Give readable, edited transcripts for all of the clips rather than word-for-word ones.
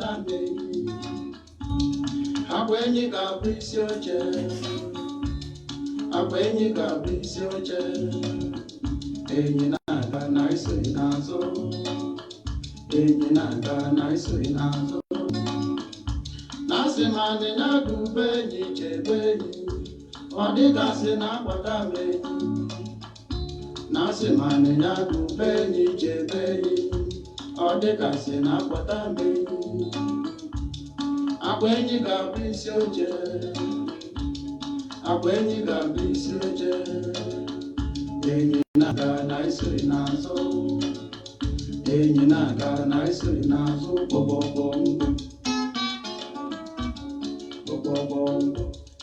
na-akpata ndị agwa enyi ga-abụ isi oche agwa enyi ga-abụ isi oche enyi na-aga na isoghị n'azụ enyi na-aga na isoghị n'azụ na-asị ma anịnya gụbe enyi chebe enyi ọ dịgasị na-akpata m enyi na-asị ma anịnya gụbe enyi chebe enyi ọ dịgasị na-akpata m enyi agwa enyi ga-abụ isi oche agwa enyi ga-abụ isi oche enyi na-aga na isoghị n'azụ enyi na-aga na isoghị n'azụ gbọgbọgbọ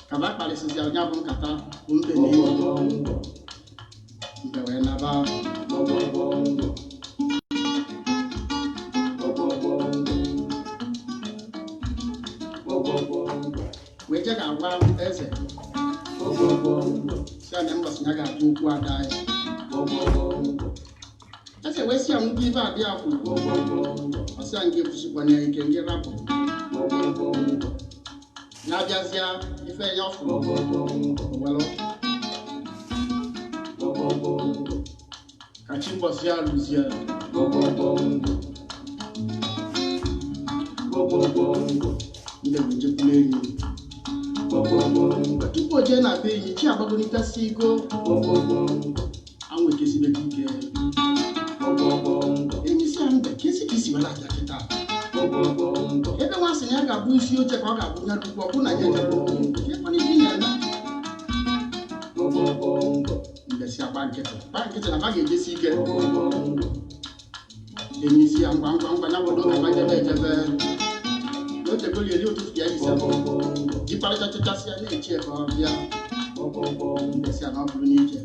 ka ba kparịsịzi onye bụ nkata bụ mbe na mbe wee naba gbọgbọgbọ wee je ga-agwa eze si anya mbọsị ya ga-atụ okwu ada anyị eze wee si ya ndị ibe abịa kwuru ọsị ya nke kwụsịkwana ya ike ndị rapụ ya abịazịa ife ya ọfụrụ ka chi mbọsị ya lụzie ndị wejekwuru enyi tupu o jee na be enyi chi agbagolitasi igo anwụ ekesibego ike enyi si ya mbe kesi ka isi wela aja kịta ebe nwa sị na ya ga-abụ isi oche ka ọ ga-abụ ya dukwu ọ bụ na ya ejekwana ibi na-eme mbe si agba nkịtị na ba ga-ejesi ike enyi si ya ngwa ya bodo ka bajebe ejebe otegolieli ụtụtụ ya ise jikparịcha chachasị ya na-echi ka ọ bịa esi ya na ọ bụrụ n'ike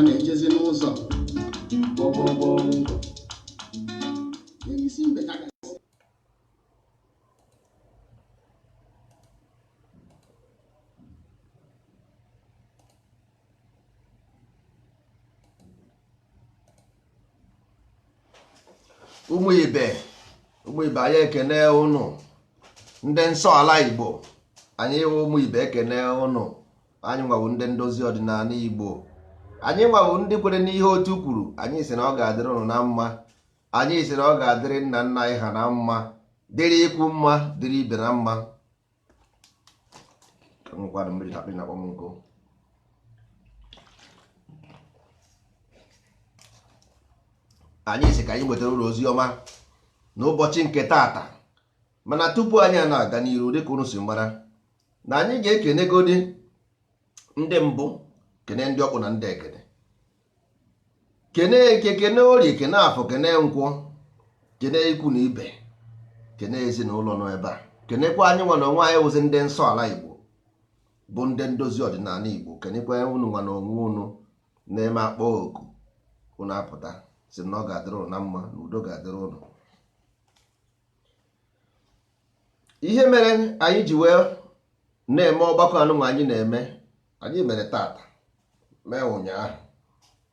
a na-ejezi n'ụzọ isi mbe ka gasị ụmụ ibe anyị ekene ụnụ ndị nsọ ala Igbo anyị ụmụ ibe ekene ụnụ anyị nwawo ndị ndozi ọdịnala Igbo anyị nwawo ndị kwere n'ihe otu kwuru anyị sị na ọ ga-adịrị ụnụ na mma anyị sị na ọ ga-adịrị nna nna anyị ha na mma dịrị ikwu mma dịrị ibe na mma anyị sị ka anyị wetara ụlọ ozi ọma n'ụbọchị nke taata mana tupu anyị na-aga n'iru dịka unu si mara na anyị ga-ekenegodi ndị mbụ kene ndị ọkpụ na ndị ekene kene eke kene orie kene afọ kene nkwọ kene ikwu na ibe kene ezinụlọ nọ ebe a kenekwa anyị nwa na onwe anyị wụzi ndị nsọ ala Igbo bụ ndị ndozi ọdịnala Igbo kenekwa unu nwa na onwe unu na-eme akpọ oku unu apụta si na ọ ga-adịrị ụnụ na mma na udo ga-adịrị ụnụ. Ihe mere anyị ji wee na-eme ọgbakọ anụnwa anyị na-eme anyị mere tata mee ụnyaahụ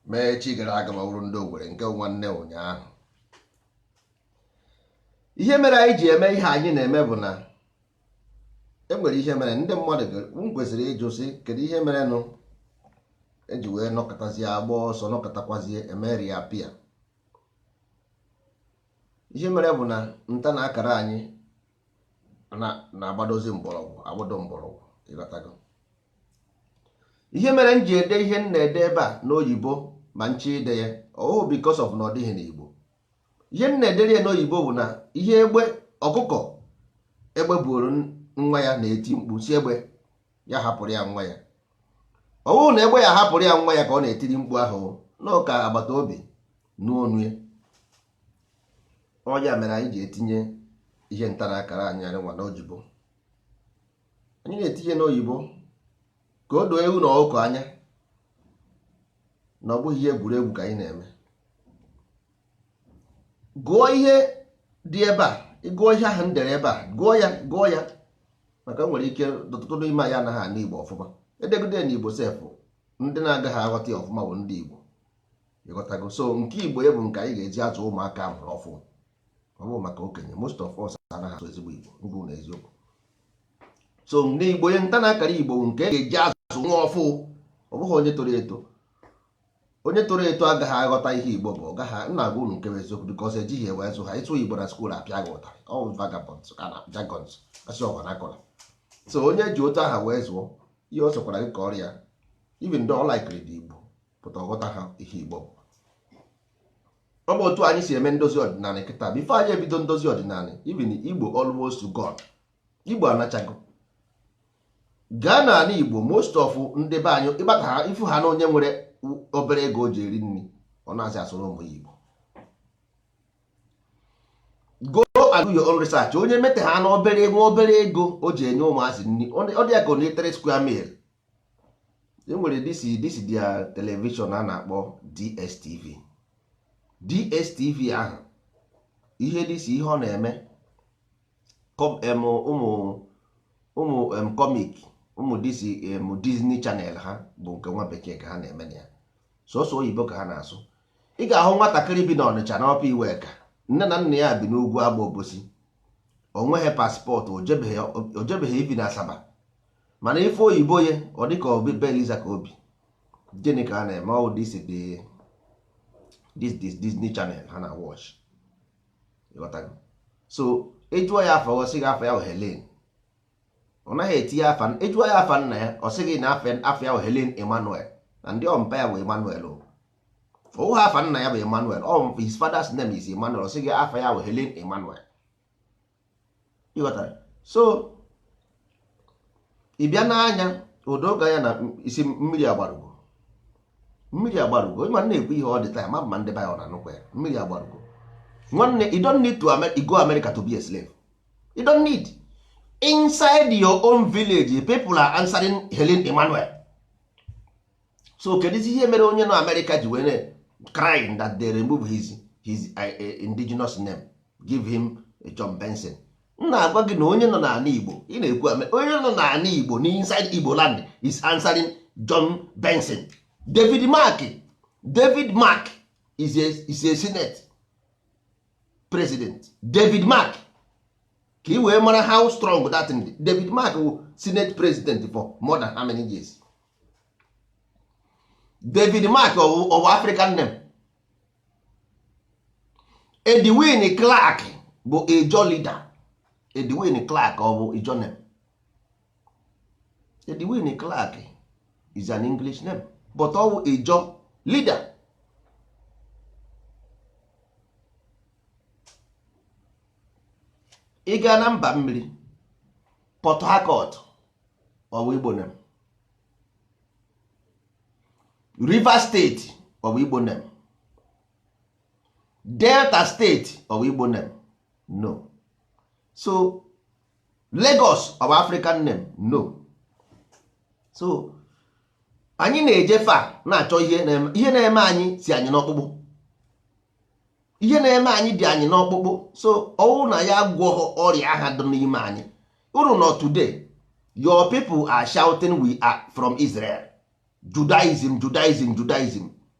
mee chi gara aga ma bụrụ ndị Owerri nke nwanne ụnyaahụ. Ihe mere anyị ji eme ihe anyị na-eme bụ na enwere ihe mere ndị mmadụ kwesịrị ịjụ sị kedu ihe mere nụ eji wee nọkọtazie agba ọsọ nọkọtakwazie emeri ya pịa. Ihe mere bụ na nta na akara anyị na-agbadozi mgbọrọgwụ agbodo mgbọrọgwụ ịghọtago. Ihe mere m ji ede ihe m na-ede ebe a n'oyibo ma nchi ide ya ọhụụ because of na ọ dịghị n'Igbo. Ihe m na-edere ya n'oyibo bụ na ihe egbe ọkụkọ egbe buru nwa ya na-eti mkpu si egbe ya hapụrụ ya nwa ya. Ọwụ na egbe ya hapụrụ ya nwa ya ka ọ na-etiri mkpu ahụ n'ụka agbata obi n'onu ya. Ọ ya mere anyị ji etinye ihe ntara akara anyị nwa n'oyibo, anyị na-etinye n'oyibo ka o doo ewu na ọkụkọ anya na ọ bụghị ihe egwuregwu ka anyị na-eme. Gụọ ihe dị ebe a, ịgụọ ihe ahụ m dere ebe a, gụọ ya maka nwere ike ọtụtụ n'ime anyị anaghị anụ Igbo ọfụma. Edegide na Igbo sefụ ndị na-agaghị aghọta ya ọfụma bụ ndị Igbo, ịghọtago. So nke Igbo ya bụ nke anyị ga-eji azụ ụmụaka amụrụ ọfụ, ọ bụ maka okenye. Most of us anaghị asụ ezigbo Igbo, ngwụ na eziokwu. So ndị Igbo ya nta na akara Igbo nke ga-eji azụ nwa ọfụ, ọ bụghị onye toro eto. Onye toro eto agaghị aghọta ihe Igbo bụ, ọgaghị. Nna agwa unu nke bụ eziokwu, because ejighị ewe zụ ha. Ịsụ Igbo na skuul apịa gị ụtarị, ọ vagabonds na jargons asị ọgwa na akọla. So onye ji otu aha wee zụọ ihe ọ sọkwara gị ka ọrịa, even ndị ọ laikiri dị Igbo pụta ọghọta ha ihe Igbo bụ. Ọ bụ otu anyị si eme ndozi ọdịnala kịta. Bifo anyị ebido ndozi ọdịnala, even Igbo almost gone. Igbo anachago. Gaa n'ala Igbo, most of ndị be anyị ịgbata ha ifu ha na onye nwere obere ego o ji eri nri, ọ na-asị asụrụ ụmụ Igbo. Go and do your own research. Onye mete ha na obere ego o ji enye ụmụazị nri, ọ dị ya ka onye 3 square meal. E nwere this dia television a na-akpọ DSTV ahụ, ihe dịsi ihe ọ na-eme ụmụ comic, ụmụ Disney Channel ha bụ nke nwa bekee ka ha na-eme ya, sọsọ oyibo ka ha na-asụ. Ị ga-ahụ nwatakịrị bi n'Ọnịcha na Ọpa Iweka, nne na nna ya bi n'ugwu Agba Obosi, o nweghị paspọtụ, o jebeghị ibi na Asaba, mana ife oyibo ya ọ dị ka obi Beliza ka obi. Gịnị ka ha na-eme? Ọ this Disney Channel ha na watch. So ejụọ ya afọ, ọ sị gị afọ ya Helen, ọ naghị etinye afa. Ejụọ ya afa nna ya, ọ sị gị na afọ ya Helen Emmanuel, na ndị ọmpa ya bụ Emmanuel. Ọwụghị afa nna ya bụ Emmanuel, his father's name is Emmanuel, ọ sị gị afọ ya Helen Emmanuel. Ịghọtara? So ị bịa n'anya odoga ya na isi mmiri agbarugo, ịma na-ekwu ihe ọ dị taa, ma ndị be ya ọ na-anụkwa ya. Mmiri agbarugo nwanne. You don't need to go America to be a slave. You don't need. Inside your own village, people are answering Helen Emmanuel. So kedu ihe mere onye nọ America ji wee crying that they remove his indigenous name, give him a John Benson? Nna agwa gị na onye nọ n'ala Igbo, ị na-ekwu onye nọ n'ala Igbo inside Igbo land is answering John Benson. David Mark is a Senate president. David Mark, ka ị wee mara how strong that thing. David Mark wụ Senate president for more than how many years? David Mark of African name. Edwin Clark bụ Ijaw leader. Edwin Clark of Ijaw name. Edwin Clark is an English name, but all Ijaw leader. Ị gaa na mba mmiri, Port Harcourt of Igbo name. Rivers State of Igbo name. Delta State of Igbo name. No. So Lagos of African name. No. So anyị na-eje fa na-achọ ihe na-eme anyị si anyị n'ọkpụkpụ. Ihe na-eme anyị dị anyị n'ọkpụkpụ. So ọwụ na ya gwọọ ọrịa aha dị n'ime anyị. Uru nọ today, your people are shouting we are from Israel. Judaism.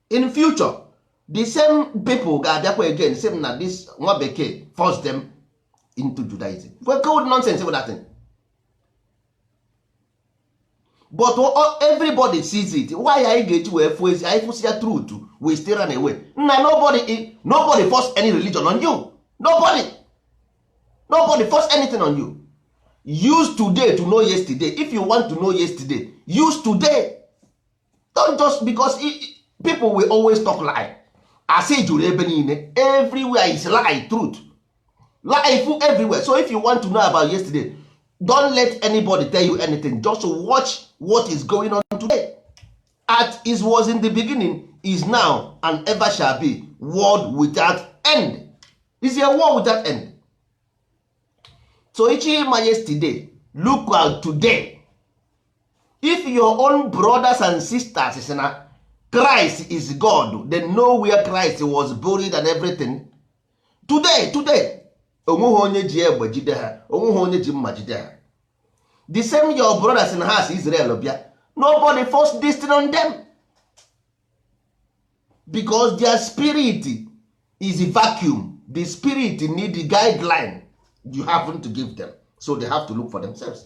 In future, the same people ga-abịakwa again, same na this nwa bekee force them into Judaism. What cold nonsense with that thing? But everybody sees it. Why are you going to wee I see a truth? We still run away. Nobody force any religion on you. Nobody force anything on you. Use today to know yesterday. If you want to know yesterday, use today. Don't just because people will always talk lie. I say everywhere is lie, truth. Lie everywhere. So if you want to know about yesterday, don't let anybody tell you anything. Just watch what is going on today. As it was in the beginning, is now, and ever shall be, world without end. It's a war without end. So ichi ma yesterday, look at today. If your own brothers and sisters is na Christ is God, then know where Christ was buried and everything. Today onweghị onye ji egbe jide ha, onweghị onye ji mma jide ha. The same your brothers in house Israel bịa, nobody forced this thing on them, because their spirit is a vacuum. The spirit need the guideline you happen to give them, so they have to look for themselves.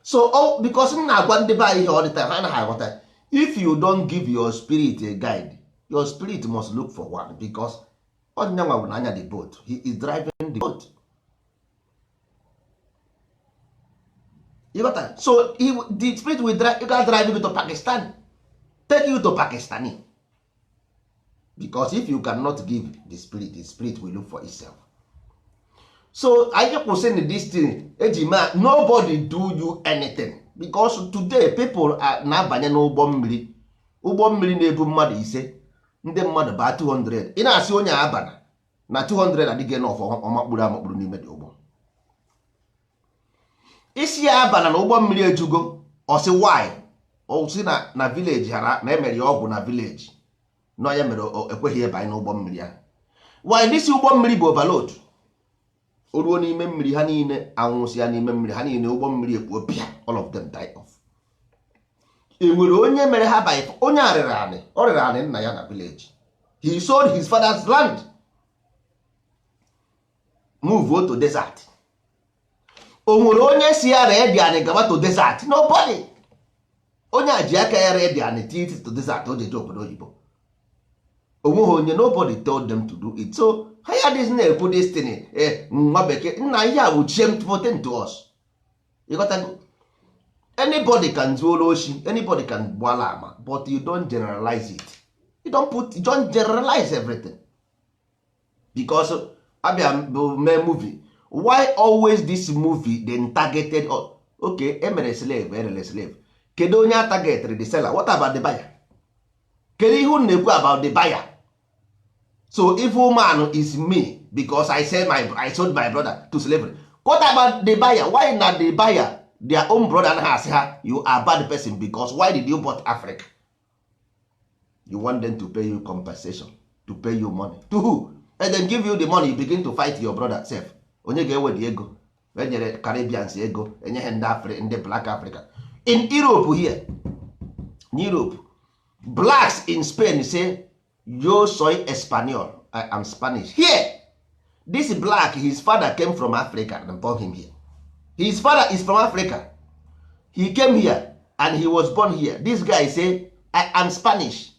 So because m na-agwa ndị be ihe all the time, ha anaghị aghọta. If you don't give your spirit a guide, your spirit must look for one, because ọdịnyanwa bụ n'anya the boat, he is driving the boat. You got that? So the spirit will drive you to Pakistan, take you to Pakistani, because if you cannot give the spirit will look for itself. So I just saying this thing, ejima, nobody do you anything, because today people are na-abanye n'ụgbọ mmiri na-ebu mmadụ ise, ndị mmadụ baa 200. Ị na-asị onye abana na 200 adịghị n'ọfọ ọmakpụrụ n'ime dị ụgbọ. Isi ya abana na ụgbọ mmiri ejugo, ọsị why? Ọsị na village hara na emere ya ọgwụ na village, na ya mere ekweghị ịbanye n'ụgbọ mmiri ya. Why this ụgbọ mmiri bụ overload? O ruo n'ime mmiri, ha niile anwụsịa n'ime mmiri, ha niile ụgbọ mmiri ekpuo pịa, all of them die off. Enwere onye mere ha by onye ọrịrị anị nna ya na village. He sold his father's land, move to desert. O nwere onye si ya ree dị anị gaba to desert? Nobody. Onye a ji aka ya ree dị anị titi to desert, o jeje obodo oyibo. Onweghị onye, nobody told them to do it. So ha ya dịzi na-ekwu destiny nwa bekee nna ihe a bụ chempoten to us. You got to go. Anybody can zuoro oshi, anybody can gbala ama, but you don't generalize it. You don't generalize everything, because abịa mee movie. Why always this movie then targeted okay, emere slave, erele slave. Kedu onye a targeted the seller? What about the buyer? Kedu ihe unu na-ekwu about the buyer? So evil man is me because I sold my brother to slavery. What about the buyer? Why not the buyer? Their own brother has her, you are a bad person, because why did you bought Africa? You want them to pay you compensation, to pay you money. To who? And then give you the money, you begin to fight your brother self. Onye ga-ewe the ego, enyere Caribbeans ego, enyehe ndị black Africa. In Europe here, in Europe, blacks in Spain say, yo soy español, I am Spanish. Here, this black, his father came from Africa and born him here. His father is from Africa. He came here and he was born here. This guy say, I am Spanish.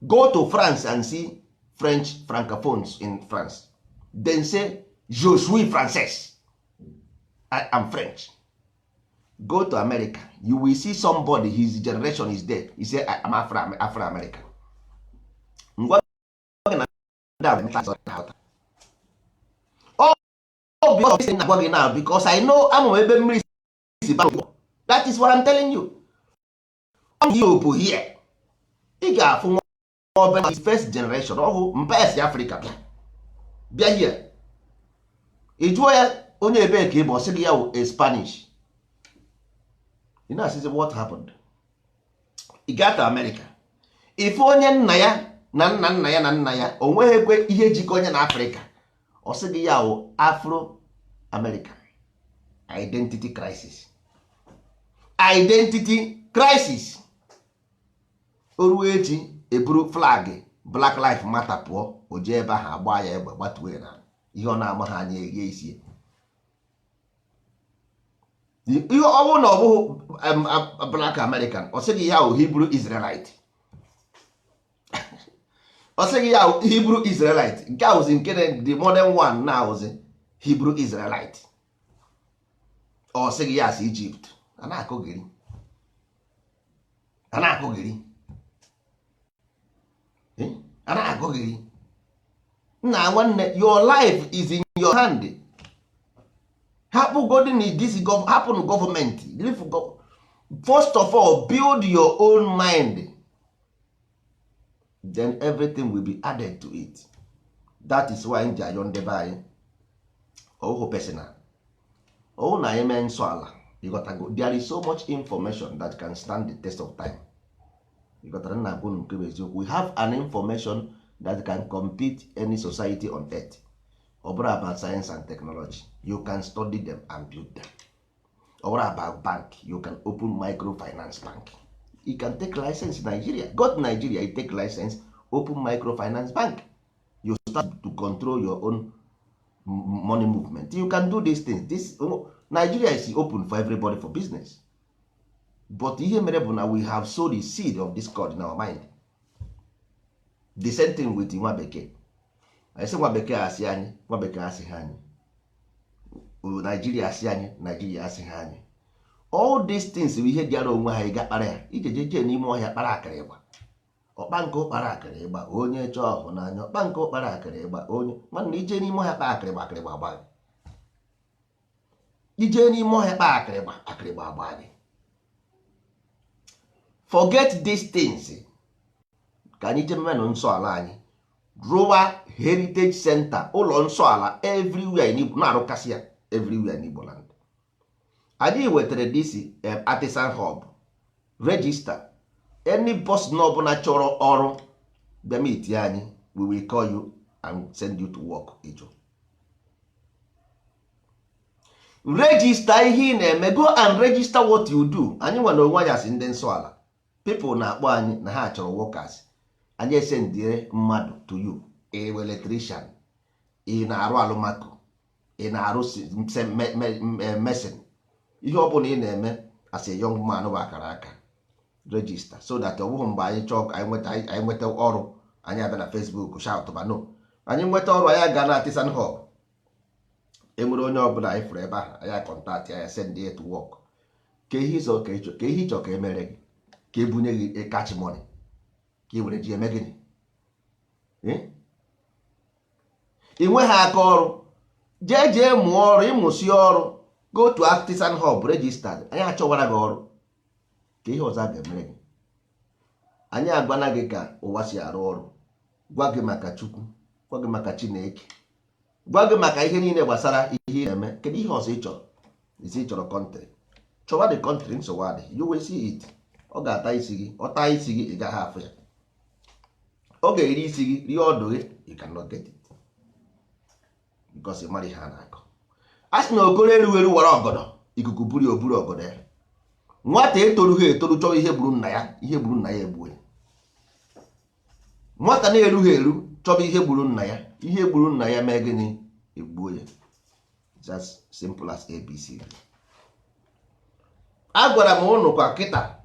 Go to France and see French francophones in France. Then say, je suis français. I am French. Go to America. You will see somebody, his generation is there. He say, I am Afro-American. Now, because I know I'm ebe mmiri si ba. That is what I'm telling you. Europe here, ị ga-afụ nwa ọbụla first generation ọhụ mba si Africa bịa here. Ị jụọ ya onye ebe ka ị bụ, ọ sị gị ya wụ Spanish. You know, what happened? Ị gaa to America, ife onye nna ya na nna nna ya na nna ya o nweghị ekwe ihe jikọ onye na Africa, ọ sị gị ya wụ Afro-American. Identity crisis. Identity crisis. O ruo echi eburu flag Black Lives Matter pụọ, o jee ebe ahụ agba ya egbe gbatuo ya na ihe ọ na-ama ha anya eghe isi. Ihe ọ bụrụ na ọ bụghị Black American, ọ sịghị ya Hebrew Israelite. Ọ sịghị ya Hebrew Israelite. Nke a wụzi nke the modern one na wụzi Hebrew Israelite. Ọ sịghị ya si Egypt. A na-akụghịrị nna nwanne, your life is in your hand. Hapụ godin this happen government. First of all, build your own mind, then everything will be added to it. that is why nji ayọ ndebe anyị ọhụụ personal ọhụ na anyị mee nsọ ala ịghọtago. There is so much information that can stand the test of time. ịghọtara nna agwụ nke bụ eziokwu. We have an information that can compete any society on earth. Ọ bụrụ about science and technology, you can study them and build them. Ọ bụrụ about bank, you can open microfinance bank. You can take license in Nigeria. Go to Nigeria, you take license, open microfinance bank. You start to control your own money movement. You can do these things. Nigeria is open for everybody for business. But ihe mere bụ na we have sowed the seed of discord in our mind. The same thing with nwa bekee. Anyị sị nwa bekee asị anyị, nwa bekee asị ha anyị. Nigeria asị anyị, Nigeria asị ha anyị. All these things bụ ihe dịara onwe ha ịga kpara ya. Ijejeje n'ime ọhịa kpara akara ịgba. Ọkpa nke ụkpara akara ịgba onye chọọ ọhụ n'anya. Ọkpa nke ụkpara akara ịgba onye nwanne ije n'ime ọhịa kpaa akara ịgba agba. Ije n'ime ọhịa kpaa akara ịgba agba gị. Forget these things. Ka anyị jee mmenụ nsọ ala anyị. Rụwa heritage center, ụlọ nsọ ala everywhere in Igbo, na-arụkasị ya everywhere in Igbo land. Anyị wetara this artisan hub, register. Any person ọbụla chọrọ ọrụ bịa meet anyị, we will call you and send you to work. Register ihe ị na-eme, go and register what you do. Anyị nwere onwe anyị asị ndị nsọ ala. People na-akpọ anyị na ha chọrọ workers. Anyị esendire mmadụ to you. Ewe electrician, ị na-arụ alụmako, ị na-arụ mesin, ihe ọ bụla ị na-eme as a young man bụ akara aka. Register so that ọ bụghị mgbe anyị chọọ anyị nweta ọrụ anyị abịa na Facebook shout ba no. Anyị nweta ọrụ anyị ga na artisan hub. Enwere onye ọbụla anyị fụrụ ebe ahụ, anyị contact ya, send it to work. Ka ihe ịchọ ka emere gị, ka ebunye gị catch money, ka ị were ji eme gịnị? Ị nweghị aka ọrụ, jee mụọ ọrụ, ịmụsị ọrụ, go to artisan hub, registered. Anyị achọwara gị ọrụ, ka ihe ọzọ ga-emere gị. Anyị agwana gị ka ụwa si arụ ọrụ, gwa gị maka Chukwu, gwa gị maka Chineke, gwa gị maka ihe niile gbasara ihe ị na-eme. Kedu ihe ọzọ ị chọrọ? Isi ị chọrọ country, chọwa the country, nsogbu adị, you will see it. Ọ ga-ata isi gị, ọ taa isi gị, ị gaghị afụ ya. Ọ ga-eri isi gị, rie ọdụ gị, you cannot get it. Because ị mara ihe a na-akọ. A sị na okoro erughị wara ọgọdọ, ikuku buru oburu ọgọdọ ya. Nwata etorughị etoru chọrọ ihe gburu nna ya, ihe gburu nna ya egbuo ya. Nwata na-erughị eru chọrọ ihe gburu nna ya, ihe gburu nna ya mee gịnị? Egbuo ya. Just simple as ABC. Agwara m ụnụ kwa kịta,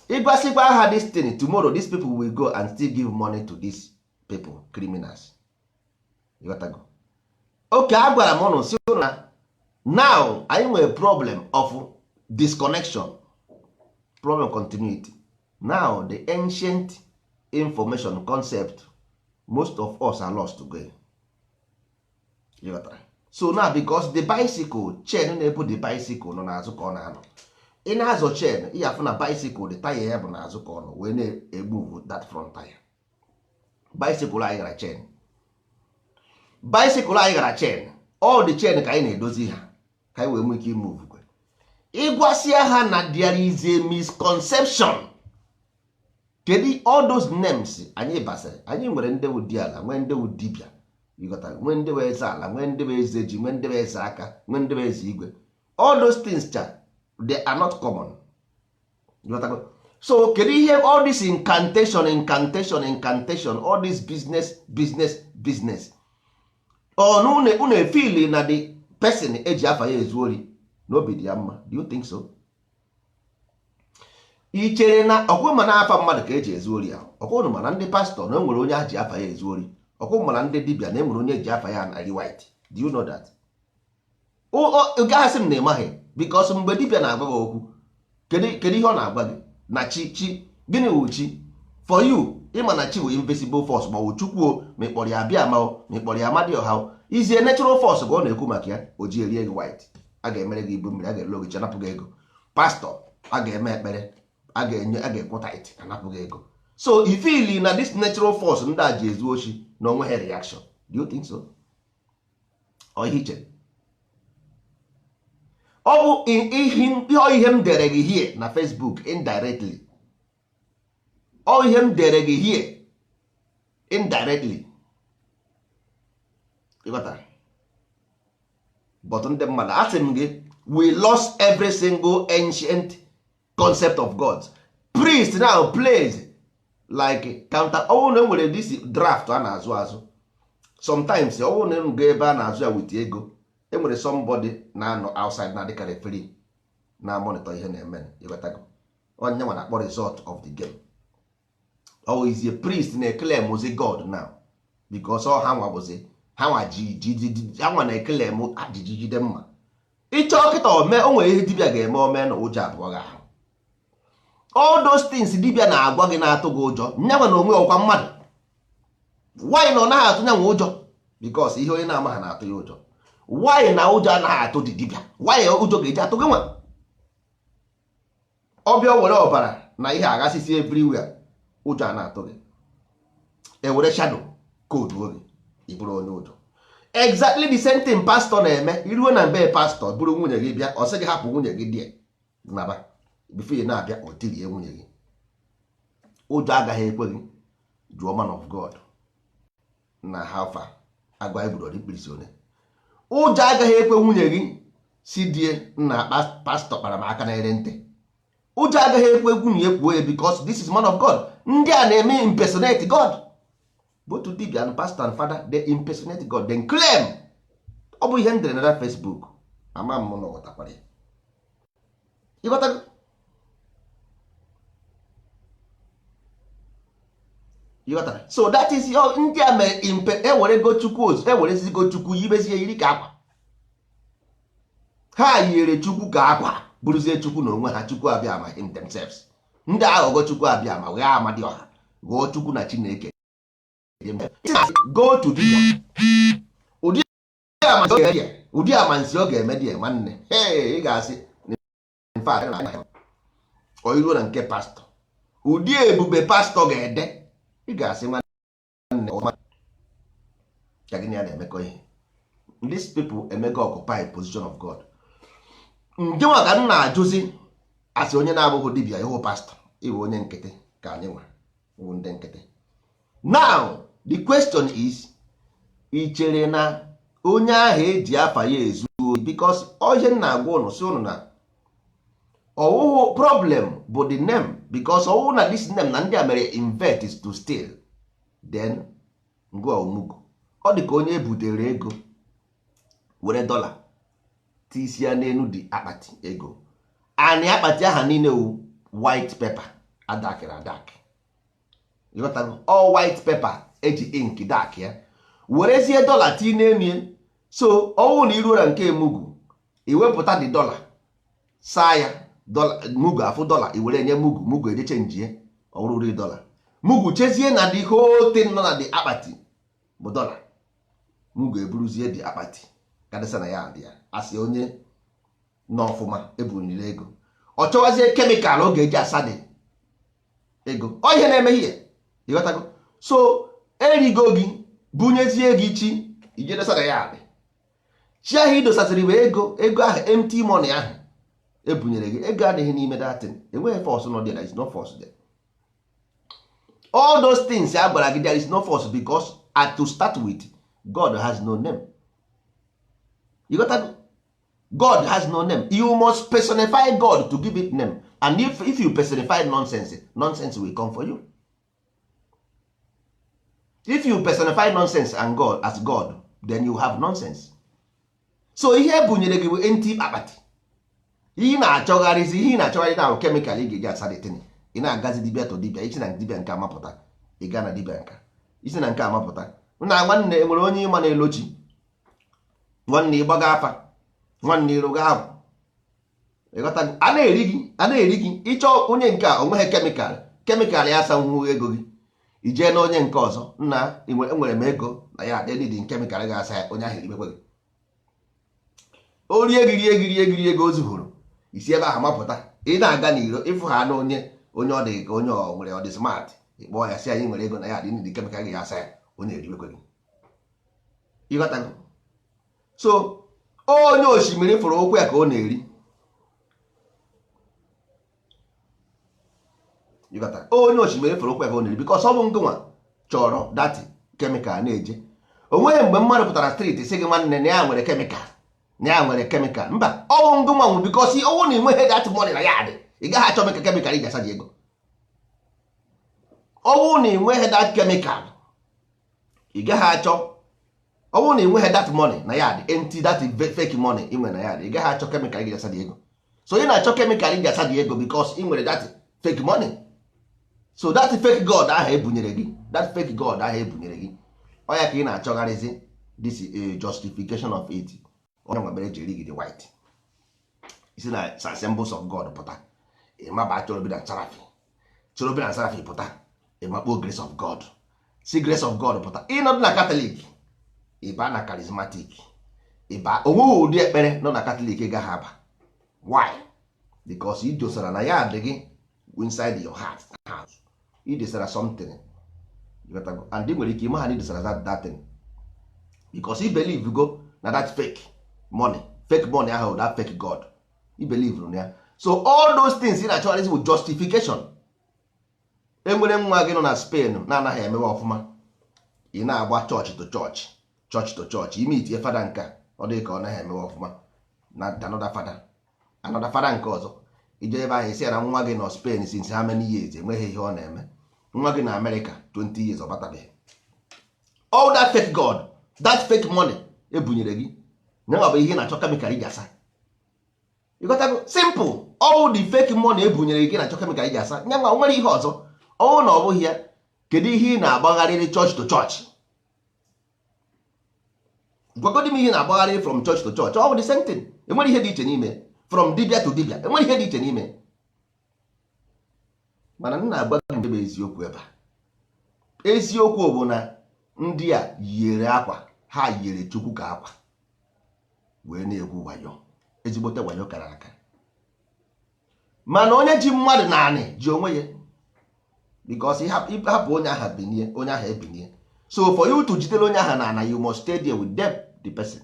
ịgwasịkwa aha this thing, tomorrow these people will go and still give money to these people, criminals. You got to go. Okay, agwara m ụnụ si ụnụ na now anyị nwere problem of disconnection, problem continuity. Now the ancient information concept, most of us are lost today. You got to. So now because the bicycle chain na-ebu the bicycle nọ n'azụ ka ọ na-anọ. Ị na-azọ chain, ị afụ na bicycle the tire ya bụ n'azụ ka ọ nọ wee na-egbu that front tire. Bicycle anyị gara chain. Bicycle anyị gara chain. All the chain ka anyị na-edozi ha ka anyị wee nwee ike imove. Ịgwasịa ha na there is a misconception. Kedu all those names anyị basịrị? Anyị nwere ndị wụ diala, nwee ndị wụ dibịa, nwee ndị wụ eze ala, nwee ndị wụ eze ji, nwee ndị wụ eze aka, nwee ndị wụ eze igwe. All those things they are not common. So kedu ihe all this incantation, all this business. Unu efili na the person eji afa ya ezu ori n'obi dị ya mma. Do you think so? I chere na ọkwụ ma na afa mmadụ ka eji ezu ori ahụ? Ọkwụ ma na ndị pastọ na enwere onye ha ji afa ya ezu ori? Ọkwụ ma na ndị dibịa na enwere onye ji afa ya na white? Do you know that? Gaghasị m na ịmaghị, because mgbe dibịa na-agwa gị okwu, kedu ihe ọ na-agwa gị? Na chi gịnị wụ chi? For you, ịma na chi wụ invisible force, ma wụ Chukwu, ma ịkpọrọ ya abịa ma ma ịkpọrọ ya Amadioha, izie natural force ka ọ na-ekwu maka ya. O ji erie gị white, a ga-emere gị ibu mmiri, a ga-elo gị chanapụ gị ego. Pastọ, a ga-eme ekpere, a ga-ekwu tit, anapụ gị ego. So ifili na this natural force ndị a ji ezu ochi na onwe ha reaction. Do you think so? Ọ ihe iche ọ bụ ihe m dere gị here na Facebook indirectly. Ọ ihe m dere gị here indirectly. Ịghọtara? But ndị mmadụ asị m gị, we lost every single ancient concept of God. Priest now plays like counter. Ọwụ na enwere this draft a na-azụ azụ. Sometimes ọwụ na ga ebe a na-azụ ya with ego, enwere somebody na-anọ outside na dịka referee na monitor ihe na-eme. Ịghọtago? Onye nwa na-akpọ result of the game. Oh, is a priest na-claim ozi God now because ọ ha nwa bụzi ha nwa ji ha nwa na-ekele m ajiji jide mma. Ịchọ kịta ome o nwere ihe dibịa ga-eme ome na ụjọ abụọ gị ahụ. All those things dibịa na-agwa gị na-atụ gị ụjọ, nyanwa na onwe ọkwa mmadụ. Why na ọ naghị atụ nyanwa ụjọ? Because ihe onye na-amaghị na-atụ ya ụjọ. Why na ụjọ anaghị atụ dị dibịa? Why ụjọ ga-eji atụ gị nwa? Ọbịa were ọbara na ihe agasịsị everywhere, ụjọ a na-atụ gị. Ewere shadow code oge ịbụrụ onye ụjọ. Exactly the same thing pastor na-eme. Iruo na mbe pastor bụrụ nwunye gị bịa, ọ sị gị hapụ nwunye gị die naba before ị na-abịa o tirie nwunye gị. Ụjọ agaghị ekwe gị jụọ man of God na hafa agwa ebudo dikpirisi one. Ụjọ agaghị ekwe nwunye gị si die na pastor kpara m aka na ere ntị. Ụjọ agaghị ekwe nwunye kwuo ya because this is man of God. Ndị a na-eme impersonate God. Both dibia and pastor and father, they impersonate God, then claim. Ọ bụ ihe m dere na Facebook. Ama m na ọghọtakwara ya. Ịghọtago? Ịghọtara? So that is your ndị a mere ewere go chukwu ozu, ewerezi go chukwu yibezie yiri ka akwa. Ha yiri chukwu ka akwa, bụrụzie chukwu na onwe ha, chukwu abịa ama him themselves. Ndị aghọgọ chukwu abịa ama wee amadi ọha, gụọ chukwu na Chineke. Go to dibia. Ụdị amansi ọ ga-eme dị nwanne. Ị ga-asị oyiruo na nke pastọ. Ụdị ebube pastọ ga-ede, ị ga-asị nwanne ka gịnị ya na-emekọ ihe. These people emego occupy position of God. Ndị nwa ka m na-ajụzi asị onye na-abụghị dibia ịhụ pastọ, ịbụ onye nkịtị ka anyị nwa bụ ndị nkịtị. Now the question is, ị chere na onye ahụ eji afa ya ezu ohi? Because ihe na-agwa ụnụ si ụnụ na ọwụhụ problem bụ the name, because ọwụhụ na this name na ndị a mere invert is to steal, then ngwa omugo. Ọ dị ka onye ebutere ego were dọla tisia n'enu dị akpati ego, anyị akpati aha niile wu white paper adakịrị adakị. All white paper eji ink dark ya, werezie dọla tinye n'enu. So ọwụ na iruo na nke mugu, iwepụta dị dọla saa ya, mugu afụ dọla, iwere nye mugu eje chenjie ọrụrụ dọla. Mugu chezie na dị whole thing nọ na dị akpati bụ dọla. Mugu eburuzie dị akpati kadịsa na ya dị ya, asị onye n'ọfụma ebunire ego, ọ chọwazie kemikal ọ ga-eji asa dị ego. Ọ ihe na-eme ihe, ịghọtago? So erigo gị bunyezie gị chi, ije dosa na ya dị chi ahụ idosasịrị bụ ego ahụ empty money ahụ ebunyere gị, ego adịghị n'ime datin, enweghị force nọ there, is no force there. All those things a gwara gị, there is no force because to start with, God has no name. You got that? God has no name. You must personify God to give it name, and if you personify nonsense will come for you. If you personify nonsense and God as God, then you have nonsense. So ihe bunyere gị bụ empty akpati. Ihe na-achọgharịzi na chemical ị ga-eji asa detin. Ị na-agazi dibịa to dibịa, isi na dibịa nke amapụta, ị ga na dibịa nka, isi na nke amapụta. Na nwanne enwere onye ịma na-elochi, nwanne ịgbaga afa, nwanne ịrụga ahụ. Ịghọta? A na-eri gị ịchọ onye nke a onweghị kemikal ya asa nwụ ego gị. Ijee na onye nke ọzọ, nna enwere m ego na ya adị dị kemikal ga-asa ya, onye ahụ eribekwe gị. O rie gị ego o zuhuru, isi ebe ahụ mapụta, ị na-aga n'iro ịfụ ha na onye ọ dị ka onye nwere ọ dị smart, ịkpọ ya si anyị nwere ego na ya adị dị kemikal ga-asa ya, onye eribekwe gị. ịghọtago. So onye osimiri fụrụ ụkwụ ya ka ọ na-eri, ịghọta, onye osimiri fụrụ ụkwụ ya ka ọ na-eri because ọ bụ ngịnwa chọrọ dati kemikal na-eje. O nweghị mgbe mmadụ pụtara streeti sị gị nwanne na ya nwere kemikal, na ya nwere kemikal. Mba, ọnwụ ngịnwa nwụ because ọnwụ na enweghị dati money na ya dị, ị gaghị achọ meka kemikal iji asa gị ego. Ọnwụ na enweghị dat kemikal ị gaghị achọ, ọnwụ na enweghị dat money na ya dị, enti dat fake money ị nwere na ya dị, ị gaghị achọ kemikal iji asa gị ego. So ị na-achọ kemikal iji asa gị ego because ị nwere dat fake money. So that fake god ahụ ebunyere gị, that fake god ahụ ebunyere gị, ọ ya ka ị na-achọgharịzi this justification of it. Onye nwebere jiri gị dị white isi na symbols of god pụta, ịmaba Cherubim and Seraphim, Cherubim and Seraphim pụta, ịmakpo grace of god, si grace of god pụta. Ịnọdụ na katọlik, ịba na charismatic, ịba onweghị ụdị ekpere nọ na katọlik ị gaghị aba. Why? Because ị dosara na ya dị gị inside your heart. Ị desara something, and ị nwere ike ime ha na ị desara that thing because ị believe go na that fake money ahụ, that fake god, ị believe na ya. So all those things ị na-achọgharịzi bụ justification. Enwere nwa gị nọ na Spain na-anaghị emewe ọfụma, ị na-agba church to church, church to church, ime itinye fada nke ọ dị ka ọ naghị emewe ọfụma na another fada nke ọzọ. Ije ebe ahụ isi ya na nwa gị nọ Spain since how many years enweghị ihe ọ na-eme, nwa gị na America 20 years ọ batabeghị. All that fake god, that fake money ebunyere gị, nyanwa bụ ihe na-achọ kemikal iji asa. You got to simple. All the fake money ebunyere gị na-achọ kemikal iji asa, nyanwa nwere ihe ọzọ. Ọ na ọ bụghị ya, kedu ihe ị na-agbagharịrị church to church? Gwagodi m ihe na-agbagharịrị from church to church, ọ bụ the same thing. Enwere ihe dị iche n'ime. From dibia to dibia, enwere ihe dị iche n'ime. Mana m na-agba gị ndebe eziokwu ebe a. Eziokwu bụ na ndị a yiri akwa, ha yiri Chukwu ka akwa, wee na-egwu wayo, ezigbote wayo kara aka. Mana onye ji mmadụ naanị ji onwe ya, because hapụ onye aha binie, onye aha ebinie. So for you to jidere onye aha na you must stay there with them, the person.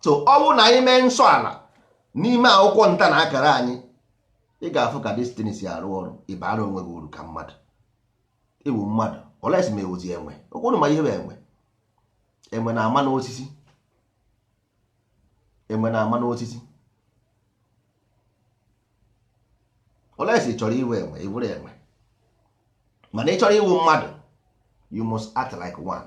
So ọ bụ na anyị mee nsọ ala n'ime akwụkwọ nta na akara anyị, ị ga-afụ ka destiny si arụ ọrụ. Ịbara onwe gị uru ka mmadụ, ịbụ mmadụ, olesi ma ewuzi enwe. Okwunu ma ihe bụ enwe. Enwe na-ama n'osisi, enwe na-ama n'osisi. Olesi chọrọ iwe enwe, iwere enwe. Mana ị chọrọ iwu mmadụ, you must act like one.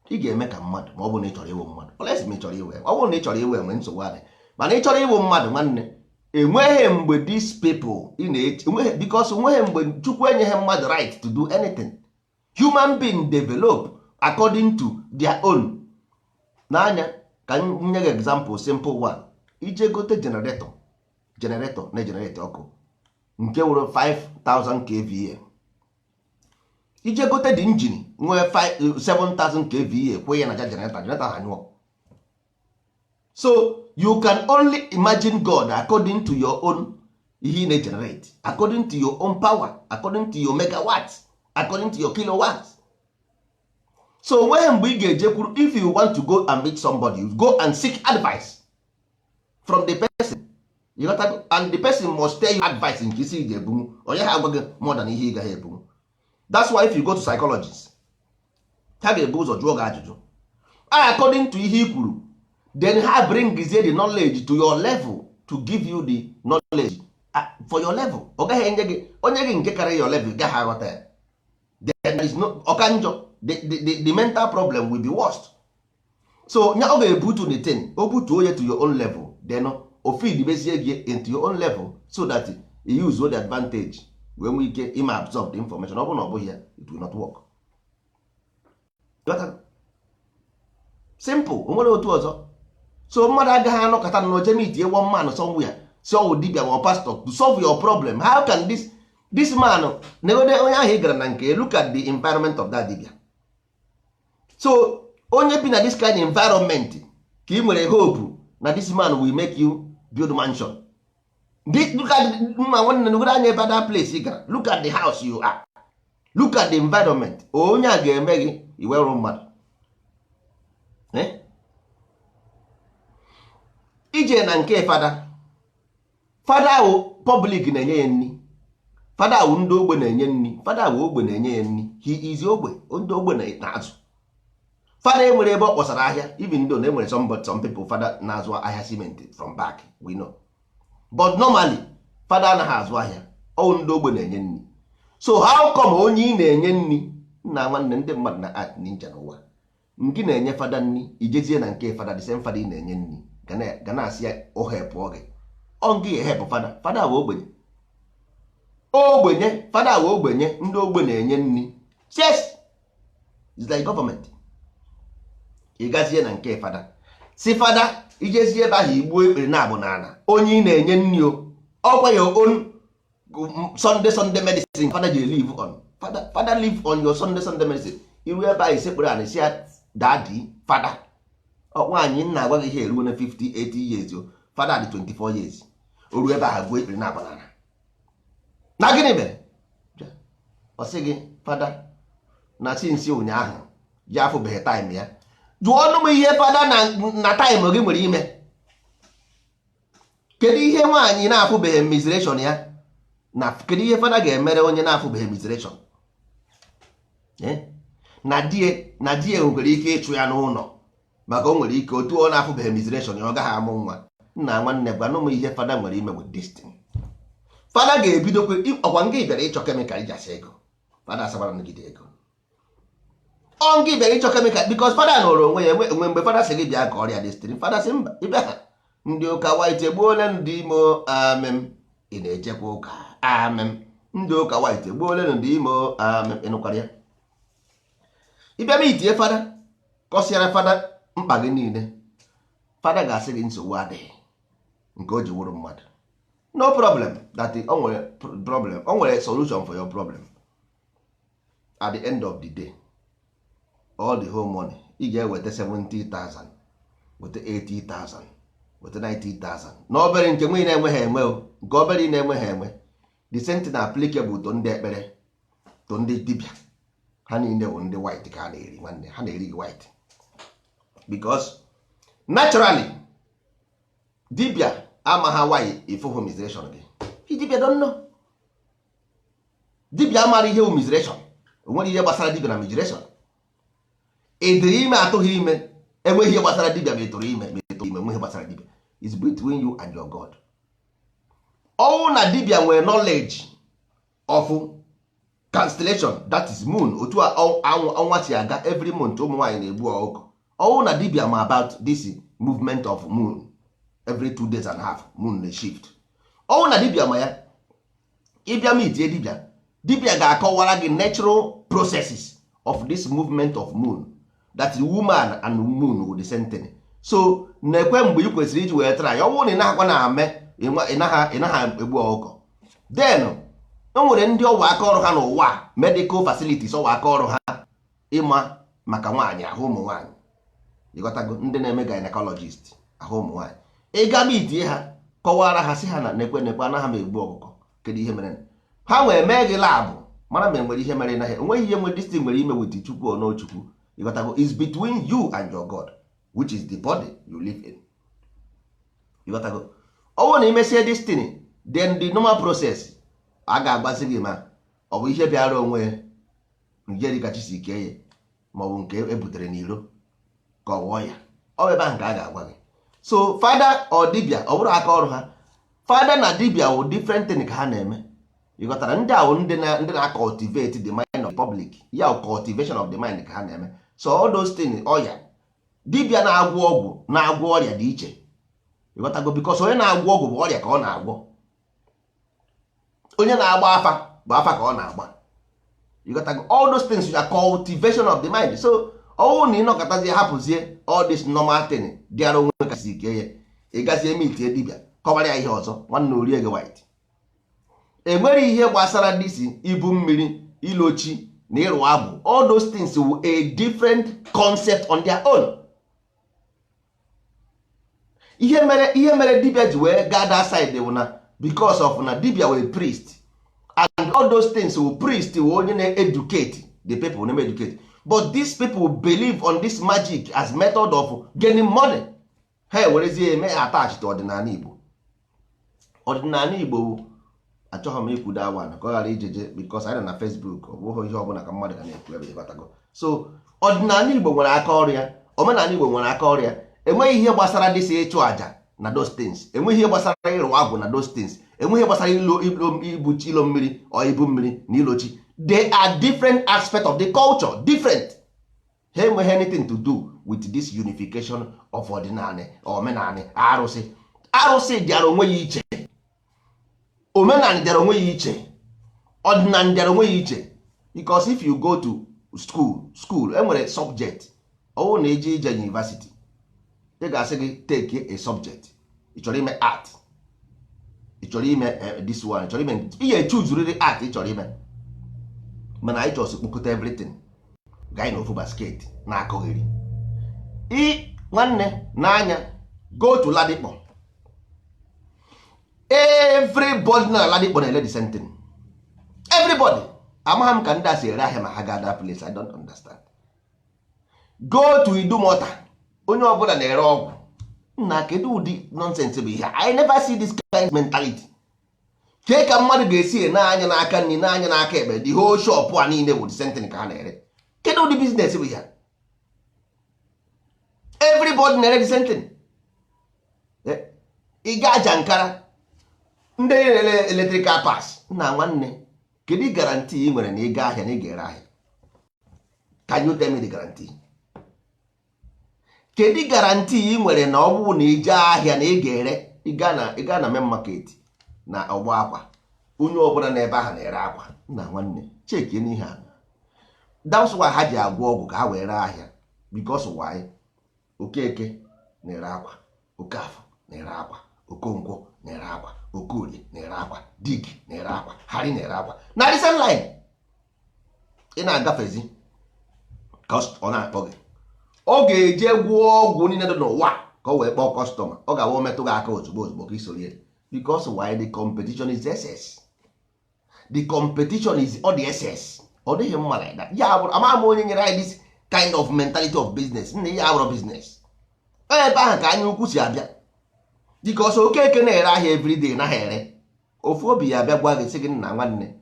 Ị ga-eme ka mmadụ ma ọ bụ na ị chọrọ iwu mmadụ. Olesi ma ị chọrọ iwe, ọ bụrụ na ị chọrọ iwe enwe, nsogbu adị. Mana ị chọrọ iwu mmadụ nwanne, enweghị mgbe these people enweghị, because enweghị mgbe Chukwu enyeghị mmadụ right to do anything. Human being develop according to their own. N'anya ka nye gị example, simple one. Ije gote generator na-generate ọkụ nke wụrụ 5000 kVA. Ije gote dị injin nwee 7000 kVA kwee ya na generator anyụọ. So you can only imagine God according to your own ihe na-generate, according to your own power, according to your megawatts, according to your kilowatts. So when mgbe ị ga-ejekwuru, if you want to go and meet somebody, you go and seek advice from the person. You got to, and the person must tell you advice nke isi ị ga-ebunwu. Onye ha agwa gị more than ihe ị gaghị ebunwu. That's why if you go to psychologists, ha ga-ebu ụzọ jụọ gị ajụjụ according to ihe i kwuru, then ha bring the knowledge to your level to give you the knowledge for your level. Ọ gaghị enye gị onye gị nke karịrị your level, gaghị aghọta ya. There is no ọka njọ, the mental problem will be worst. So nya ọ ga-ebutu the thing, o butuo ya to your own level, then o feed bezie gị into your own level so that you use all the advantage wee nwee ike ime absorb the information. Ọ bụrụ na ọ bụghị ya, it will not work. Simple, o nwere otu ọzọ. So mmadụ agaghị anọkọta n'oche meet one man somewhere, so dibia or pastor to solve your problem. How can this man negode onye ahụ ị gara na nke, look at the environment of that dibia. So onye bi na this kind of environment ka ị nwere hope na this man will make you build mansion. Look at nwanne negode anya ebe that place ị gara, look at the house you are. look at the environment. Onye a ga-eme gị iwe rụ mmadụ. Ije na nke fada ahụ public na-enye ya nri, fada ahụ ndị ogbe na-enye nri, fada ahụ ogbe na-enye ya nri. He is ogbe, ndị ogbe na-azụ. Fada enwere ebe ọ kpọsara ahịa, even though na enwere some people fada na-azụ ahịa cement from back, we know, but normally fada anaghị azụ ahịa, ọ ndị ogbe na-enye nri. So how come onye ị na-enye nri na nwanne ndị mmadụ na art ninja n'ụwa nke na-enye fada nri, ijezie na nke fada the same fada ị na-enye nri ga na-asị ya ohepụ oge ọ nke ehepụ fada bụ ogbenye fada bụ ogbenye, ndị ogbe na-enye nri. Yes, it's like government. Ịgazie na nke fada si fada ijezie ebe ahụ igbuo ekpere na abụ n'ala, onye ị na-enye nri ọkwa ya own Sunday medicine fada ji live on. Fada live on your Sunday medicine. Iru ebe ahụ isekpere a na-esi ya dadi fada. Nwaanyị nna agwa gị ihe eruo na 50-80 years fada dị 24 years. O ruo ebe ahụ gbuo ekpere na abụ n'ala. Na gịnị mere? Ọ sị gị fada na sinsi ụnyaahụ ya afụbeghị taịm ya. Jụọ ọnụ m ihe fada na taịm gị nwere ime. Kedu ihe nwaanyị na-afụbeghị menstruation ya? Na kedu ihe fada ga-emere onye na-afụbeghị menstruation? Na die nwere ike ịchụ ya n'ụlọ maka o nwere ike otu ọ na-afụbeghị menstruation ya ọ gaghị amụ nwa. Nna nwanne gwanụ m ihe fada nwere ime with this thing. Fada ga-ebidokwe ọkwa nga bịara ịchọ kemikal iji asa ego. Fada asabara ngide ego. Ọ nga bịara ịchọ kemikal because fada nọrọ onwe ya enwe mgbe fada sị gị bịa ka ọrịa destiny. Fada sị mba ịbịa ha ndị ụka white egbuole ndị imo amem. Ị na-ejekwa ụka amem. Ndị ụka white egbuole ndị imo amem. Ịnụkwara ya ịbịa ma itinye fada kọsịara fada mkpa gị niile, fada ga-asị gị nsogbu adịghị nke o ji wụrụ mmadụ. No problem, that o nwere problem, o nwere solution for your problem. At the end of the day, all the whole money ị ga-eweta 70,000, weta 80,000, weta 90,000 na obere nke nwe na-enweghị enwe nke obere ị na-enweghị enwe. The same thing applicable to ndị ekpere, to ndị dibịa. Ha niile bụ ndị white ka ha na-eri nwanne, ha na-eri gị white because naturally dibịa ama ha why ifuhu menstruation gị. Dibịa don't know. Dibịa amara ihe wu menstruation. O nwere ihe gbasara dibịa na menstruation. Ịdịrị ime atụghị ime, enweghị ihe gbasara dibịa ma ịtụrụ ime enweghị gbasara dibịa. It's between you and your God. Ọwụ na dibịa nwere knowledge of constellation, that is moon, otu ọnwa si aga every month ụmụ nwaanyị na-egbu ọkụkọ. Ọwụ na dibịa ma about this movement of moon, every 2 days and a half moon na shift. Ọwụ na dibịa ma ya, ịbịa ma itie dibịa ga-akọwara gị natural processes of this movement of moon, that woman and moon will the same thing. So na-ekwe mgbe ị kwesịrị iji wee try. Ọwụ na ị na-akwa na-ame ị naghị egbu ọkụkọ. Then o nwere ndị ọwa aka ọrụ ha n'ụwa, medical facilities ọwa aka ọrụ ha ịma maka nwaanyị, ahụ ụmụ nwaanyị. Ịghọtago, ndị na-eme gynecologist ahụ ụmụ nwaanyị. Ịga mitie ha kọwara ha sị ha na nekwe anaghị m egbu ọkụkọ. Kedu ihe mere? Ha nwee mee gị labụ mara ma enwere ihe mere na ha. Enweghị ihe nwere distin nwere ime wit chukwu ọ n'ochukwu. Ịghọtago, is between you and your God, which is the body you live in. Ịghọtago, ọwụ na imesie destiny, then the normal process a ga-agbazi gị ma ọ bụ ihe bịara onwe nje dịka Chisike ya ma ọ bụ nke ebutere n'iro ka ọ wụọ ya. Ọ ebe ahụ ka a ga-agwa gị. So fada ọ dibịa ọ bụrụ aka ọrụ ha. Fada na dibịa wụ different thing ka ha na-eme. Ịghọtara, ndị ahụ ndị na-cultivate the mind of the public. Ya cultivation of the mind ka ha na-eme. So all those things ọya dibịa na-agwọ ọgwụ na-agwọ ọrịa dị iche. Ịghọtago, because onye na-agwọ ọgwụ bụ ọrịa ka ọ na-agwọ. Onye na-agba afa bụ afa ka ọ na-agba. Ịghọtago, all those things are cultivation of the mind. So ọwụ na ịnọkọtazie hapụzie all this normal thing dịara onwe ka Chisike ya, ịgazie mitie dibịa kọwara ya ihe ọzọ, nwanne orie gị white. Enwere ihe gbasara disi ibu mmiri, ilochi na ịrụ abụ. All those things were a different concept on their own. Ihe mere dibịa ji wee gaa that side bụ na because of na dibịa were priest and all those things will priest will onye na-educate the people na-educate, but these people believe on this magic as method of gaining money. ha werezie eme attach to ọdịnala Igbo. ọdịnala Igbo achọghị m ikwu da wan ka ọ ghara ijeje because anyị na Facebook ọ bụghị ihe ọbụla ka mmadụ ga na-ekwu ebe ịbatago. So ọdịnala Igbo nwere aka ọrịa, omenala Igbo nwere aka ọrịa. Enweghị ihe gbasara dịsị ịchụ àjà na those things, enweghị ihe gbasara ịrụ agwụ na those things, enweghị ihe gbasara ibuchi ilo mmiri ọ ibu mmiri na ilochi. They are different aspect of the culture, different. Ha enweghị anything to do with this unification of ọdịnala omenala. Arụsị dịara onwe ya iche, omenala dịara onwe ya iche, ọdịnala dịara onwe ya iche. Because if you go to school enwere subject, ọwụ na eje ije university ị ga-asị gị take a subject. Ị chọrọ ime art, ị chọrọ ime this one, ị chọrọ ime ihe chuzuriri art ị chọrọ ime, mana anyị chọrọ kpokọta everything gaa n'ofu basket na-akọgheri. Nwanne n'anya go to Ladipo, everybody na Ladipo na-ele the same thing. Everybody. Amaghị m ka ndị a si ere ahịa ma ha gaa that place. I don't understand. Go to Idumota, onye ọbụla na-ere ọgwụ. Nna kedu ụdị nonsense bụ ihe? I never see this kind of mentality. Kee ka mmadụ ga-esi na-anya n'aka nri na-anya n'aka ekpe, the whole shop a niile bụ the same thing ka ha na-ere. Kedu ụdị business bụ ihe? Everybody na-ere the same thing. Ị ga Jankara, ndị na-ere electrical pass. Nna nwanne, kedu guarantee ị nwere na ị ga ahịa na ị ga-ere ahịa? Can you tell me the guarantee? Kedu guarantee ị nwere na ọ bụrụ na ị jee ahịa na ị ga-ere, ị gaa na main market na ọgba akwa, onye ọbụla n'ebe ahụ na-ere akwa? Nna nwanne, cheki n'ihe a. That's why ha ji agwọ ọgwụ ka ha wee ree ahịa. Because why? Okeke na-ere akwa, Okafọ na-ere akwa, Okonkwo na-ere akwa, Okorie na-ere akwa, Dik na-ere akwa, Hari na-ere akwa. Na the same line ị na-agafezi ka ọ na-akpọ gị, ọ ga-eje gwụọ ọgwụ niile dị n'ụwa ka ọ wee kpọọ kọstọma. Ọ ga-awụ metụ gị aka ozugbo ka isorie. Because why? The competition is excess. The competition is all the excess. Ọ dịghị mma like that. Ya bụrụ ama m onye nyere anyị this kind of mentality of business. Nna ya abụrụ business. Ebe ahụ ka anya ukwu si abịa. Because Okeke na-ere ahịa everyday na ha ere, ofu obi ya abịa gwa gị sị gị nna nwanne,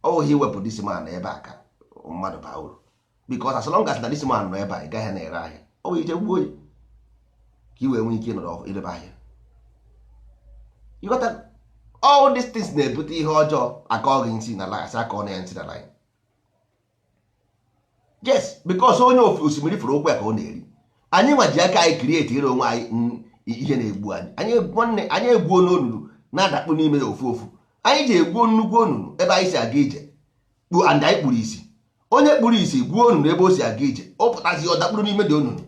ọhụ iwepụ this man ebe a ka mmadụ baa uru. Because as long as na this man nọ ebe a, ị gaghị na-ere ahịa, ọ bụ ije gbuo ya ka i wee nwee ike ịnọrọ irebe ahịa. You got that? All these things na-ebute ihe ọjọọ aka ọ gị nsị na line, aka ọ na ya nsị na line. Yes, because onye osimiri fụrụ okwu ya ka ọ na-eri. Anyị nwa ji aka anyị create ire onwe anyị ihe na-egbu anyị. Anyị egbuo n'onunu na-adakpu n'ime ya ofu. Anyị ji egbuo nnukwu onunu ebe anyị si aga ije kpuo, and anyị kpuru isi. Onye kpuru isi gbuo onunu ebe o si aga ije, ọ pụtazi ọ dakpuru n'ime dị onunu.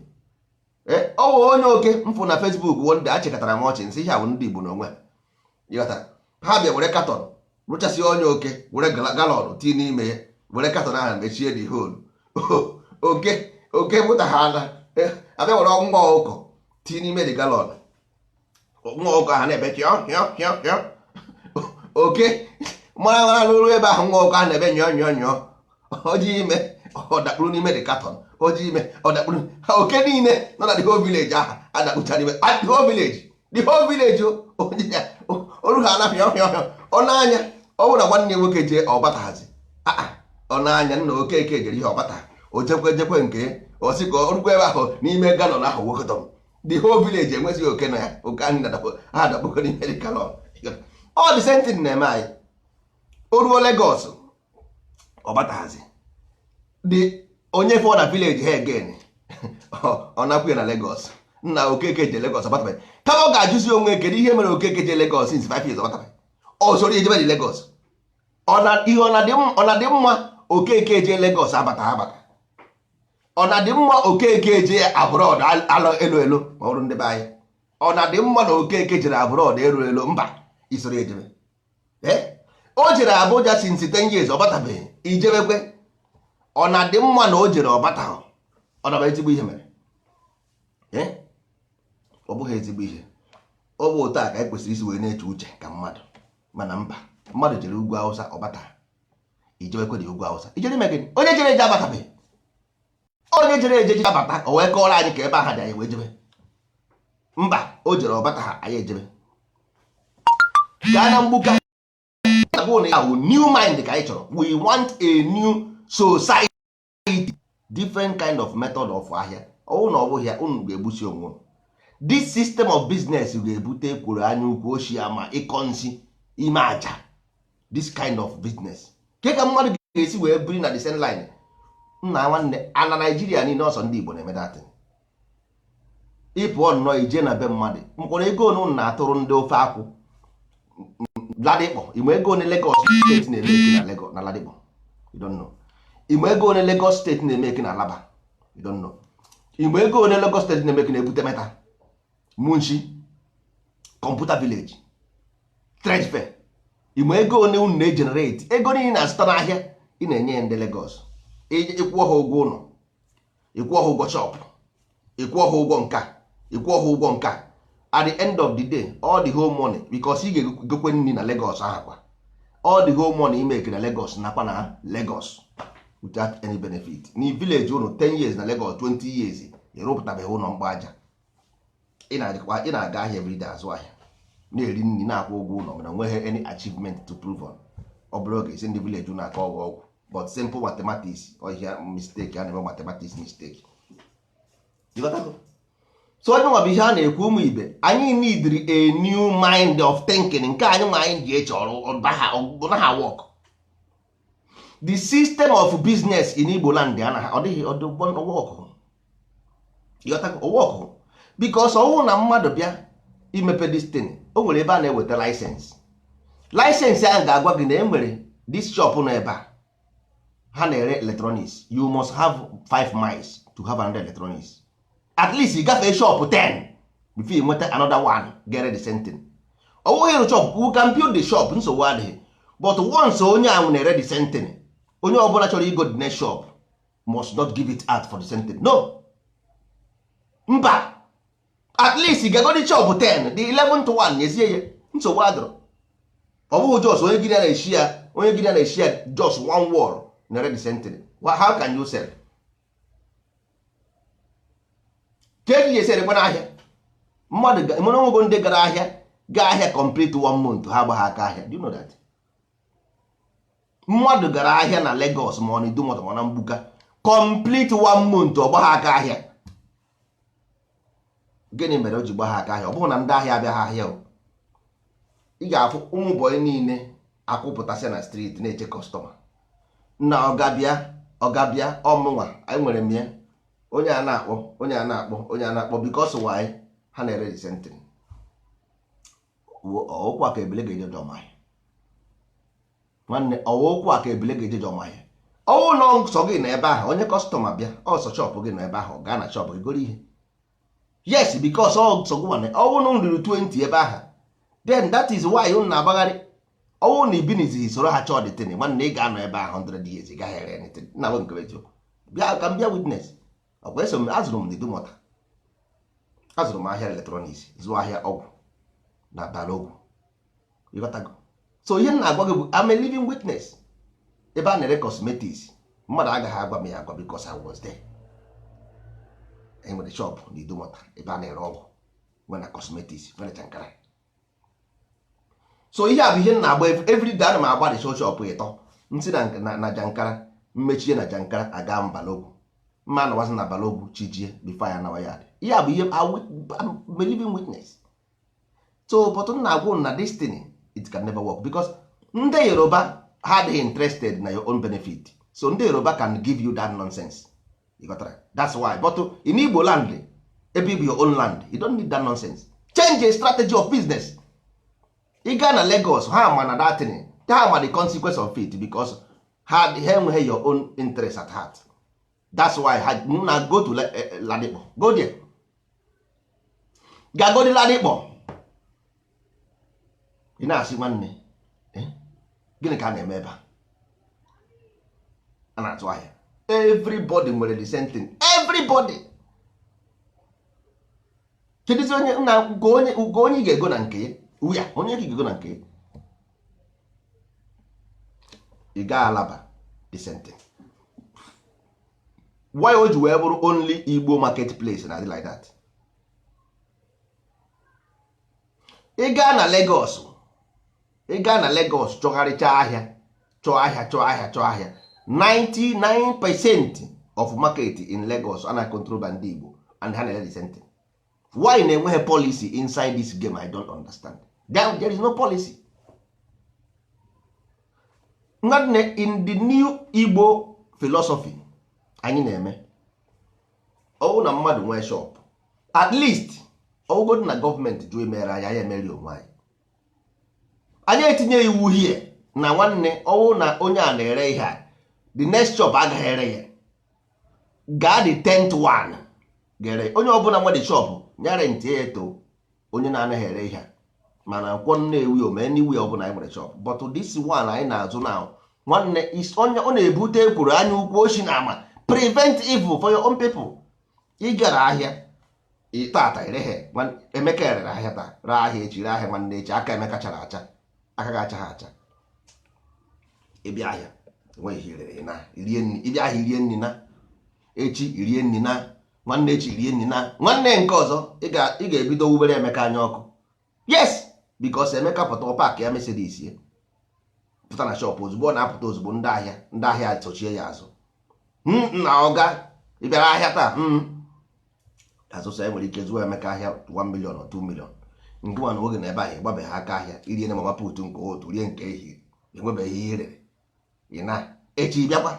Ọ wụ onye oke mfụ na Facebook wonde achịkọtara m ọchị nsị ihe ahụ ndị Igbo n'onwe ha bịa were katọn rụchasị onye oke, were galọn tii n'ime ya, were katọn ahụ mechie the hole. oke pụta ha na abịa were nwa ọkụkọ tii n'ime the galọn. Nwa ọkụkọ ahụ na-ebe hịọ. Oke mara n'olu ebe ahụ nwa ọkụkọ ahụ na-ebe nyọọ oji ime ọ dakpuru n'ime the katọn, oji ime ọ dakpuru. Oke niile nọ na the whole village ahụ adakpụcha n'ime the whole village oru ha anapụ hịọ. Ọ na-anya ọ bụrụ na nwanne nwoke jee ọbataghazi ọ na-anya nna Okeke jere ihe ọbata, o jekwe nke o sị ka ọrụkwa ebe ahụ n'ime galọn ahụ wokọtọ. The whole village enwezighị oke na ya, oke anyị ha adakpụgo n'ime the galọn. All the same thing na-eme anyị. O ruo Lagos ọbataghazi onye fọ na village ha again ọ nakwuye na Lagos. Nna Okeke je Lagos ọbatabeghị. Kama ọ ga-ajụzi onwe kedu ihe mere Okeke je Lagos since 5 years ọbatabeghị. Ọ soro ejebe dị Lagos. Ọ na-adị mma Okeke je Lagos abata. Ọ na-adị mma Okeke je abroad alọ elo ma ọrụ ndị be anyị. Ọ na-adị mma na Okeke jere abroad elo mba isoro ejebe. O jere Abuja since 10 years ọbatabeghị, ijebekwe. Ọ na-adị mma na o jere ọbata, ọ na-abụ ezigbo ihe mere. Ọ bụghị ezigbo ihe. Ọ bụ otu a ka anyị kwesịrị isi wee na-eche uche ka mmadụ, mana mba, mmadụ jere ugwu Awụsa ọbata. ijewekwe dị ugwu Awụsa ijere ime gịnị onye jere eje abatabeghị onye jere eje abata o wee kọọrọ anyị ka ebe aha dị anyị wee jebe mba o jere ọbata ha anyị ejebe gaa na mgbuka ya wụ new mind ka anyị chọrọ we want a new society different kind of method of ahịa ọwụ na ọ bụghị ya unu ga-egbusi onwe this system of business ga-ebute ekworo anya ukwu oshi ama ịkọ nsị ime aja this kind of business ke ka mmadụ ga-esi wee biri na the same line nna nwanne ana Naijiria niile ọsọ ndị Igbo na-eme datin ịpụọ nnọọ ije na be mmadụ mkpọrọ ego onu na-atụrụ ndị ofe akwụ Ladikpọ ime ego one Lagos steeti na-eme eki na Lagos na Ladikpọ you don't know ime ego one Lagos steeti na-eme eki na Alaba you don't know ime ego one Lagos steeti na-eme eki na Ebute Meta Munshi Computer Village Trade Fair ime ego one unu na-egenerate ego niile na-azụta n'ahịa ị na-enye ndị Lagos ịkwụọ ha ụgwọ ụlọ ịkwụọ ha ụgwọ shop ịkwụọ ha ụgwọ nka ịkwụọ ha ụgwọ nka at the end of the day all the whole money because ị ga-egokwe nri na Lagos ahụ kwa all the whole money imeke na Lagos nakwa na Lagos without any benefit na village unu 10 years na Lagos 20 years ịrụpụtabeghị ụlọ mgbaja ị na-aga ahịa everyday azụ ahịa na-eri nri na-akwụ ụgwọ ụlọ mana nweghị any achievement to prove on ọ bụrụ oge isi ndị village unu aka ọgwụ but simple mathematics ọhịa mistake a na-eme mathematics mistake so onye nwa bụ ihe a na-ekwu ụmụ ibe anyị needri a new mind of thinking nke anyị nwa anyị ji eche ọrụ ha work the system of business in Igbo land ọ dịghị ọwọkụ because ọwụ na mmadụ bịa imepe destin o nwere ebe a na-eweta license ahụ ga-agwa gị na enwere this shop nọ ebe a ha na-ere electronics you must have 5 miles to have another electronics at least you gafee shop 10 before you nweta another one get the same thing ọwụghị ịrụ shop you can build the shop nsogbu adịghị but once onye ahụ na-ere the same thing onye ọbụla chọrọ igo the next shop must not give it out for the same thing no mba at least you ga-go the shop 10 the 11th one nyezie ya nsogbu adịrọ ọ bụghị jos onye gị na-eshi ya just one wall na-ere the same thing how can you sell keji esere kwa n'ahịa mmadụ mụrụ nwego ndị gara ahịa complete 1 month ha gbagha aka ahịa do you know that mmadụ gara ahịa na Lagos ma ọ na Idumota ma na Mgbuka complete 1 month ọ gbagha aka ahịa gịnị mere o ji gbagha aka ahịa ọ bụrụ na ndị ahịa abịaghị ahịa ị ga-afụ ụmụ bọyị niile akwụpụtasị na street na-eche kọstọma na ọgabịa ọmụnwa anyị nwere m ya onye a na-akpọ because why ha na-ere the same thing ọwụkwa ka ebele ga-eje jọmahịa nwanne ọwụkwa ka ebele ga-eje jọmahịa ọwụ nọ nsọ gị na ebe ahụ onye kọstọma bịa ọsọ shọpụ gị na ebe ahụ gaa na shọpụ gị goro ihe yes because ọ nsogbu nwanne ọwụ na ruru 20 ebe ahụ then that is why unu na-agbagharị ọwụ na ibinizighị soro ha chọọ dịtịnị nwanne ị ga-anọ ebe ahụ 100 years ị gaghị ere anything na nwe nke eziokwu bịa ka m bịa witness ọkwa eso m azụrụ m n'Idumota azụrụ m ahịa eletrọniks zụọ ahịa ọgwụ na Balogwu ịghọtago so ihe m na-agwa gị bụ I'm a living witness ebe a na-ere cosmetics mmadụ agaghị agwa m ya agwa because I was there enwere shop n'Idumota ebe a na-ere ọgwụ nwere cosmetics nwere Jankara so ihe a bụ ihe m na-agba everyday ana m agba the shop ịtọ nsị na Jankara mmechie na Jankara aga m Balogwu mma anọwazi na Balogwu chijie before ya nawa ya dị ihe a bụ ihe I'm a living witness so but m na-agwụ na destiny it can never work because ndị Yoruba ha adịghị interested na your own benefit so ndị Yoruba can give you that nonsense you got right? That's why but in Igbo land ebe bụ your own land you don't need that nonsense change a strategy of business ị gaa na Lagos ha ma na that thing ha ma the consequence of it because ha enweghị your own interest at heart. That's why na go to Ladikpọ go there go to Ladikpọ ị na-asị nwanne gịnị ka a na-eme ebe a na-atụ ahịa everybody nwere the same thing everybody kedụzi onye nna ugo onye ga-ego na nke ya uya onye ga-ego na nke ya ị gaa Alaba the same thing. Why o ji wee bụrụ only Igbo marketplace na dị like that? Ị gaa na Lagos chọgharịcha ahịa chọọ ahịa 99% of market in Lagos a na-control by ndị Igbo and ha na-ele the same thing. Why na-enweghị policy inside this game? I don't understand. There is no policy. In the new Igbo philosophy anyị na-eme, ọwụ na mmadụ nwee shop, at least ọwụgodu na gọọmenti jụ emere anyị emeri onwe anyị. Anyị etinye iwu hie na nwanne ọwụ na onye a na-ere ihe a, the next shop agaghị ere ya, gaa the 10th one gere onye ọbụla nwe the shop nyere ntị ya eto onye na-anaghị ere ihe a, mana akwụkwọ Nnewi o mee n'iwu ọbụla anyị nwere shop. But this one anyị na-azụ na nwanne onye ọ na-ebute ekwuru anya ukwu oshi na ama prevent evil for your own people. Ị gara ahịa tata erehe, Emeka erere ahịa taa, raa ahịa echi, ree ahịa nwanne echi, aka Emeka chara acha, aka ga-acha ha acha. Ịbịa ahịa enweghị irere na irie nri, ịbịa ahịa irie nri na echi irie nri na nwanne echi irie nri na nwanne nke ọzọ ị ga-ebido wubere Emeka anya ọkụ. Yes, because Emeka pụta paaki ya Mercedes ya pụta na shop ozugbo ọ na-apụta ozugbo ndị ahịa sochie ya azụ. Na ọga ịbịara ahịa taa azụsa enwere ike zụọ Emeka ahịa 1 million or 2 million. Nke nwa na oge na ebe ahụ ịgbabeghị aka ahịa irie na mama put nke otu rie nke ehihie enwebeghị ihe irere. Ị na echi bịakwa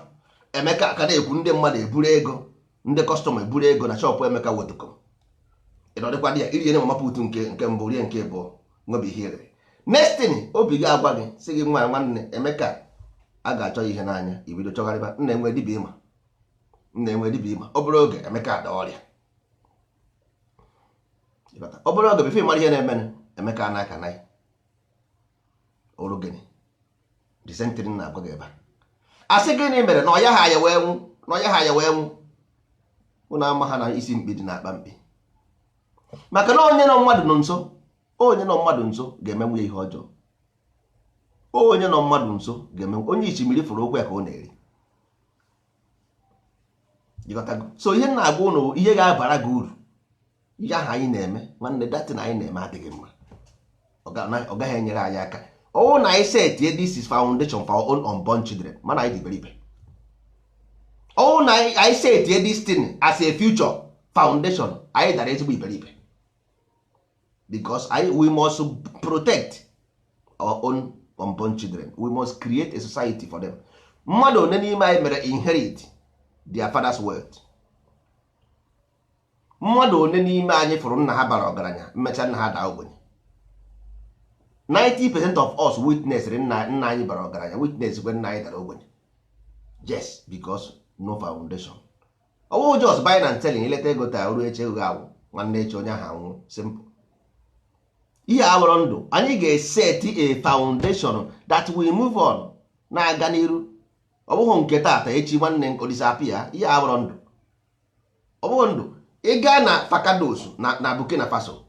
Emeka aka na-ekwu ndị mmadụ eburu ego, ndị kọstọma eburu ego na shọpụ Emeka wetụkọ. Ịnọdịkwa dị ya irie na mama put nke mbụ rie nke abụọ nwebeghị ihe irere. Next thing obi gị agwa gị sị gị nwanne Emeka a ga-achọ ihe n'anya, ibido chọgharịba nna enwe dibịa ịma, ọ bụrụ oge Emeka ada ọrịa, ọ bụrụ oge befe mara ihe na-eme Emeka n'aka na ọrụ gịnị the same thing na-agwa gị ebe a sị gịnị mere na ọya ha ya wee nwụ ụnụ ama ha na isi mkpi dị na-akpa mkpi, maka na onye nọ mmadụ nso ga-emenwu ya ihe ọjọọ. Onye nọ mmadụ nso ga-emenwu, onye ichimiri fụrụ okwu ya ka ọ na-eri. So ihe na-agwa ụnụ ihe ga-abara gị uru, ihe ahụ anyị na-eme nwanne datin anyị na-eme adịghị mma, ọ gaghị enyere anyị aka. Ọwụ na anyị setie this is foundation for our own unborn children, mana anyị dị iberibe. Ọwụ na anyị setie this thing as a future foundation, anyị dara ezigbo iberibe, because we must protect our own unborn children. We must create a society for them. Mmadụ one n'ime anyị mere inherit their father's wealth. Mmadụ one n'ime anyị fụrụ nna ha bara ọgaranya, mmecha nna ha daa ogbenye. 90% of us witness nna anyị bara ọgaranya, witness when nna anyị dara ogbenye. Yes, because no foundation. Ọwụ just buying and selling, ileta ego taa ruo eche ego agwụ nwanne eche onye ahụ anwụ. Simple. Ihe awụrụ ndụ, anyị ga-set a foundation that we move on, na-aga n'iru. Ọ bụghị nke tata echi nwanne nke disappear. Ihe awụrụ ndụ, ọ bụghị ndụ. Ị gaa na Fakados na Burkina Faso,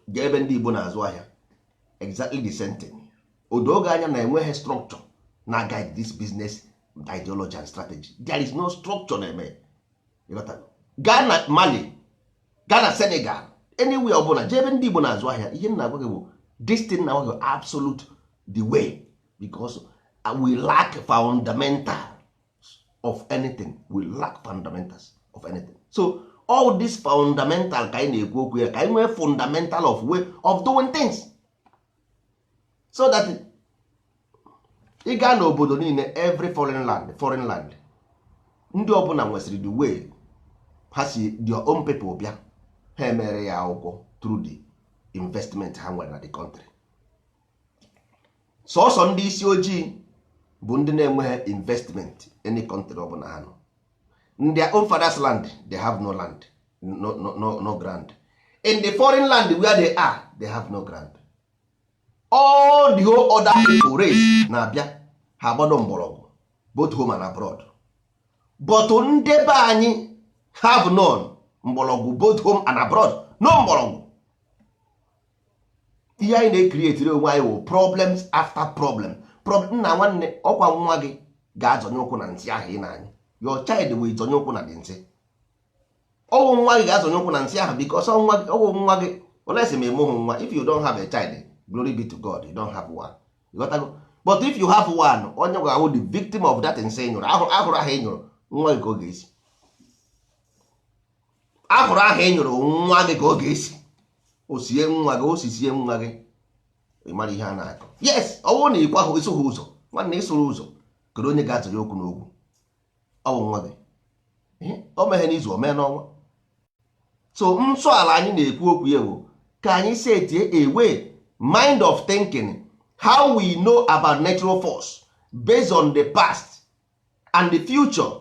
ga ebe ndị Igbo na-azụ ahịa, exactly the same thing. Odoge anya na enweghị structure na guide this business ideology and strategy. There is no structure na eme. Gaa na Mali, gaa na Senegal, anywhere ọbụla jee ebe ndị Igbo na-azụ ahịa, ihe na-agwa gị bụ this thing na-agwa gị absolute the way, because we lack fundamentals of anything. We lack fundamentals of anything. So all this fundamental ka anyị na-ekwu okwu ya, ka anyị nwee fundamental of way of doing things, so that ị gaa n'obodo niile, every foreign land ndị ọbụla nwesịrị the way ha si their own people bịa, ha emere ya akwụkwọ through the investment ha nwere na the country. Sọsọ ndị isi ojii bụ ndị na-enweghị investment any country ọbụla ha nọ. In their own father's land, they have no land, no ground. In the foreign land where they are, they have no ground. All the whole other people race na-abịa ha agbado mgbọrọgwụ both home and abroad. But ndị be anyị have none mgbọrọgwụ both home and abroad. No mgbọrọgwụ. Ihe anyị na-ekrietiri onwe anyị wụ problems after problem. Nna nwanne ọkwa nwa gị ga-azọnye ụkwụ na nsị ahụ ị na-anyụ. Your child will zonye ụkwụ na dị nsị. Ọwụ nwa gị ga-azọnye ụkwụ na nsị ahụ because ọwụ nwa gị olesi ma ịmụghị nwa. If you don't have a child, glory be to God, you don't have one. You got to go. But if you have one, onye ga-awụ the victim of that nsị nyụrụ. Ahụrụ ahụ ị nyụrụ nwa gị ka ọ ga-esi. Ahụrụ ahụ ị nyụrụ nwa gị ka ọ ga-esi. O sie nwa gị, o sisie nwa gị. Ị mara ihe a na-akọ. Yes, ọ bụrụ na ịkwa ahụ iso ha ụzọ, nwanne ịsoro ụzọ, kedu onye ga-azọnye okwu n'okwu? Ọ bụ nwa gị. O meghe n'izu, o mee n'ọnwa. So nsọ ala anyị na-ekwu okwu ya bụ ka anyị setie a way, mind of thinking, how we know about natural force based on the past and the future.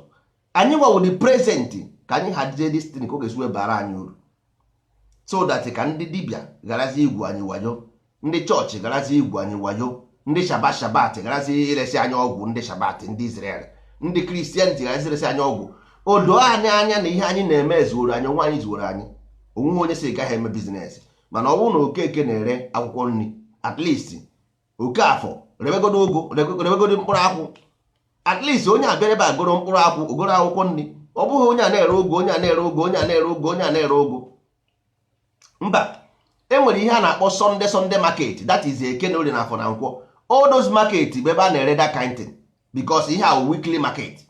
Anyị nwawo the present ka anyị hazie this thing ka ọ ga-esi bara anyị uru, so that ka ndị dibịa garazi igwu anyị wayo, ndị chọọchị garazi igwu anyị wayo, ndị shabat garazi iresi anyị ọgwụ, ndị shabat, ndị Israel, ndị kristian garazi iresi anyị ọgwụ. Odo anyị anya na ihe anyị na-eme zuoro anyị, nwa anyị zuoro anyị. Onwe onye si gaghị eme biznes, mana ọ bụrụ na Okeke na-ere akwụkwọ nri, at least Okafọ rebegodo ụgụ, rebegodo mkpụrụ akwụ, at least onye abịara ebe agoro mkpụrụ akwụ, ogoro akwụkwọ nri. Ọ bụghị onye a na-ere ụgụ, onye a na-ere ụgụ, onye a na-ere ụgụ, onye a na-ere ụgụ. Mba, e nwere ihe a na-akpọ Sunday market, that is Eke na Orie na Afọ na Nkwọ. All those market bụ ebe a na-ere that kind thing, because ihe a weekly market.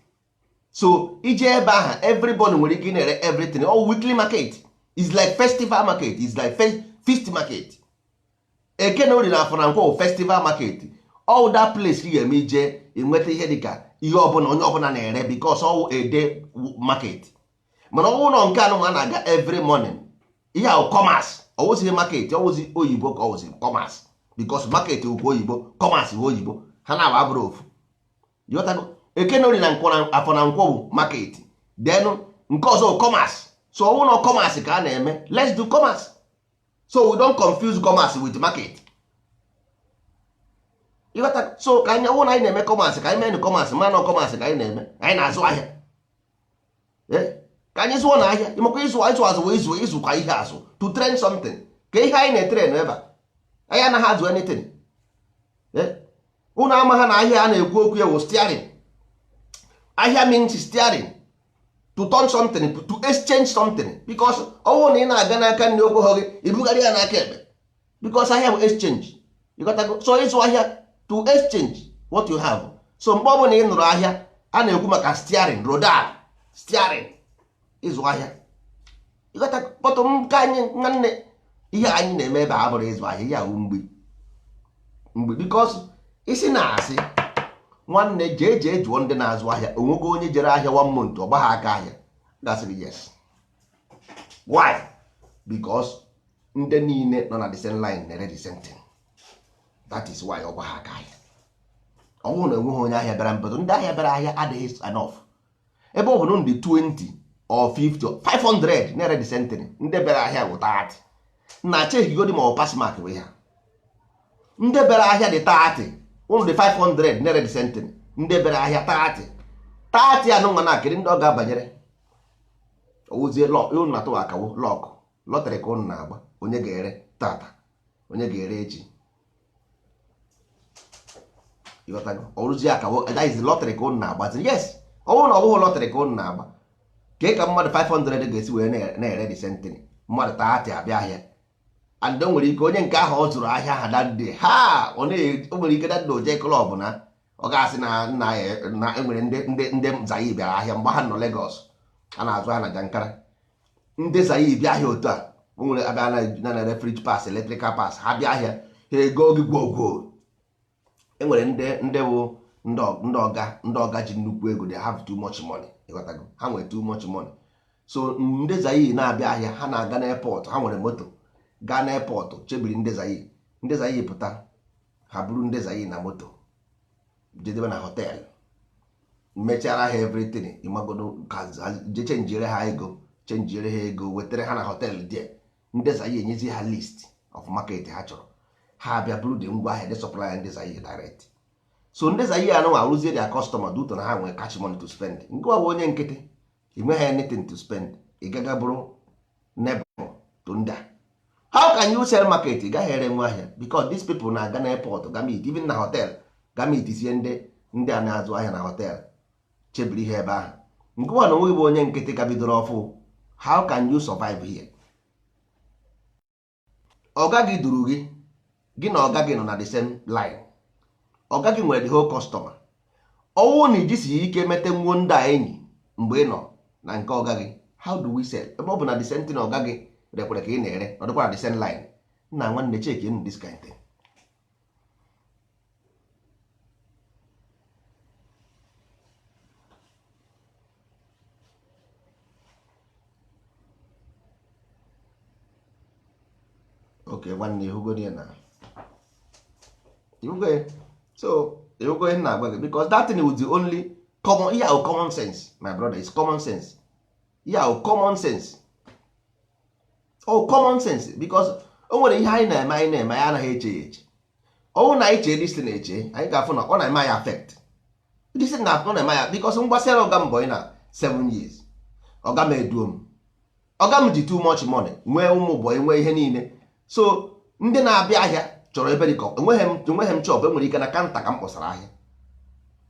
So ije ebe ahụ everybody nwere ike na-ere everything. All weekly market is like festival market, is like feast market. Eke na Orie na Afọ na Nkwọ festival market. All that place ka ị ga-eme ije enweta ihe dịka ihe ọbụla onye ọbụla na-ere, because all a day market. Mana ọ bụrụ nke anụ a na-aga every morning, ihe ahụ commerce. Ọwụzi market, ọwụzi oyibo ka ọwụzi commerce, because market ukwu oyibo, commerce bụ oyibo, ha na-abụ abụrụ ofu. Yotago Eke na Orie na Afọ na Nkwọ bụ market, then nke ọzọ commerce. So ọwụ na commerce ka a na-eme, let's do commerce. So we don't confuse commerce with market. Yotago so ka anyị ọwụ na anyị na-eme commerce, ka anyị mee commerce, ma na commerce ka anyị na-eme, anyị na-azụ ahịa. Ka anyị zụọ na ahịa, ịmakwa ịzụ azụ wee ịzụ ka ihe azụ, to train something. Ka ihe anyị na-etrain ebe anyị anaghị azụ anything. Ụnụ ama ha na ahịa a na-ekwu okwu ya wụ steering. Ahịa means steering, to turn something, to exchange something, because ọwụ na ị na-aga n'aka nri okwu gị ibugharị ya n'aka ekpe, because ahịa bụ exchange. So ịzụ ahịa to exchange what you have. So mgbe ọ bụla ị nụrụ ahịa a na-ekwu maka steering, rodal, steering, ịzụ ahịa. Kpọtụ nke anyị nwanne, ihe anyị na-eme ebe a bụrụ ịzụ ahịa, ya bụ mgbe because isi na-asị nwanne jee jụọ ndị na-azụ ahịa, onwego onye jere ahịa 1 month ọ gbagha aka ahịa, gasịrị yes. Why? Because ndị niile nọ na the same line na-ere the same thing. That is why ọ gbagha aka ahịa. Ọ bụrụ na enweghị onye ahịa bịara mbedo, ndị ahịa bịara ahịa adịghị enough. Ebe ọ bụrụ ndị 20 or 50 or 500 na-ere the same thing, ndị bịara ahịa bụ 30 na chekigodi ma ọ pass mark we ha. Ndị bịara ahịa dị 30, ụnụ dị 500 na-ere the same thing, ndị bịara ahịa 30 anụ nwa na-akịrị ndị ọ ga-abanyere. Owozie ụnụ na-atụ akawo lọkụ lọtrị ka ụnụ na-agba, onye ga-ere tata, onye ga-ere echi. Ọrụzie akawo, that is lọtrị ka ụnụ na-agbaziri. Yes, ọnwụ na ọ bụghị lọtrị ka ụnụ na-agba, ka mmadụ 500 ga-esi wee na-ere the same thing, mmadụ 30 abịa ahịa. And o nwere ike onye nke ahụ ọ zụrụ ahịa ha dadde ha, o nwere ike dadde oje klọb na ọ ga-asị na enwere ndị Zayi bịara ahịa mgbe ha nọ Lagos, a na-azụ ha na Jankara. Ndị Zayi bịa ahịa otu a, o nwere abịa na fridge pass, electrical pass, ha bịa ahịa ha ego gị gwogwo. Enwere ndị bụ ndị ọga ji nnukwu ego, they have too much money. Ha nwere too much money. So ndị Zayi na-abịa ahịa, ha na-aga n'airport, ha nwere moto gaa n'airport chebiri ndị Zayi pụta, ha buru ndị Zayi na moto jedebe na hotel, mechara ha everything, ịmagodo ka je chenjiere ha ego wetara ha na hotel die. Ndị Zayi enyezi ha list of market ha chọrọ, ha bịa buru dị ngwa ahịa, dị supply ndị Zayi direct. So ndị Zayi anụ arụzie their customer duto na ha nwere cash money to spend. Nke ọ bụ onye nkịtị, ị nweghị anything to spend, ị gaga bụrụ neighbor to ndị a. How can you sell market? Ị gaghị ere nwa ahịa, because these people na-aga na airport ga meet, even na hotel ga meet sie ndị ndị a na-azụ ahịa na họteelụ chebiri ihe ebe ahụ. Nke nwa na onwe bụ onye nkịtị ka bidoro ọfụ, how can you survive here? Ọga gị duru gị na ọga gị nọ na the same line, ọga gị nwere the whole customer. Ọnwụ na ijisi ike mete nwuo ndị a enyi mgbe ị nọ na nke ọga gị, how do we sell? Ebe ọ bụ na the same thing ọga gị rekwere ka ị na-ere, ọ dịkwa na the same line. Nna nwanne cheki in this kind thing. Okay, nwanne ihugo ya na ihugo. So ihugo na agwa gị because that thing was the only common, yeah, common sense, my brother, is common sense. Yeah, common sense. Oh, common sense, because o nwere ihe anyị na-eme anyị anaghị eche ya eche. Ọnwụ na anyị chee dis thing eche, anyị ga-afụ na ọ na-eme ya affect. Dis thing na ọ na-eme ya because mgbasara ọga m boy na 7 years. Ọga m eduom. Ọga m ji too much money, nwee ụmụ boy, nwee ihe niile. So ndị na-abịa ahịa chọrọ ebe dị ka enweghị m chọp, enwere ike na kanta ka m kpọsara ahịa.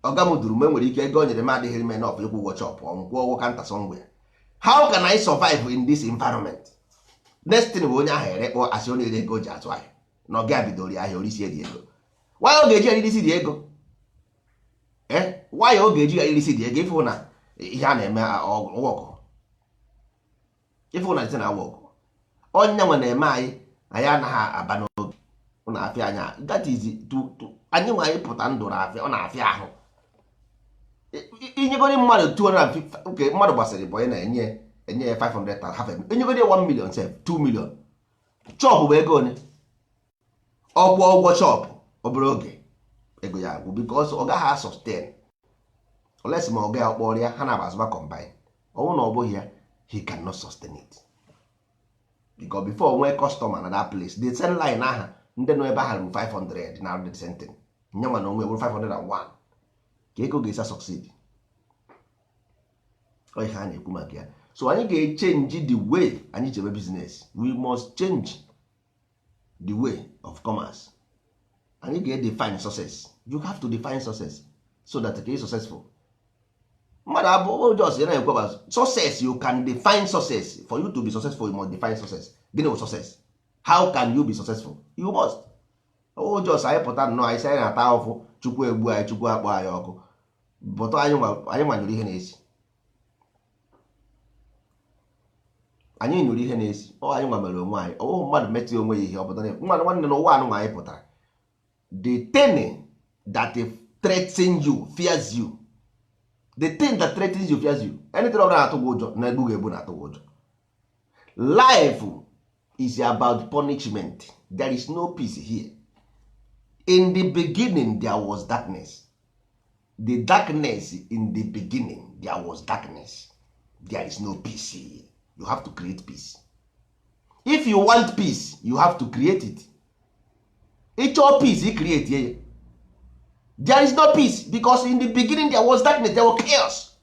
Ọga m duru m, enwere ike ego o nyere m adịghị ime enough ịkwụ ụgwọ chọp, ọ kwụọ ụgwọ kanta somewhere. How can I survive in this environment? Next thing bụ onye ahụ ere kpọ asị ọ na-ere ego ji atụ ahịa na ọ ga-abidori ahịa orisie dị ego. Why ọ ga-eji eriri dị ego? Why ọ ga-eji eriri dị ego? Ịfụ na ihe a na-eme ọgwọgụ, ịfụ na dị na ọgwọgụ onye nwe na-eme anyị anaghị aba n'oge. Ọ na-afịa anya, that is anyị nwe anyị pụta ndụ na-afịa, ọ na-afịa ahụ. Inyegori mmadụ 250, nke mmadụ gbasịrị bụ onye na-enye ya 500,000, half a million, enyegori 1 million, 2 million. Chọpụ bụ ego one, ọkwụ ụgwọ chọpụ obere oge ego ya agwụ, because ọ gaghị sustain unless ma ọ gaghị ọkpọrọ ya, ha na-abazụba combine. Ọnwụ na ọ bụghị ya, he cannot sustain it, because before nwee customer na that place, the same line aha ndị nọ ebe ahụ ruru 500 na the same thing, nye nwa na onwe bụrụ 501, ka ego ga-esa succeed. Ọ ihe a na-ekwu maka ya. So anyị ga-echange the way anyị chebe business. We must change the way of commerce. Anyị ga-define success. You have to define success so that you can be successful. Mmadụ abụọ just na-ekwe success. You can define success. For you to be successful, you must define success. Gịnị bụ success? How can you be successful? You must. Just anyị pụta nnọọ anyị sị anyị na-ata ahụhụ, Chukwu egbu anyị, Chukwu akpọ anyị ọkụ, bụtụ anyị nwanyere ihe na-esi. Anyị nyụrụ ihe na-esi, anyị nwa mere onwe anyị. Ọwụ mmadụ metụ onwe ya ihe, ọ pụtara mmadụ nwanne n'ụwa anụ nwa anyị pụtara. The thing that threatens you fears you. The thing that threatens you fears you. Anything ọbụla na-atụ gị ụjọ na egbu ga-egbu na-atụ gị ụjọ. Life is about punishment. There is no peace here. In the beginning there was darkness. The darkness in the beginning there was darkness. There is no peace here. You have to create peace. If you want peace, you have to create it. It's your peace you create here. There is no peace because in the beginning there was darkness, there was chaos.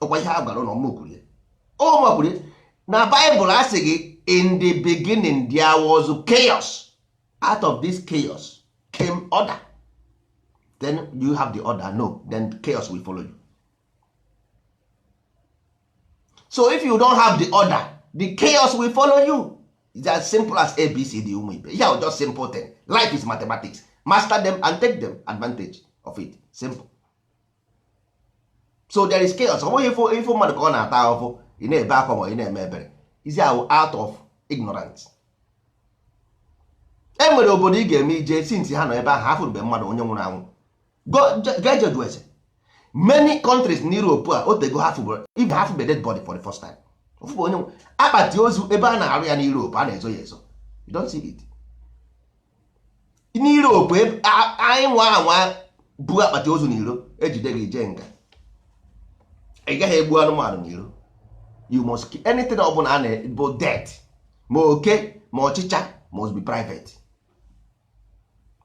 Ọkwa ihe a gwara ụlọ mmokwurie. Ọmọkwurie na Bible asị gị in the beginning there was chaos. Out of this chaos came order. Then you have the order. No, then chaos will follow you. So if you don't have the order, the chaos will follow you. It's as simple as ABCD. Yeah, just simple thing. Life is mathematics. Master them and take them advantage of it. Simple. So there is chaos. If mmadụ ka ọ na-ata ahụhụ, ị na-ebe akwa ma ị na-eme ebere, is out of ignorance. E nwere obodo ị ga-eme ije since ha nọ ebe ahụ afụrụbe mmadụ onye nwụrụ anwụ. Go ese. Many countries in Europe a otego even half be dead body for the first time. Ofubo onye akpati ozu ebe a na-arụ ya na Europe a na-ezo ya ezo. You don't see it. In Europe anyị nwa bu akpati ozu n'iro ejide gị je nga. Ị gaghị egbu anụmanụ n'iro. You must keep anything ọbụla a na-ebo death. Ma oke ma ọchịcha must be private.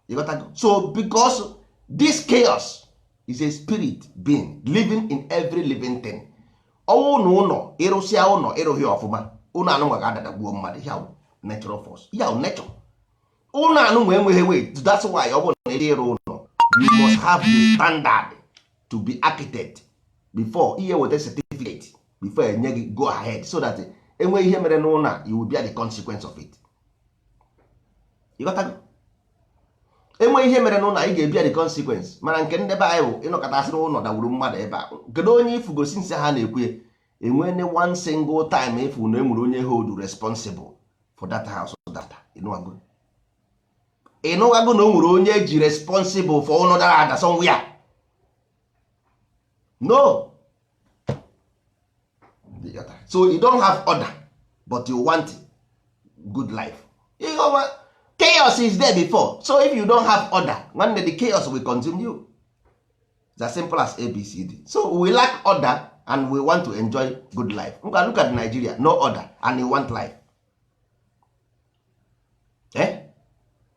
You got to go. So because this chaos is a spirit being living in every living thing. Ọnwụ na ụlọ ịrụsịa ụlọ ịrụghị ọfụma, ụlọ anụnwa ga-adadagbuo mmadụ. Ihe ahụ natural force. Ihe ahụ nature. Ụlọ anụnwa enweghị weight. That's why ọ bụrụ na ịrụ ụlọ you must have the standard to be architect before ihe weta certificate before enye gị go ahead, so that enwe ihe mere n'ụlọ a you will bear the consequence of it. ịghọtago? enwe ihe mere n'ụlọ ị ga-ebia the consequence. Mana nke ndị be anyị bụ ịnọkọta asịrị ụlọ dagburu mmadụ ebe a. Kedu onye ifugosi nsị ha na-ekwe enwene one single time efu na enwere onye hold responsible for that house or data? ịnụwago na o nwere onye eji responsible for ụlọ dara ada somewhere? No. So you don't have order but you want good life. Chaos is there before, so if you don't have order, one day the chaos will continue. It's as simple as ABCD. So we lack order and we want to enjoy good life. Look at Nigeria, no order and you want life.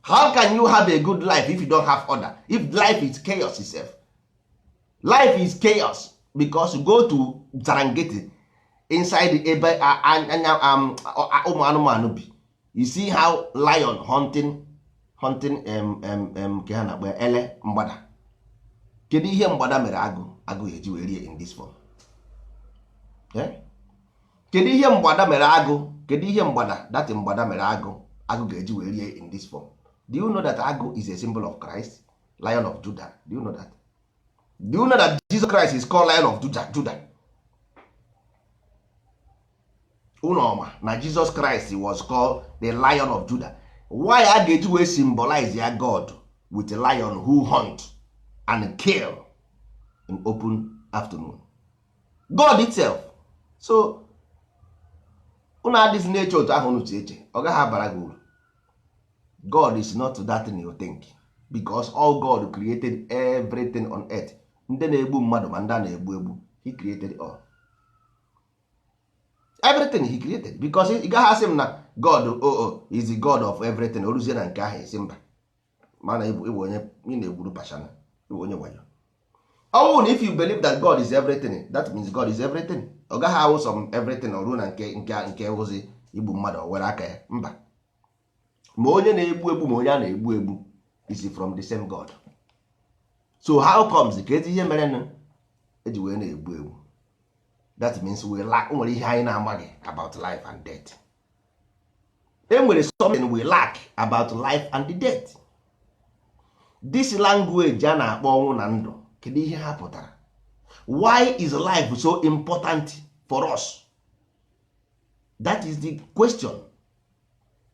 How can you have a good life if you don't have order? If life is chaos itself. Life is chaos because you go to Zarangeti inside ebe ụmụ anụmanụ bi. You see how lion hunting ke ha na-akpọ ele mgbada. Kedu ihe mgbada mere agụ eji were rie in this form? Kedu ihe mgbada mere agụ? Kedu ihe mgbada that mgbada mere agụ ga-eji were rie in this form? Do you know that agụ is a symbol of Christ, Lion of Judah? Do you know that? Do you know that Jesus Christ is called Lion of Judah? Unoma na Jesus Christ was called the Lion of Judah. Why a ga-eji wee symbolize ya God with a lion who hunt and kill in open afternoon? God itself. So unu adịghị na-eche otu ahụ unu eche, ọ gaghị abara gị uru. God is not that thing you think, because all God created everything on earth. Ndị na-egbu mmadụ ma ndị a na-egbu egbu, he created all. Everything he created, because ị gaghị asị m na God is the God of everything. Oruzie na nke ahụ isi mba, mana ịbụ onye ị na-egburu pashana, ịbụ onye gwayo. Oh, if you believe that God is everything, that means God is everything. Ọ gaghị awụ some everything ọrụ na nke ozi igbu mmadụ were aka ya, mba. Ma onye na-egbu egbu ma onye a na-egbu egbu is from the same God. So how comes ka ezi ihe mere na eji wee na-egbu egbu? That means we lack. Nwere ihe anyị na-amaghị about life and death. Enwere something we lack about life and the death. This language a na-akpọ ọnwụ na ndụ, kedu ihe ha pụtara? Why is life so important for us? That is the question.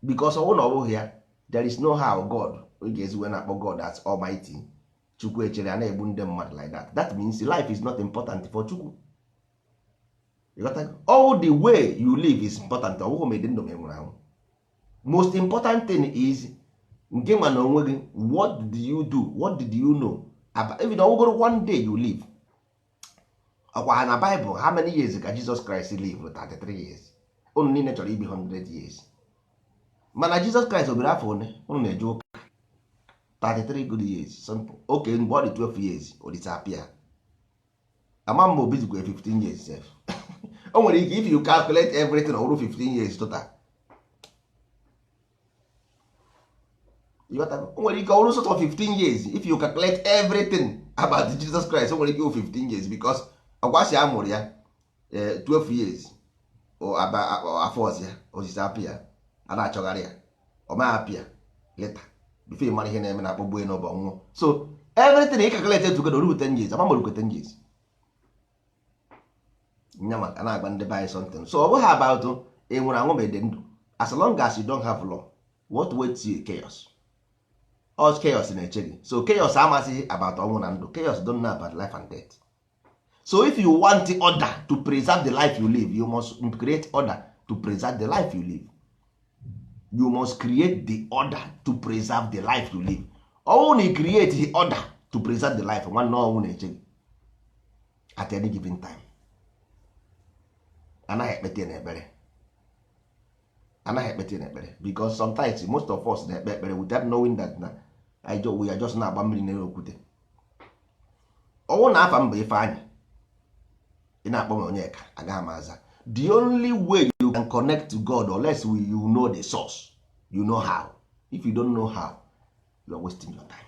Because ọnwụ na ọ bụghị ya, there is no how God ga-ezi wee na-akpọ God as Almighty. Chukwu echere a na-egbu ndị mmadụ like that. That means life is not important for Chukwu. All the way you live is important. Most important thing is nke ma na onwe gị, what did you do? What did you know about, even one day you live? Akwa na Bible, how many years ka Jesus Christ live? 33 years. Unu niile chọrọ ibi 100 years. Mana Jesus Christ obere afọ one, unu na-eje ụka 33 good years. Simple. Okay, mgbe ọ dị 12 years, o disappear. Ama m obizikwa 15 years sef. O nwere ike, if you calculate everything, ọrụ 15 years total. O nwere ike ọrụ sort of 15 years if you calculate everything about Jesus Christ. O nwere ike 15 years because ọgwasi amụrụ ya 12 years afọ ọzọ ya osisi apịa a na-achọgharị ya ọ ma apịa leta before mara ihe na-eme na akpọgbu ya n'ọba nwụọ. So everything ị calculate together oru 10 years, ama mụrụ 10 years. Nya maka na-agba ndị be anyị something. So ọ bụghị about ị nwụrụ anwụ ma ị dị ndụ. As long as you don't have law, what waits you? Chaos. All chaos na-eche gị. So chaos amasịghị about ọnwụ na ndụ. Chaos don't know about life and death. So if you want the order to preserve the life you live, you must create order to preserve the life you live. You must create the order to preserve the life you live. Only create the order to preserve the life nwanne ọnwụ na-eche gị at any given time. Anaghị ekpete n'ekpere. Anaghị ekpete n'ekpere because sometimes most of us na-ekpe ekpere without knowing that na we are just na-agba mmiri n'elu okwute. Ọnwụ na afa mba Ifeanyị ị na-akpọ m Onyeka agaghị m aza. The only way you can connect to God unless you know the source, you know how. If you don't know how, you are wasting your time.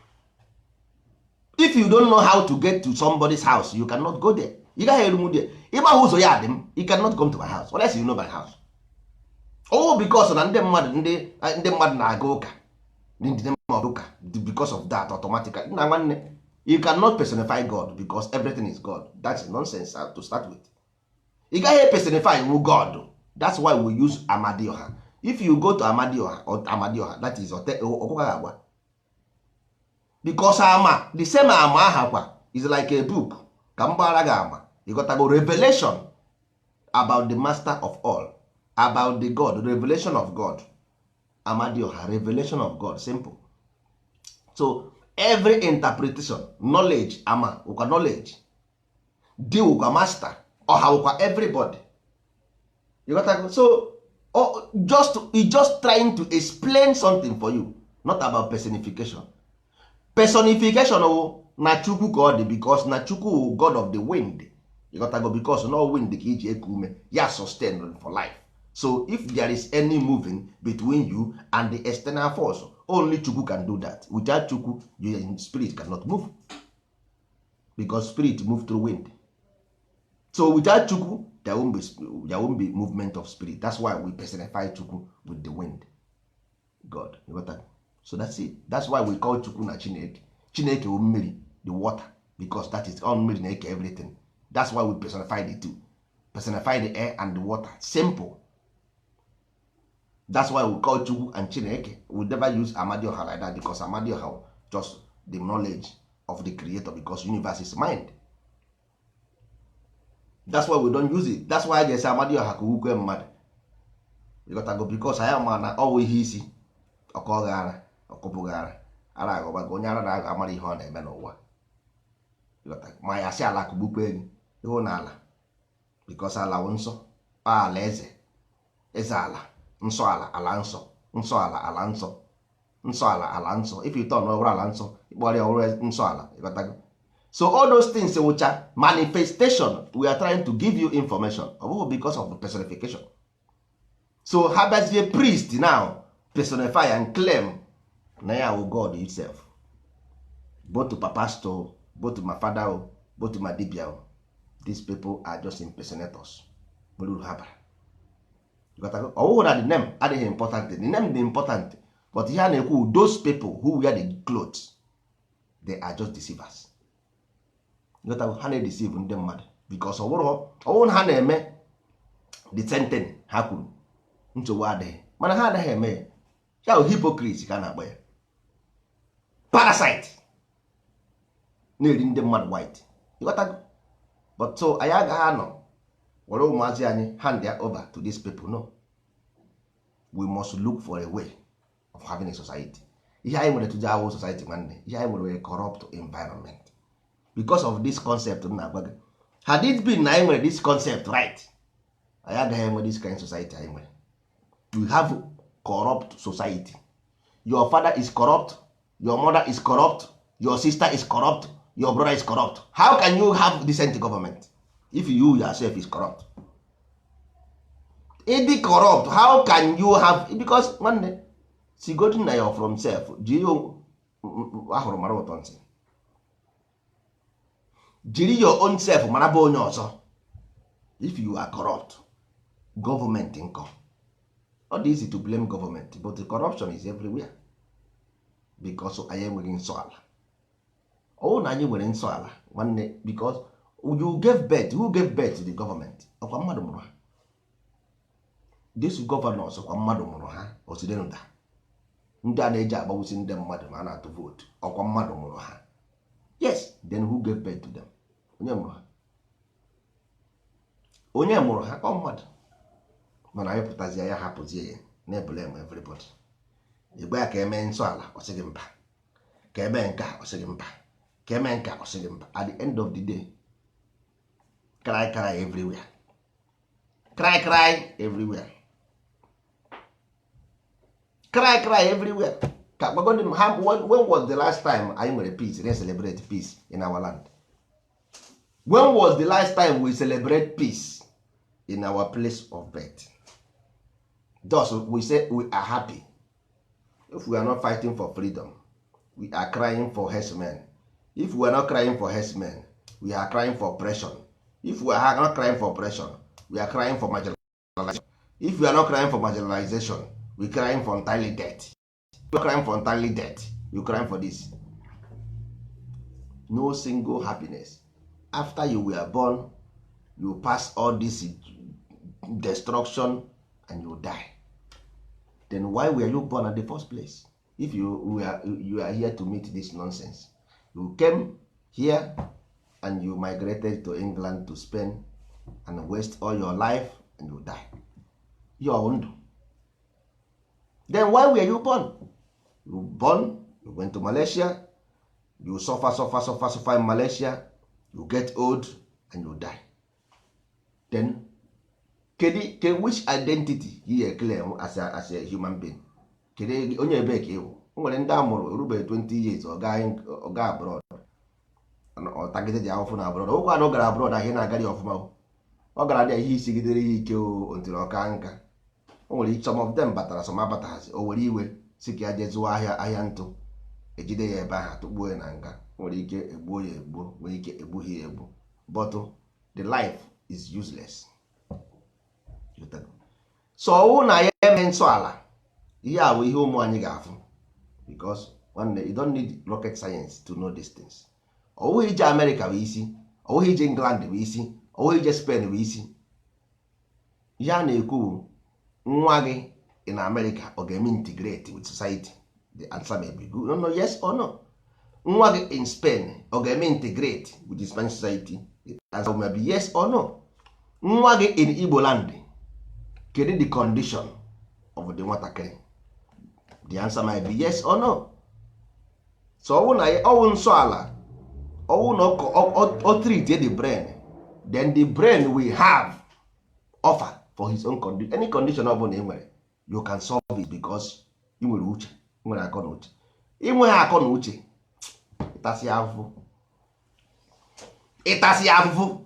if you don't know how to get to somebody's house you cannot go there. ị gaghị erunwu there. ịgbaghị ụzọ ya dị m, you cannot come to my house unless you know my house. Because na ndị mmadụ na-aga ụka ụka because of that automatically na nwanne you cannot personify God because everything is God. That's nonsense to start with. ị gaghị personify wu God. That's why we use Amadioha. If you go to Amadioha that is ọkụkọ agba because ama the same ama aha kwa is like a book ka mgbara gị ama. You got to go revelation about the master of all, about the God, revelation of God. Amadioha, revelation of God, simple. So every interpretation, knowledge, ama ukwa knowledge, di ukwa master, or how ukwa everybody. You got to go. So just trying to explain something for you, not about personification. Personification na Chukwu ka ọ dị because na Chukwu God of the wind. You got to go because no wind ka iji eku ume ya sustain for life. So if there is any moving between you and the external force, only Chukwu can do that. Without Chukwu, your spirit cannot move because spirit move through wind. So without Chukwu, there won't be movement of spirit. That's why we personify Chukwu with the wind, God. You got that? So that's it. That's why we call Chukwu na Chineke. Chineke will mmiri, the water, because that is all mmiri na-eke everything. That's why we personify the two. Personify the air and the water. Simple. That's why we call Chukwu and Chineke. We never use Amadioha like that because Amadioha just the knowledge of the creator because universe is mind. That's why we don't use it. That's why I just say Amadioha ka ukwe mmadụ. You got to go because I am na ọwụ ihe isi ọkọ gara ọkụpụ gara ara agọba onye ara na amara ihe ọ na-eme n'ụwa. Ma ya si ala kụgbukwe gị ihu na ala because ala wụ nsọ ala eze ala nsọ ala nsọ nsọ ala nsọ nsọ ala nsọ. If you turn over ala nsọ ịkpọrọ ya ọrụ nsọ ala. So all those things which manifestation, we are trying to give you information because of the personification. So how does a priest now personify and claim na ya wụ God itself, both to pastor, both to my father, both to my dibia? These people are just impersonators. Ọwụhụ na the name adịghị important. The name is important, but ihe a na-ekwu those people who wear the clothes, they are just deceivers. Ha na-edeceive ndị mmadụ because ọwụrụ ha na-eme the same thing ha kwuru, nsogbu adịghị, mana ha anaghị eme ya. Hypocrite ka a na-akpọ ya, parasite na-eri ndị mmadụ white. But so anyị agaghị anọ were ụmụazị anyị hand ya over to these people. No, we must look for a way of having a society. Ihe anyị nwere tụje awụ society nwanne, ihe anyị nwere corrupt environment because of this concept. Na-agwa gị, had it been na anyị nwere this concept right, anyị agaghị enwe this kind of society anyị nwere. We have corrupt society. Your father is corrupt, your mother is corrupt, your sister is corrupt, your brother is corrupt. How can you have decent government if you yourself is corrupt? If be corrupt, how can you have? Because one day si godin na your from self jiri ahụrụ mara ụtọ ntị, jiri your own self mara bụ onye ọzọ. If you are corrupt, government income. Not easy to blame government, but the corruption is everywhere because anyị enweghị nsọ ala. Na anyị nwere nsọ ala nwanne, because you gave birth. Who gave birth to the government? Ọkwa mmadụ mụrụ ha. These governors ọkwa mmadụ mụrụ ha. Osidenuda ndị a na-eji agbawusi ndị mmadụ ma a na-atụ vote, ọkwa mmadụ mụrụ ha. Yes, then who gave birth to them? Onye mụrụ ha? Onye mụrụ ha ọ mmadụ. Mana anyị pụtazie ya hapụzie ya na-eblame everybody. Igbe ya ka eme nsọ ala ọ sị gị mba, ka eme nke a ọ sị gị mba, ka eme nke a ọ sị gị mba. At the end of the day, cry everywhere, cry everywhere, cry everywhere. When was the last time anyị nwere peace? Let's celebrate peace in our land. When was the last time we celebrate peace in our place of birth? Thus we say we are happy. If we are not fighting for freedom, we are crying for herdsmen. If we are not crying for herdsmen, we are crying for oppression. If we are not crying for oppression, we are crying for marginalization. If we are not crying for marginalization, we are crying for entirely death. If you are crying for entirely death, you are crying for this. No single happiness. After you were born, you pass all this destruction and you die. Then why were you born at the first place? If you are here to meet this nonsense, you came here and you migrated to England to spend and waste all your life and you die. Your own. Then why were you born? You born, you went to Malaysia, you suffer in Malaysia, you get old and you die. Then which identity you claim as a human being? Onye ebe ka ịwụ? O nwere ndị amụrụ erube 20 years ọ ga abroad ọ tagide ji ahụfụ na abroad. Ụkwa na ọ gara abroad ahịa na-agara ya ọfụma, ọ gara dị ihe isi gidere ya ike ntiri ọka nka. O nwere some of them batara, some abataghazi, o were iwe si ka ya jee zụwa ahịa ntụ, ejide ya ebe ahụ tụgbuo ya na nga. Nwere ike egbuo ya egbuo, nwere ike egbughị ya egbu, but the life is useless. So ọwụ na ya eme nsọ ala, ihe a bụ ihe ụmụ anyị ga-afụ, because one day you don't need rocket science to know these things. Ọwụghị ije America bụ isi, ọwụghị ije England bụ isi, ọwụghị ije Spain bụ isi. Ihe a na-ekwu nwa gị in America ọ ga-eme integrate with society? The answer may be good. No, yes or no. Nwa gị in Spain ọ ga-eme integrate with the Spanish society? The answer may be yes or no. Nwa gị in Igbo land, kedu the condition of the nwatakịrị? The answer might be yes or no. So ọwụ na ọwụ nsọ ala, ọwụ na o treat the brain, then the brain will have offer for his own condition. Any condition ọ bụla ị nwere, you can solve it because ị nwere uche, ị nwere akọ na uche. Ị nweghị akọ na uche, ịtasị afụfụ.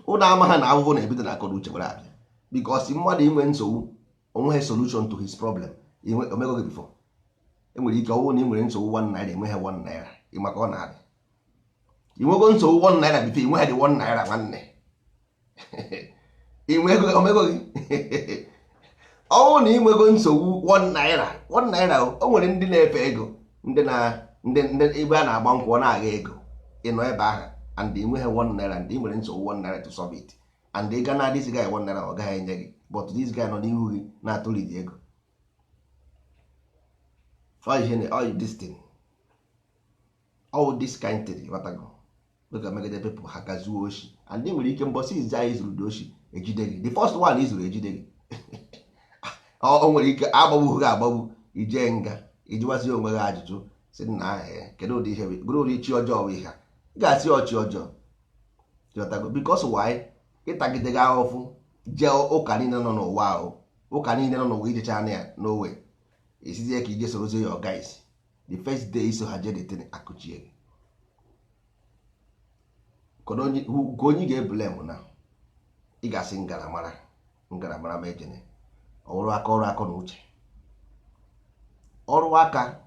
Ụnụ amaghị na ahụhụ na-ebido na akọ na uche gwara abịa, because mmadụ inwe nsogbu onweghị solution to his problem. Omego gị before, enwere ike ọwụ na ị nwere nsogbu 1 naira enweghị 1 naira, ịmaka ọ na-adị. Inwego nsogbu 1 naira bifo inweghị dị 1 naira nwanne. Omego gị ọwụ na inwego nsogbu 1 naira, o nwere ndị na-efe ego, ndị ebe a na-agba nkwụ ọ na-agha ego, ịnọ ebe ahụ and inweghị 1 naira, and ị nwere nsogbu 1 naira to solve it, and ị ga na this guy 1 naira ọ gaghị enye gị, but this guy nọ n'ihu gị na-atụlidi ego. All this thing, all this kind thing, watago ga megide people ha gazuo oshi, and ị nwere ike mbọsị izi anyị zuru oshi ejide gị, the first one izuru ejide gị. O nwere ike agbagbu gị agbagbu, ije nga, ijiwazi onwe gị ajụjụ si na kedu ụdị ihe bụrụ ụdị chi ọjọọ bụ ihe a, ị ga-asị ọchị ọjọọ. Because why? Ịtagide gị ahụfụ jee ụka niile nọ n'ụwa ahụ, ụka niile nọ n'ụwa ijecha anya ya n'owe, esizie ka ije sorozie your guys, the first day iso ha jee detin akụchie gị. Ka onye ga-ebulem na ị ga-asị ngaramara ma ejene ọrụ aka na uche. Ọrụ aka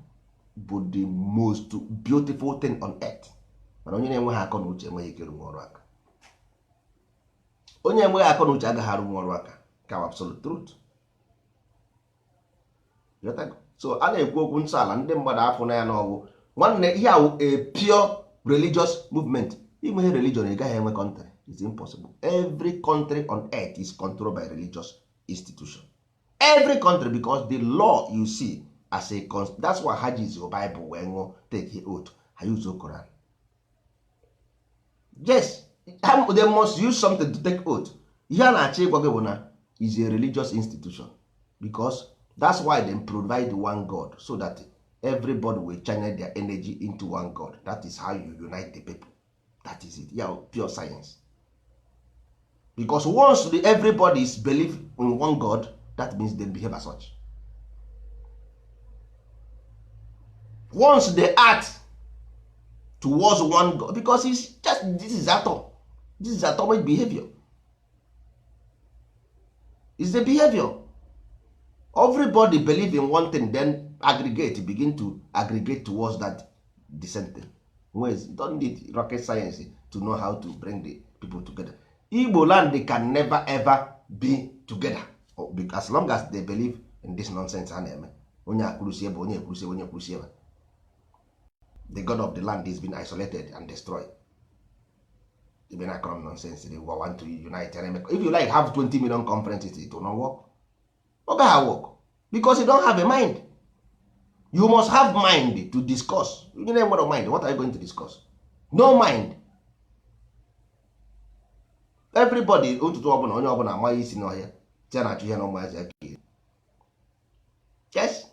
bụ the most beautiful thing on earth, mana onye na-enweghị akọ na uche enweghị ike rụọ ọrụ aka. Onye enweghị akọ na uche agaghị arụ ọrụ aka, ka absolute truth. So a na-ekwu okwu nsọ ala, ndị mmadụ afọ na ya n'ọgwụ nwanne. Ihe awụ a pure religious movement. Inweghị religion ị gaghị enwe country, it's impossible. Every country on earth is controlled by religious institution. Every country, because the law you see as a that's why ha use your Bible wee ṅụọ take oath, ha use your Quran. Yes, they must use something to take oath. Ihe a na-achọ ịgwa gị bụ na is a religious institution, because that's why they provide one God, so that everybody will channel their energy into one God. That is how you unite the people. That is it. Yeah, pure science. Because once everybody is believe in one God, that means they behave as such. Once they act towards one God, because it's just this is atomic behavior. It's the behavior. Everybody believe in one thing, then begin to aggregate towards that the same thing. Don't need rocket science to know how to bring the people together. Igbo land can never ever be together as long as they believe in this nonsense ha na-eme. Onye akwurusi ebe, onye ekwurusi ebe, onye ekwurusi ebe. The god of the land is being isolated and destroyed. Even a crumb nonsense, they want to unite. If you like have 20 million conferences, it will not work. Okay, how work? Because you don't have a mind. You must have mind to discuss. You don't have a mind. What are you going to discuss? No mind. Everybody onye ọbụla amaghị isi n'ọhịa tia na-achụ ihe na ụmụazị aka. Yes,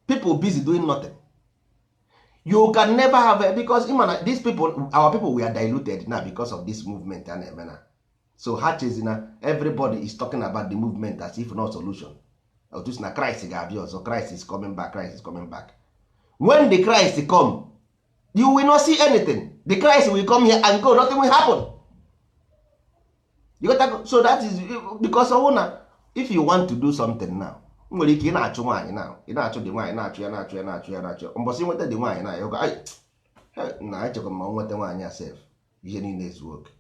people busy doing nothing. You can never have because these people, our people, we are diluted now because of this movement. So everybody is talking about the movement as if no solution. Christ ga-abịa ọzọ. Christ is coming back. Christ is coming back. When the Christ come, you will not see anything. The Christ will come here and go. Nothing will happen. You got to, so that is because if you want to do something now, nwere ike ị na-achụ nwaanyị na ị na-achụ dị nwaanyị na-achụ mbọsị nweta dị nwaanyị na echekwa ma nweta nwaanyị asef ihe niile ezu oke.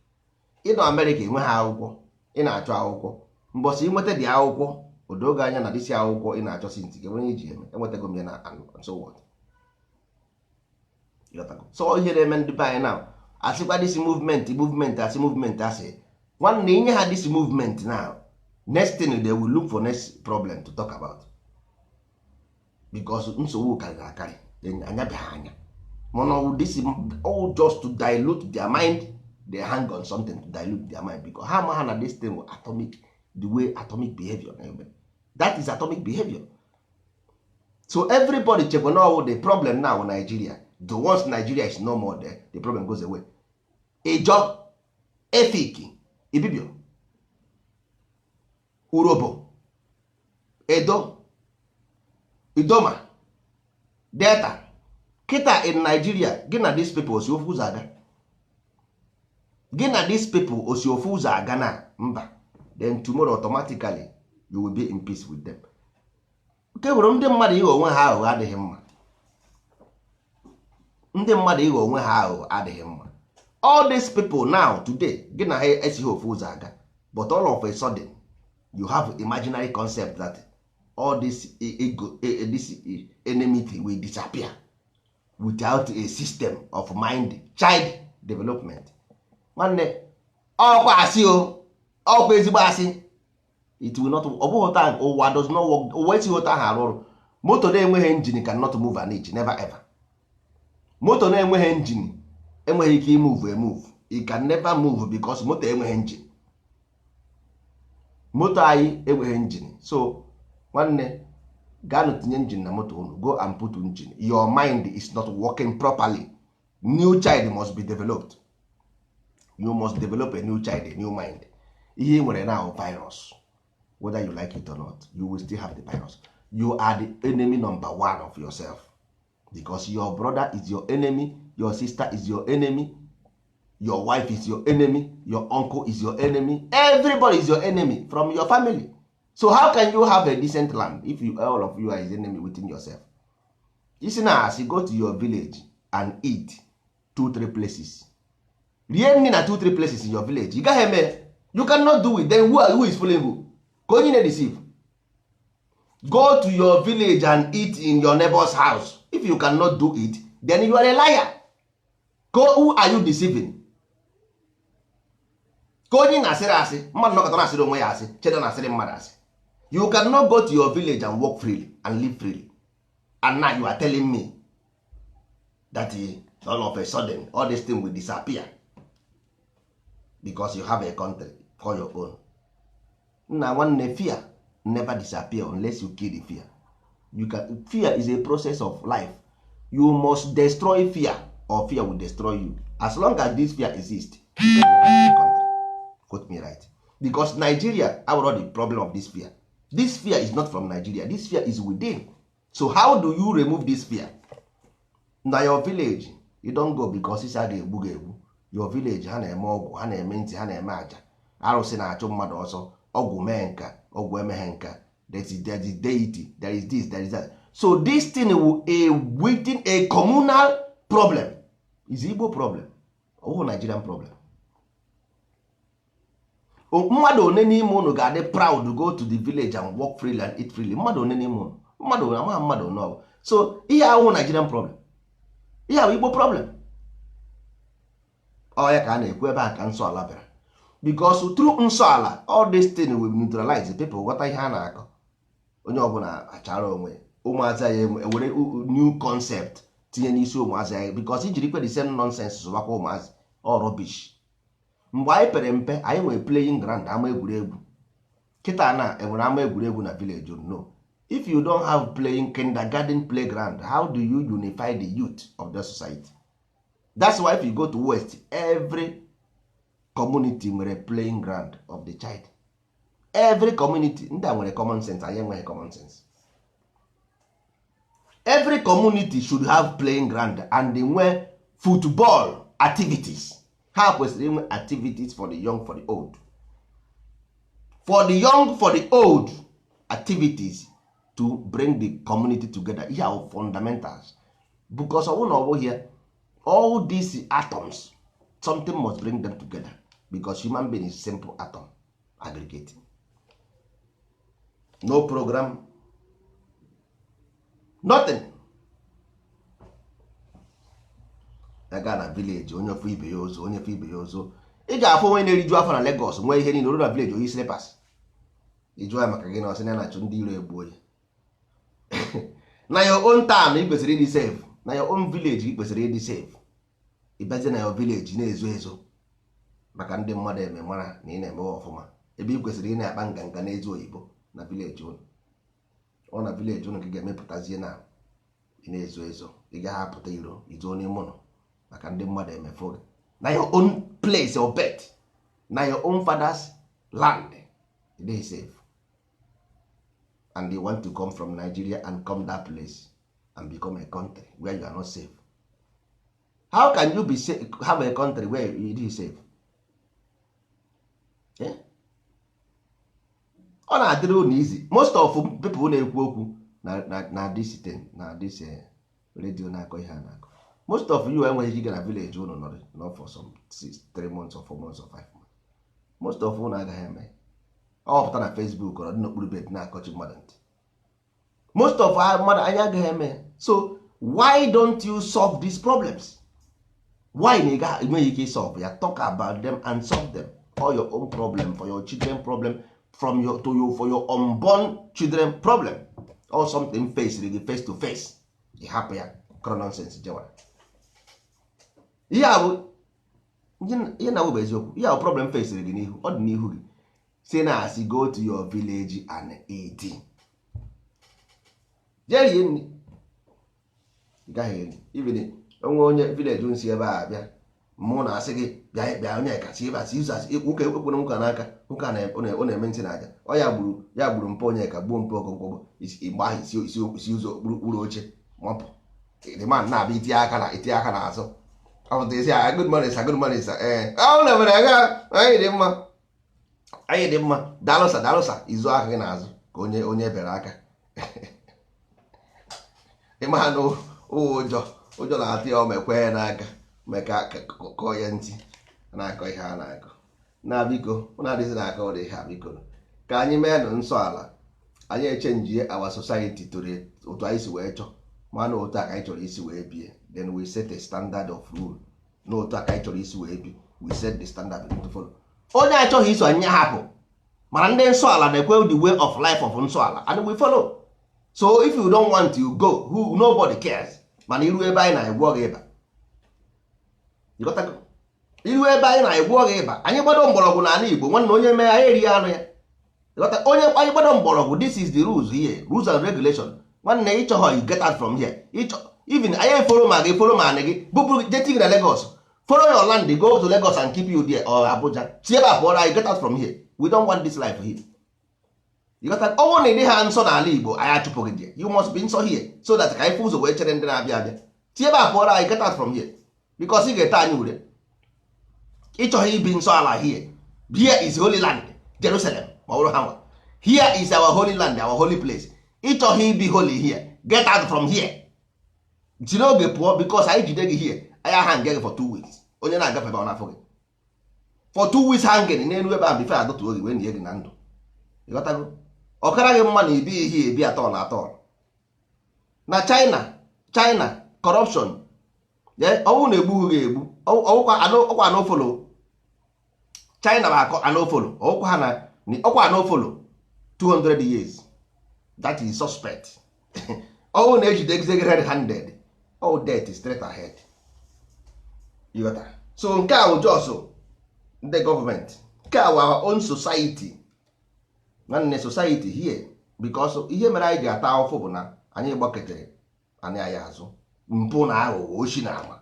Ị nọ Amerịka enwe ha akwụkwọ, ị na-achọ akwụkwọ, mbọsị nweta dị akwụkwọ odoge anya na dịsị akwụkwọ ị na-achọ sinti gị onye iji eme enwetago m ya na so what. So ihe na-eme ndị be anyị na asịkwa this movement asị nwanne inye ha this movement now, next thing they will look for next problem to talk about because nsogbu karịrị anya be ha anya mana this all just to dilute their mind. They hang on something to dilute their mind because ha ma ha na this thing atomic, the way atomic behavior, that is atomic behavior. So everybody check on all the problem now in Nigeria. The once Nigeria is no more there, the problem goes away. A job efiki ibibio Urobo, Edo, Idoma, Delta, Kita in Nigeria, gina these people osiofu zaga. Gina these people osiofu zaga na mba. Then tomorrow automatically you will be in peace with them. Nke bụrụ ndị mmadụ ihe onwe ha aghụghọ adịghị mma. Ndị mmadụ ihe onwe ha aghụghọ adịghị mma. All these people now today, gina ha esighị ofu zaga, but all of a sudden you have imaginary concept that all this this enmity will disappear without a system of mind child development. Nwanne ọkwa asị ọkwa ezigbo asị, it will not. Ọ bụghị time ụwa does not work. Ụwa esi ụta ha arụ ọrụ. Moto na-enweghị engine cannot move an inch, never ever. Moto na-enweghị engine enweghị ike move. It can never move because moto enweghị engine. Moto anyị enweghị engine. So nwanne gaa tinye engine na moto unu, go and put engine. Your mind is not working properly. New child must be developed. You must develop a new child, a new mind. Ihe nwere now virus. Whether you like it or not, you will still have the virus. You are the enemy number one of yourself because your brother is your enemy, your sister is your enemy, your wife is your enemy, your uncle is your enemy, everybody is your enemy from your family. So how can you have a decent land if all of you are his enemy within yourself? Listen, as you go to your village and eat 2-3 places, really na 2-3 places in your village, you cannot do it. Then who is fooling who? Go in and deceive. Go to your village and eat in your neighbor's house. If you cannot do it, then you are a liar. Go, who are you deceiving? Go in and say, you cannot go to your village and walk freely and live freely. And now you are telling me that all of a sudden all these things will disappear because you have a country for your own. Now one fear never disappear unless you kill the fear. Fear is a process of life. You must destroy fear or fear will destroy you. As long as this fear exists, you can never have a country. Quote me right. Because Nigeria have already the problem of this fear. This fear is not from Nigeria. This fear is within. So how do you remove this fear? Now your village, you don't go because it's a egbu. Your village ha na-eme ọgwụ, ha na-eme ntị, ha na-eme aja. Arụsị na-achụ mmadụ ọsọ, ọgwụ mee nka, ọgwụ emeghe nka. There is deity, there is this, there is that. So this thing will within a communal problem is Igbo problem, ọwụ Nigerian problem. Mmadụ one n'ime unu ga-adị proud go to the village and work freely and eat freely? Mmadụ one n'ime unu? Mmadụ amaghị mmadụ no. So ihe ahụ Nigerian problem, ihe ahụ Igbo problem. Ọ ya ka a na-ekwu ebe a ka nsọ ala bịara, because through nsọ ala all this thing will neutralize the people, ghọta ihe a na-akọ. Onye ọbụla achara onwe ụmụazị ya ewere new concept tinye n'isi ụmụazị ya, because ijiri kwe the same nonsense zụbakwa ụmụazị all rubbish. Mgbe anyị pere mpe anyị nwere playing ground, ama egwuregwu. Kịta na enwere ama egwuregwu na village? No. If you don't have playing kindergarten playground, how do you unify the youth of the society? That's why if you go to West, every community nwere playing ground of the child. Every community, ndị a nwere common sense, anyị enweghị common sense. Every community should have playing ground and they nwee football activities. Ha kwesịrị inwe activities for the young, for the old. For the young, for the old, activities to bring the community together. Ihe are fundamentals. Because of one here, all these atoms, something must bring them together. Because human being is simple atom aggregating. No program, nothing. Aga na village, onye ofu ibe ya ozo, onye ofu ibe ya ozo. Ị ga-afụ onye na-eriju afọ na Lagos nwee ihe niile, na village oyi slippers. Ijụọ ya maka gị na ọsị na-achụ ndị iro egbu onye. Na your own town ị kwesịrị ịdị safe, na your own village ị kwesịrị ịdị safe. Ịbazie na your village na-ezo ezo maka ndị mmadụ eme mara na ị na-eme ọfụma, ebe ị kwesịrị ị na-akpa nganga na-ezo oyibo na village unu. Ọ na village unu ka ị ga-emepụtazie na ị na-ezo ezo, ị gaghị apụta iro izo n'ime ụlọ maka ndị mmadụ emefu gị. Na your own place or bed, na your own father's land, ị dey safe. And they want to come from Nigeria and come that place and become a country where you are not safe. How can you be safe, have a country where you dey safe? Yeah? Ọ na-adịrị unu easy. Most of people na-ekwu okwu na this thing, na this radio na-akọ ihe a na-akọ. Most of you enweghị ike na village unu nọrọ not for some 3 months or 4 months or 5 months. Most of unu agaghị eme. Ọ pụta na Facebook or dị n'okpuru bed na-akọchi mmadụ ntị. Most of mmadụ anyị agaghị eme. So why don't you solve these problems? Why na ị enweghị ike solve ya? Talk about them and solve them. All your own problem, for your children problem, from your to you for your unborn children problem, or something face to face. You happy ya nonsense jewara. Ihe na bụ eziokwu. Ihe problem face gị n'ihu, ọ dị n'ihu gị. Say na asị go to your village and eat. Jerry nni. Gaghị eri. Even onwe onye village nsi ebe a bịa, mụ na asị gị bịa onye ka si ebe a si ụzọ nwoke ekwere nwoke n'aka, nwoke ọ na-eme ntị n'aja. Ọ ya gburu mpa onye ka gbuo mpa ọgụgụ igbe ahụ isi ụzọ okpuru oche mapụ. The man na-abịa itinye aka n'azụ. Ọ pụta isi ya good morning sir, good morning sir. Ọ na-emere aga anyị dị mma. Anyị dị mma, daalụsa izu aka gị n'azụ ka onye bere aka. Ịma na ụjọ na-atụ ya omekwe ya n'aka meka kọọ ya ntị na-akọ ihe a na-akọ. Na biko na-adịzi na-akọ ụdị ihe a biko ka anyị mee nụ nsọ ala, anyị echenjie our society tore otu anyị si wee chọọ, mana otu aka anyị chọrọ isi wee bie, then we set a standard of rule. N'otu aka anyị chọrọ isi wee bi, we set the standard to follow. Onye achọghị iso anyị hapụ, mana ndị nsọ ala na-ekwe the way of life of nsọ ala and we follow. So if you don't want to go, nobody cares. Mana iru ebe anyị na-egwọ gị ịba, iru ebe anyị na-egwọ gị ịba, anyị gbado mgbọrọgwụ n'ala Igbo, nwanne onye mee anyị eri anụ ya. Onye anyị gbado mgbọrọgwụ, this is the rules here, rules and regulation. Nwanne ịchọghọ you get out from here. Even anyị follow ma gị follow ma anị gị bupụrụ jeting na Lagos, follow your land, go to Lagos and keep you there or Abuja. Si ebe a pụọra, you get out from here. We don't want this life here. You got that? Ọnwụ na ịdị ha nsọ n'ala Igbo, anyị achụpụghị gị. You must be nsọ here so that ka anyị fụ ụzọ wee chere ndị na-abịa abịa. Si ebe a pụọra, you get out from here. Because ị ga-ete anyị ure. Ịchọghị ibi nsọ ala here. Here is holy land, Jerusalem. Ma ọrụ ha nwa. Here is our holy land, our holy place. Ịchọghị ibi holy here. Get out from here. si n'oge pụọ because anyị jide gị hie anyị aha nge gị for 2 weeks onye na-agafe ebe ọ na-afụ gị for 2 weeks hanging n'elu ebe ahụ bife adọtuo gị wee nie gị na ndụ ịghọtago ọkara gị mma na ibi ihe ebi atọ na atọ na China corruption ọnwụ na-egbu gị egbu ọkwa anofolo China bụ anofolo ọkwa anofolo 200 years that is suspect ọnwụ na-ejide gị red handed all death straight ahead so nke a bụ just ndị gọọmenti nke a our own society nwanne society here because ihe mere anyị ji ata ahụfụ bụ na anyị gbaketere anyị azụ mpụ na aghụghọ oshi na ama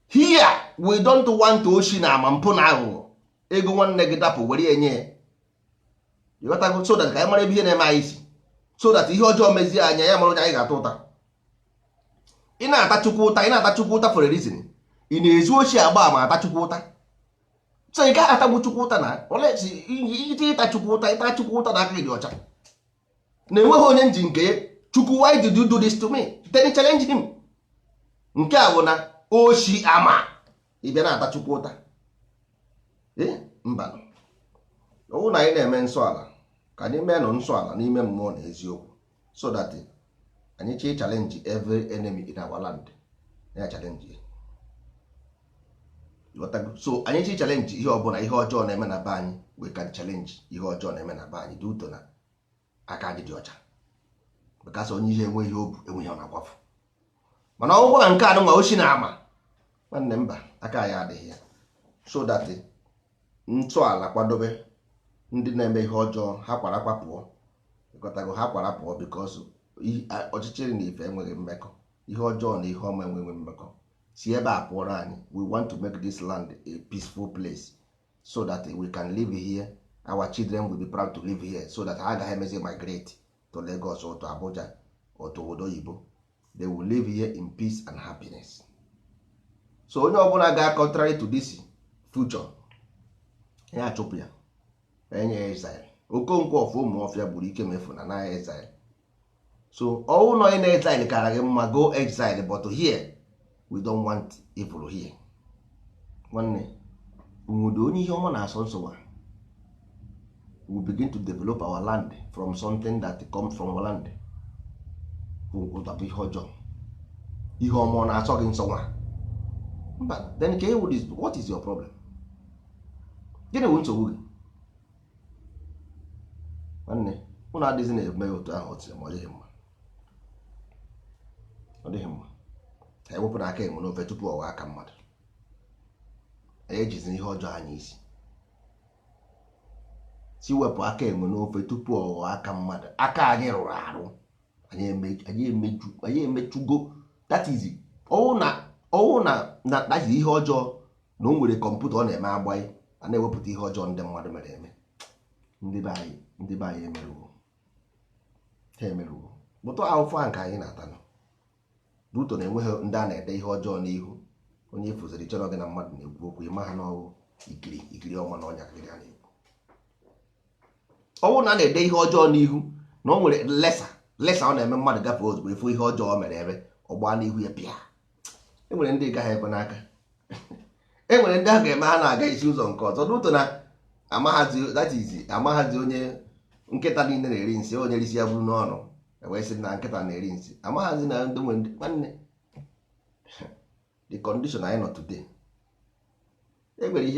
here we don't want oshi na ama mpụ na aghụghọ ego nwanne gị dapụ were enye ịghọtago so that ka anyị mara ebe ihe na-eme anyị isi so that ihe ọjọọ mezie anya ya mara onye anyị ga-ata ụta ị na-ata chukwu ụta for a reason ị na-ezu ochi agba ma ata chukwu ụta so ị gaghị atagbu chukwu ụta na olesi ite ịta chukwu ụta na aka gị dị ọcha na-enweghị onye nji nke ya chukwu why did you do this to me then challenge him nke a bụ na oshi ama ịbịa na-ata chukwu ụta mba ọwụ na anyị na-eme nsọ ala ka anyị mee nọ nsọ ala n'ime mmụọ na eziokwu so that anyị chi challenge every enemy in our land ya challenge so anyị chi challenge ihe ọbụla ihe ọjọọ na-eme na be anyị we can challenge ihe ọjọọ na-eme na be anyị dị ụtọ na aka anyị dị ọcha bekasa onye ihe enweghị obu enweghị ọ na-akwafu mana ọgwụgwọ na nke anụnwa oshi na ama nwanne mba aka ya adịghị ya so that ntọala kwadobe ndị na-eme ihe ọjọọ ha kwara pụọ ịkọtago ha kwara pụọ because ọchịchịrị na ife enweghị mmekọ ihe ọjọọ na ihe ọma enweghị mmekọ si ebe a pụọrọ anyị we want to make this land a peaceful place so that we can live here our children will be proud to live here so that ha agaghị emezi migrate to Lagos or to Abuja or to obodo oyibo they will live here in peace and happiness so onye ọbụla ga contrary to this future ya achụpụ ya enye exile Okonkwo of Ụmụọfịa gburu ike mefu na exile so ọwụ nọ na exile kara gị mma go exile but here we don't want evil here nwanne nwudo onye ihe ọma na-asọ nsogbu we begin to develop our land from something that comes from our land ụtabụ ihe ọjọọ ihe ọma na-asọ gị nsogbu mba then ka ewu this what is your problem gịnị bụ nsogbu gị nwanne ụnụ adịghị na-eme otu ahụ otu ma ọ dịghị mma ka ewepụ na aka enwe n'ofe tupu ọwa aka mmadụ ejizi ihe ọjọọ anyị si wepụ aka enwe n'ofe tupu ọwa aka mmadụ aka anyị rụrụ arụ anyị emechugo that is ọwụ na that is ihe ọjọọ na o nwere kọmputa ọ na-eme agbaghị a na-ewepụta ihe ọjọọ ndị mmadụ mere eme ndị be anyị emerụwo bụtụ ahụfụ a nke anyị na-atanụ Ruto na-enweghị ndị a na-ede ihe ọjọọ n'ihu onye ifụziri chọrọ gị na mmadụ na-ekwu okwu ịma ha n'ọwụ ikiri ọma na ọnya kiri ha na-ekwu ọwụ na a na-ede ihe ọjọọ n'ihu na o nwere lesa ọ na-eme mmadụ gafee ozugbo efu ihe ọjọọ o mere ebe ọgba n'ihu ya pịa enwere ndị gaghị ekwe n'aka enwere ndị a ga-eme ha na-aga isi ụzọ nke ọzọ Ruto na amaghazi onye nkịta niile na-eri nsị onye isi ya bụrụ n'ọnụ wee sị na nkịta na-eri nsị amaghazi na ndị nwere nwanne the condition anyị nọ today nwere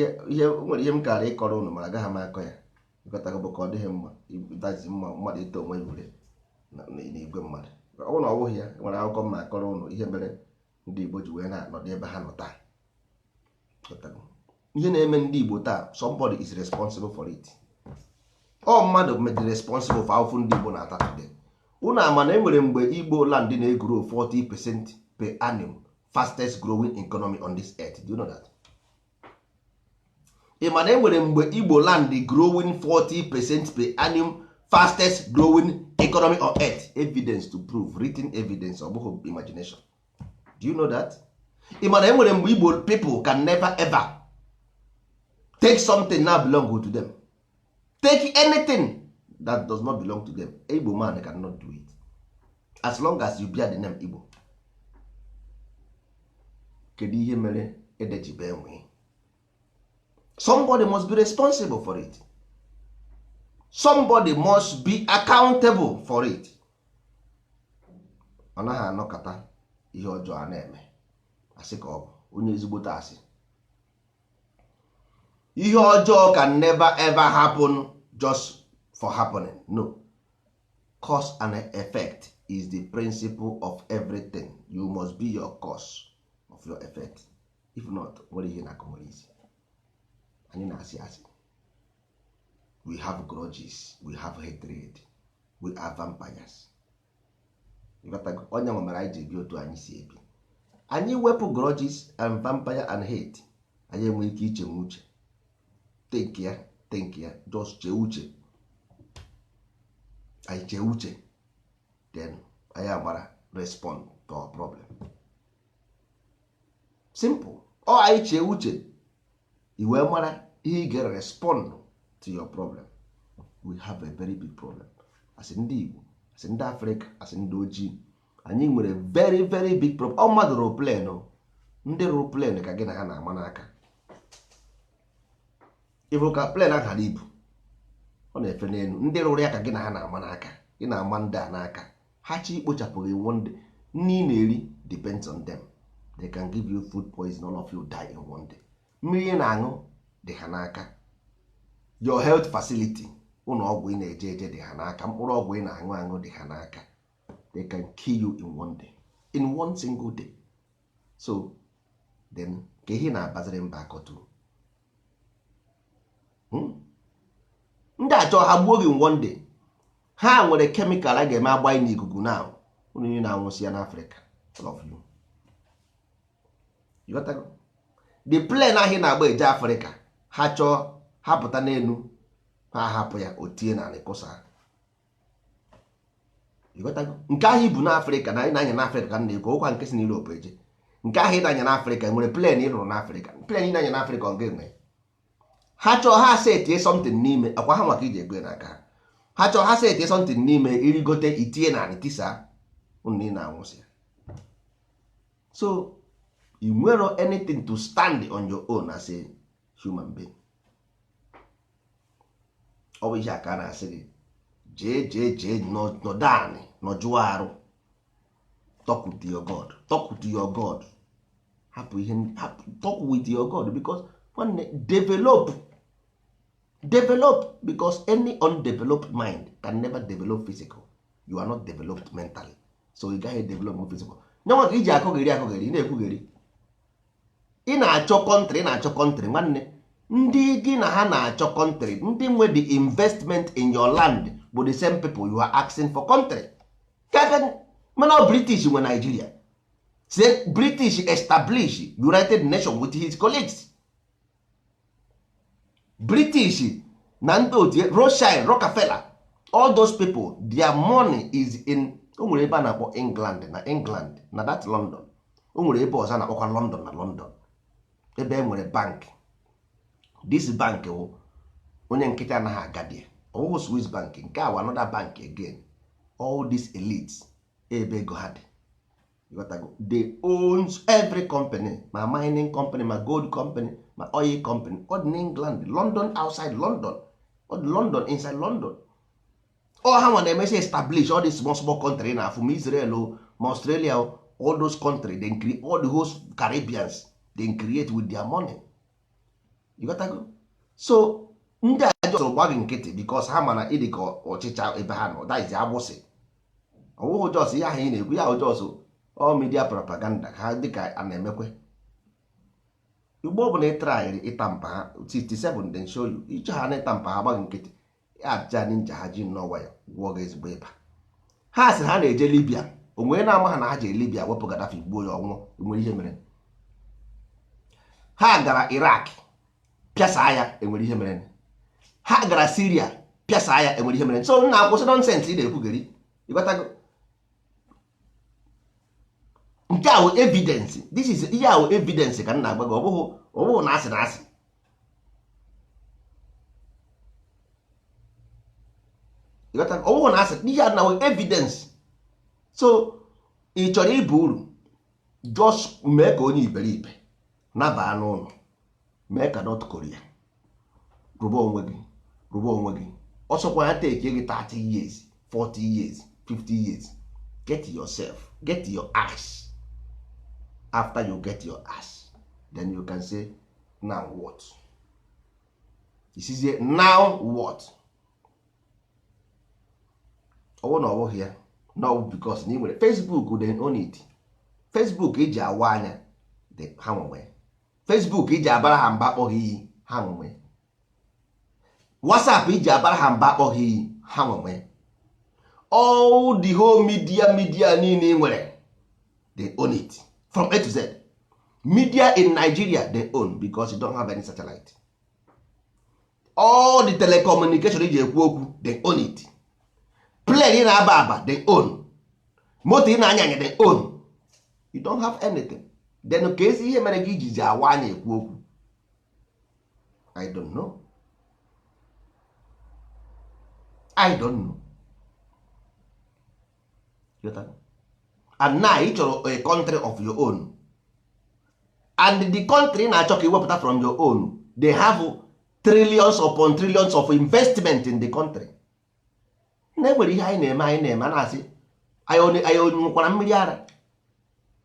ihe m kara ịkọrọ ụnụ mana agaghị m akọ ya ịkọtago bụ ka ọ dịghị mma ịdazi mma mmadụ ito onwe ure n'igwe mmadụ ọ na ọ bụghị ya nwere akụkọ mma akọrọ ụnụ ihe mere ndị Igbo ji wee na-anọdụ ebe ha nọ taa ihe na-eme ndị Igbo taa somebody is responsible for it ọ mmadụ medị responsible for ahụfụ ndị Igbo na-ata today unu ama na enwere mgbe Igbo land na-egro 40% per annum fastest growing economy on this earth. Do you know that? ị ma na enwere mgbe Igbo land growing 40% per annum fastest growing economy on earth. Evidence to prove, written evidence, ọ bụghị imagination. Do you know that? ị ma na enwere mgbe Igbo people can never ever take something now belong to them, take anything that does not belong to them. Igbo man cannot do it as long as you bear the name Igbo. kedu ihe mere edejibe enwe? Somebody must be responsible for it. Somebody must be accountable for it. Ọ naghị anọkọta ihe ọjọọ a na-eme asị ka ọ bụ onye ezigbote asị. Ihe ọjọọ can never ever happen just for happening. No. Cause and effect is the principle of everything. You must be your cause of your effect. If not, nwere ihe na-akọmere isi. Anyị na-asị asị. We have grudges, we have hatred, we are vampires. Onye nwe mere anyị ji ebi otu anyị si ebi. Anyị wepụ grudges and vampire and hate, anyị enwe ike iche uche. Think ya, just chee uche. Anyị chee uche, then anyị amara respond to our problem. Simple. Ọ anyị chee uche, iwe mara ihe ị ga-respond to your problem. We have a very big problem. As ndị Igbo, as ndị Africa, as ndị ojii, anyị nwere very very big problem. Ọ mmadụ rụrụ plane, ndị rụrụ plane ka gị na ha na-ama n'aka. Ịbụ ka plane ahụ ghara ibu, ọ na-efe n'elu, ndị rụrụ ya ka gị na ha na-ama n'aka. Ị na-ama ndị a n'aka, ha chi ikpochapụghị one day. Nri ị na-eri depends on them. They can give you food poison, all of you die in one day. Mmiri ị na-aṅụ dị ha n'aka. Your health facility, ụlọ ọgwụ ị na-eje eje dị ha n'aka. Mkpụrụ ọgwụ ị na-aṅụ aṅụ dị ha n'aka. They can kill you in one day, in one single day. So then ka ihe na-abaziri mba akọtụ. Ndị achọ ha gbuo gị in one day. Ha nwere kemikal a ga-eme agbanye n'ikuku now. Unu niile na-anwụsị ya n'Africa. All of you. You got to go. The plane ahụ na-agba eje Afrịka, ha chọọ ha pụta n'elu, ha hapụ ya o tie na alịkụsa. You got to go. Nke ahụ ibu n'Afrịka na anyị na-anya n'Afrịka ka na-ekwu ụkwa nke si n'Europe eje. Nke ahụ ị na-anya n'Afrịka nwere plane ị rụrụ n'Afrịka. Plane ị na-anya n'Afrịka ọ ga-enwe. Ha chọọ ha setie something n'ime, akwa ha maka iji ego n'aka. Ha chọọ ha setie something n'ime, irigote itie na alịtisa, unu niile na-anwụsị. So you nwere anything to stand on your own as a human being. Ọ bụ ihe aka a na-asị gị jee nọdụ anị nọjụọ arụ. Talk with your God. Talk with your God. Hapụ ihe talk with your God, because one develop, because any undeveloped mind can never develop physical. You are not developed mentally, so you gaghị develop more physical. Nyanwa ka iji akọgheri na-ekwugheri. Ị na-achọ kọntrị nwanne. Ndị gị na ha na-achọ kọntrị, ndị nwe the investment in your land bụ the same people you are asking for country. Mana British nwe Nigeria. Say British establish United Nations with his colleagues. British na ndị otie Rothschild, Rockefeller, all those people, their money is in. O nwere ebe a na-akpọ England na that London. O nwere ebe ọzọ a na-akpọkwa London na London. Ebe e nwere bank. This bank wụ onye nkịtị anaghị agadi. Ọwụwụ Swiss bank, nke a another bank again. All these elites ebe ego ha dị. They own every company, ma mining company, ma gold company, ma oil company. All in England, London, outside London, or London, inside London. All ha want to establish all these small country now, from Israel, Australia, all those countries, they create all the whole Caribbeans, they create with their money. You got to go. So ndị ajọ gbagị nkịtị because ha mana ịdị ka ọchịcha ebe ha nọ. That is agbụsị. Ọwụhụ jos ihe ahụ ị na-ekwu ya ụjọs all media propaganda ha dịka a na-emekwe. Igbo ọ bụ na ịtraịrị ịtampa ha 67 then show you iche ha na ịtampa ha gbagị nkịtị ya aja ninja ha ji nnọọ ya gwụọ gị ezigbo ịba. Ha sị ha na-eje Libya, onwere na-ama ha na ha je Libya wepụ Gaddafi gbuo ya ọnwụ. Enwere ihe mere. Ha gara Iraq pịasa ya, enwere ihe mere. Ha gara Syria pịasa ya, enwere ihe mere. So nna akwụsị nonsense ị na-ekwugheri. Ịghọtago? Nke a wụ evidence. This is ihe a wụ evidence ka nna agba gị, ọ bụghị na asị na asị. Ịghọtago? Ọ bụghị na asị, ihe a na wụ evidence. So ị chọrọ ibu uru, just mee ka onye iberibe nabaa n'ụlọ, mee ka North Korea. Rụba onwe gị ọsọkwa ya take gị 30 years 40 years 50 years. Get yourself, get your ass. After you get your ass, then you can say now what? Isizie now what? Ọwụ na ọwụghị ya, no, because na ị nwere Facebook, they own it. Facebook iji awa anya ha nwe, Facebook iji abara ha mba akpọghị iyi ha nwe, WhatsApp iji abara ha mba akpọghị iyi ha nwe. All the whole media niile nwere, they own it from A to Z. Media in Nigeria they own because you don't have any satellite. All the telecommunication iji ekwu okwu, they own it. Plane ị na-aba aba, they own. Moto ị na-anya anya, they own. You don't have anything. Then ka ezi ihe mere gị ijizi awa anya ekwu okwu? I don't know. And now ị chọrọ a country of your own, and the country na-achọ ka iwepụta from your own, they have trillions upon trillions of investment in the country. Na-enwere ihe anyị na-eme na-asị anyị nwekwara mmiri ara.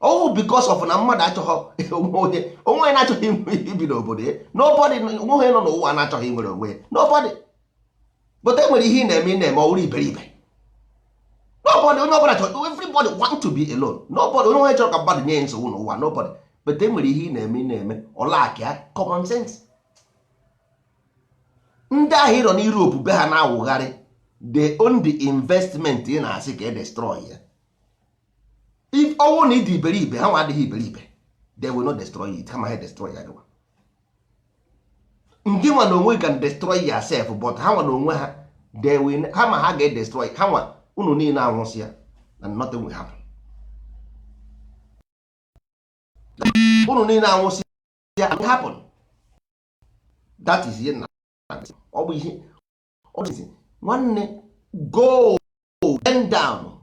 Oh, because of na mmadụ achọghị onwe na-achọghị ibi n'obodo ya. Nobody, onwe nọ n'ụwa na-achọghị nwere onwe ya. Nobody. But enwere ihe ị na-eme ọwụrụ iberibe. Nobody, onye ọbụla chọrọ, everybody want to be alone. Nobody, onye onye chọrọ ka mmadụ nye nsogbu n'ụwa. Nobody. But enwere ihe ị na-eme ọlaka common sense. Ndị ahụ ịrọ n'Europe be ha na-awụgharị, they own the investment ị na-asị ka e destroy ya. If ọnwụ na ịdị iberibe, ha nwa adịghị iberibe, they will not destroy it. Kama ha destroy ya gịwa. Ndị nwa na onwe can destroy yourself, but ha nwa na onwe ha, they will, ha ma ha ga-destroy, ha nwa unu niile anwụsị ya, and nothing will happen. Unu niile anwụsị ya, and happen. That is ihe na ọ bụ ihe ọ bụ nwanne. Go bend down,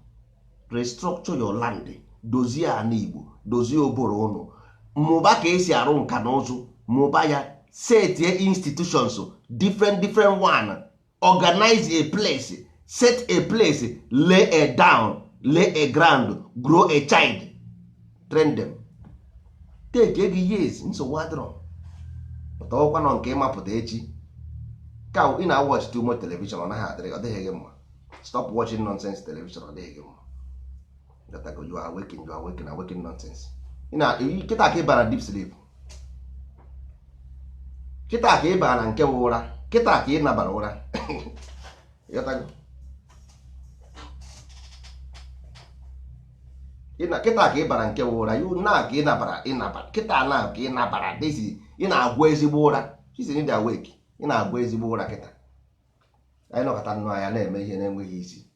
restructure your land, dozie ana Igbo, dozie obodo ụnụ, mụba ka esi arụ nka na ụzụ, mụba ya, set institutions different one, organize a place, set a place, lay a down, lay a ground, grow a child, train them. Take egi years, nsogbu adịrọ. But ọkwa nọ nke ịmapụta echi ka ị na-watch too much television, ọ naghị adịghị gị mma. Stop watching nonsense television, ọ dịghị gị mma. You are awakening nonsense. Kịta ka ị bara deep sleep, kịta ka ị bara na nke bụ ụra, kịta ka ị nabara ụra. Kịta ka ị bara nke bụ ụra, na ka ị nabara kịta na ka ị nabara desi, ị na-agwa ezigbo ụra. She's in the awake, ị na-agwa ezigbo ụra kịta. Anyị nọkọta nnọọ anya na-eme ihe na-enweghị isi.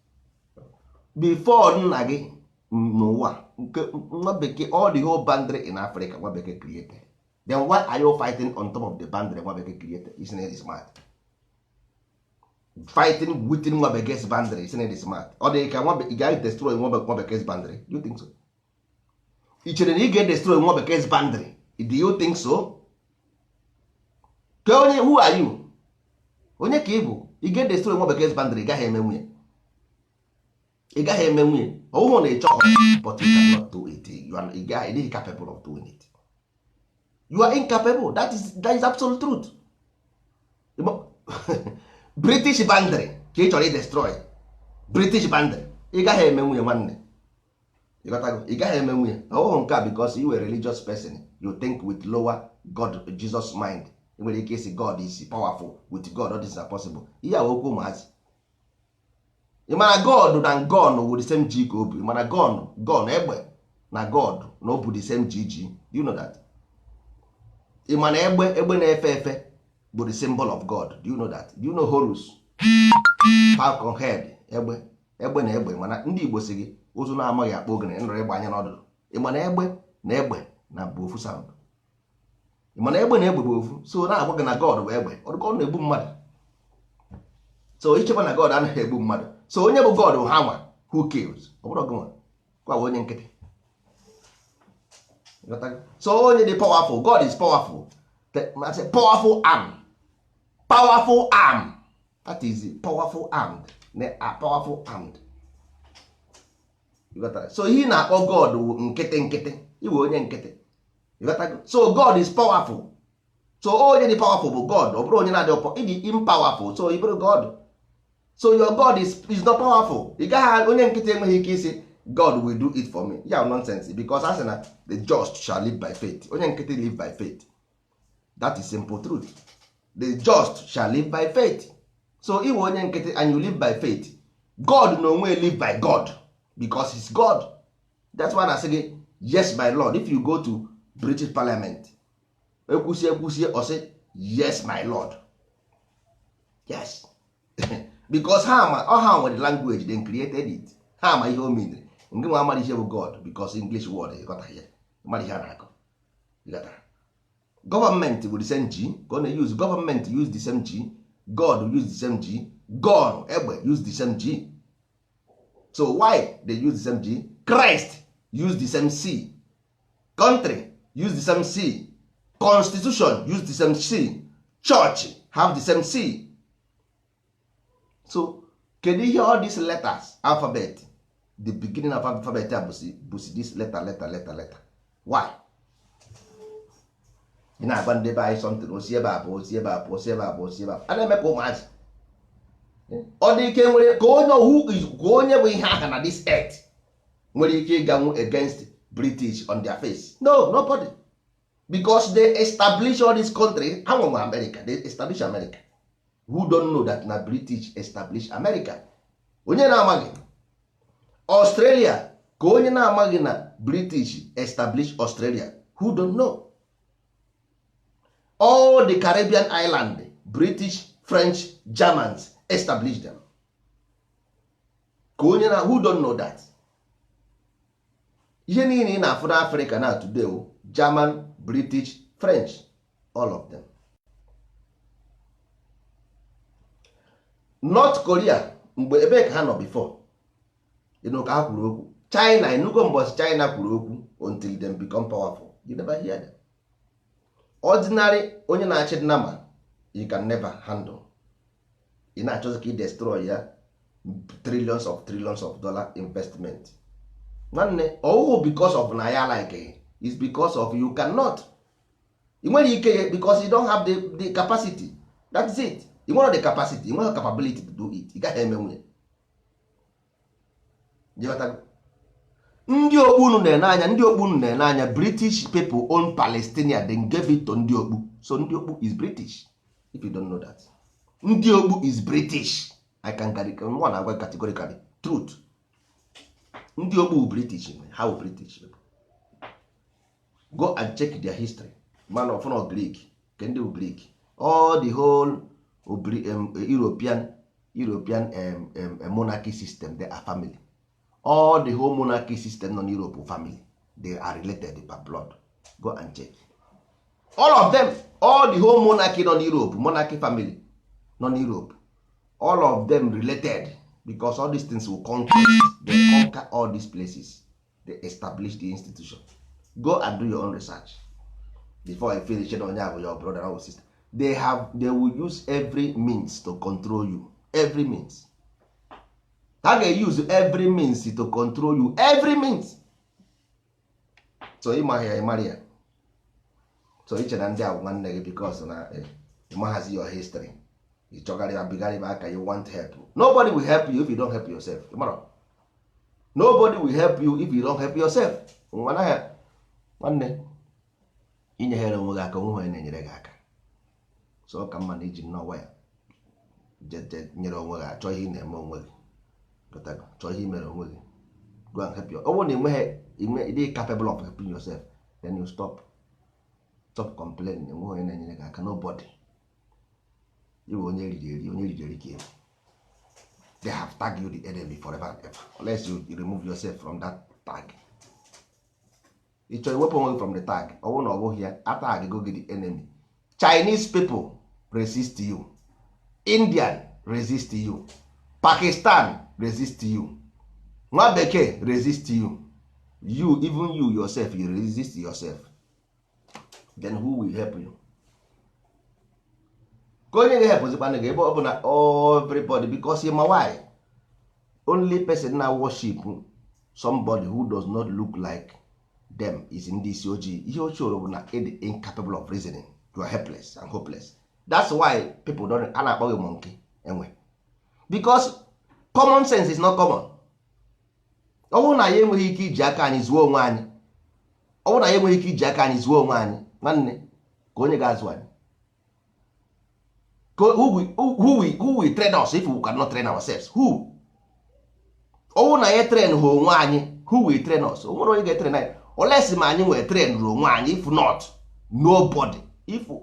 Before nna gị n'ụwa nke nwa bekee, all the whole boundary in Africa nwa bekee created. Then why are you fighting on top of the boundary nwa bekee created? Isn't it smart? Fighting within nwa bekee's boundary, isn't it smart? Ọ dị ka ị ga-destroy nwa bekee's boundary? Do you think so? Ị chere na ị ga-destroy nwa bekee's boundary? Do you think so? Ka onye, who are you? Onye ka ị bụ? Ị ga-destroy nwa bekee's boundary, ị gaghị eme nwunye. Ị gaghị eme nwunye. Ọwụhụ na ịchọ, but you cannot do it. You are incapable of doing it. You are incapable. That is absolute truth. British boundary ka ị chọrọ i-destroy. British boundary, ị gaghị eme nwunye nwanne. Ị gaghị eme nwunye. Ọwụhụ nke a because you are a religious person. You think with lower God, Jesus mind. Ị nwere ike isi God is powerful. With God all this is possible. Ihe a okwu ụmụazị. Ị mara God na gun wụ the same G ka obi. Ị mara gun egbe na God na obu the same GG. Do you know that? Ị mara egbe na-efe efe bụ the symbol of God. Do you know that? Do you know Horus? Falcon head, egbe na egbe. Mana ndị Igbo si gị ụzụ na-amaghị akpa ogene nrọ ịgba anya n'ọdụdụ. Ị mara egbe na bụ ofu sound. Ị mara egbe na egbe bụ ofu. So na-agwa gị na God bụ egbe. Ọ na-egbu mmadụ. So ichekwa na God anaghị egbu mmadụ. So onye bụ God ha nwa, who kills? Ọ bụrụ gị nwa, kwa onye nkịtị. So onye dị powerful, God is powerful. I say powerful arm, powerful arm, that is powerful armed, powerful armed. So he na-akpọ God nkịtị nkịtị, iwe onye nkịtị. So God is powerful. So onye dị powerful bụ God, ọ bụrụ onye na-adị impowerful, so ị bụrụ God. So your God is not powerful. Ị gaghị onye nkịtị enweghị ike isi God will do it for me. Yeah, nonsense, because as na the just shall live by faith. Onye nkịtị live by faith. That is simple truth. The just shall live by faith. So iwe onye nkịtị and you live by faith, God no onwe live by God because he's God. That's why I say yes my Lord. If you go to British Parliament, ekwusie or say yes my Lord. Yes. Because ha nwere language they created it. Ha ma ihe o mean. Nke nwa amara ihe bụ God because English word ịghọta ihe. Mara ihe a na-akọ. Ịghọtara. Government with the same G, gonna use government use the same G, God use the same G, God egbe use the same G. So why they use the same G? Christ use the same C. Country use the same C. Constitution use the same C. Church have the same C. So kedu ihe all these letters alphabet, the beginning of alphabet bụsi this letter. Why? Ị na-agba ndị be anyị something osi ebe a bụ osi ebe a bụ osi ebe a bụ osi ebe a na-eme ka ụmụazị ọ dị ike nwere ka onye bụ ihe aka na this earth nwere ike ịganwu against British on their face. No, nobody, because they establish all this country. Ha nwe America, they establish America. Who don't know that na British establish America? Onye na-amaghị Australia, ka onye na-amaghị na British establish Australia. Who don't know? All the Caribbean island, British, French, Germans established them. Who don't know that? Ihe niile na afọ Africa na today, German, British, French, all of them. North Korea, mgbe ebe ka ha nọ before, ka ha kwuru okwu. China, enugo mbọchị China kwuru okwu until them become powerful. You never hear them. Ordinary onye na-achị nama, you can never handle. Ị na-achọzi ka ị destroy ya trillions of dollar investment. Nwanne, ọwụwụ because of na ya like is because of you cannot. Ị nwere ike because you don't have the capacity. That's it. Ị nwere the capacity, ị nwere capability to do it. Ị gaghị eme nwunye. Ndị okpunu na-ene anya British people own Palestine, then gave it to ndị okpu. So ndị okpu is British, if you don't know that. Ndị okpu is British. I can one agwa categorically truth. Ndị okpu British. How British? Go and check their history. Man of no Greek, can do Greek. All the whole European monarchy system, they are family. All the whole monarchy system non Europe family, they are related by blood. Go and check. All of them, all the whole monarchy non Europe, monarchy family non Europe, all of them related, because all these things will conquer. They conquer all these places. They establish the institution. Go and do your own research before I finish it on your brother or sister. They will use every means to control you. Every means. Ha ga-use every means to control you. Every means. So ịmara ya. So iche na ndị agwụ nwanne gị because na ịmaghazi your history. Ịchọgarị abịgarị aka, you want help. Nobody will help you if you don't help yourself. Nobody will help you if you don't help yourself. Nwanne inyeghere onwe gị aka, onwe na-enyere gị aka. So ka mma na iji nnọọ ya nyere onwe gị, achọ ihe ị na-eme onwe gị. Chọọ ihe mere onwe gị. Go and help your. Ọ bụrụ na ị dị capable of helping yourself, then you stop complaining. Enwe onye na-enyere gị aka. Nobody. Iwe onye rijeri ka ewu. They have tagged you the enemy forever and ever, unless you remove yourself from that tag. Ị chọrọ iwepụ onwe gị from the tag. Ọ bụrụ na ọ bụghị ya, atag go gị the enemy. Chinese people resist you. Indian resist you. Pakistan resist you. Nwa bekee resist you. you, even you yourself, you resist yourself, then who will help you? Ka onye ga-ehepụzikwana gị ebe ọ bụ na everybody, because ma why only person na worship somebody who does not look like them is ndị isi ojii. Ihe ochie bụ na it incapable of reasoning, you are helpless and hopeless. That's why people don't, a na-akpọ gị monkey enwe, because common sense is not common. Ọ bụrụ na ya enweghị ike iji aka anyị zuo onwe anyị, ọ bụrụ na ya enweghị ike iji aka anyị zuo onwe anyị, nwanne, ka onye ga-azụ anyị? Who will train us if we cannot train ourselves? Who? Ọ bụrụ na ya train ha onwe anyị, who will train us? O nwere onye ga-etrain anyị unless ma anyị nwere train rụ onwe anyị. If not, nobody. If ọ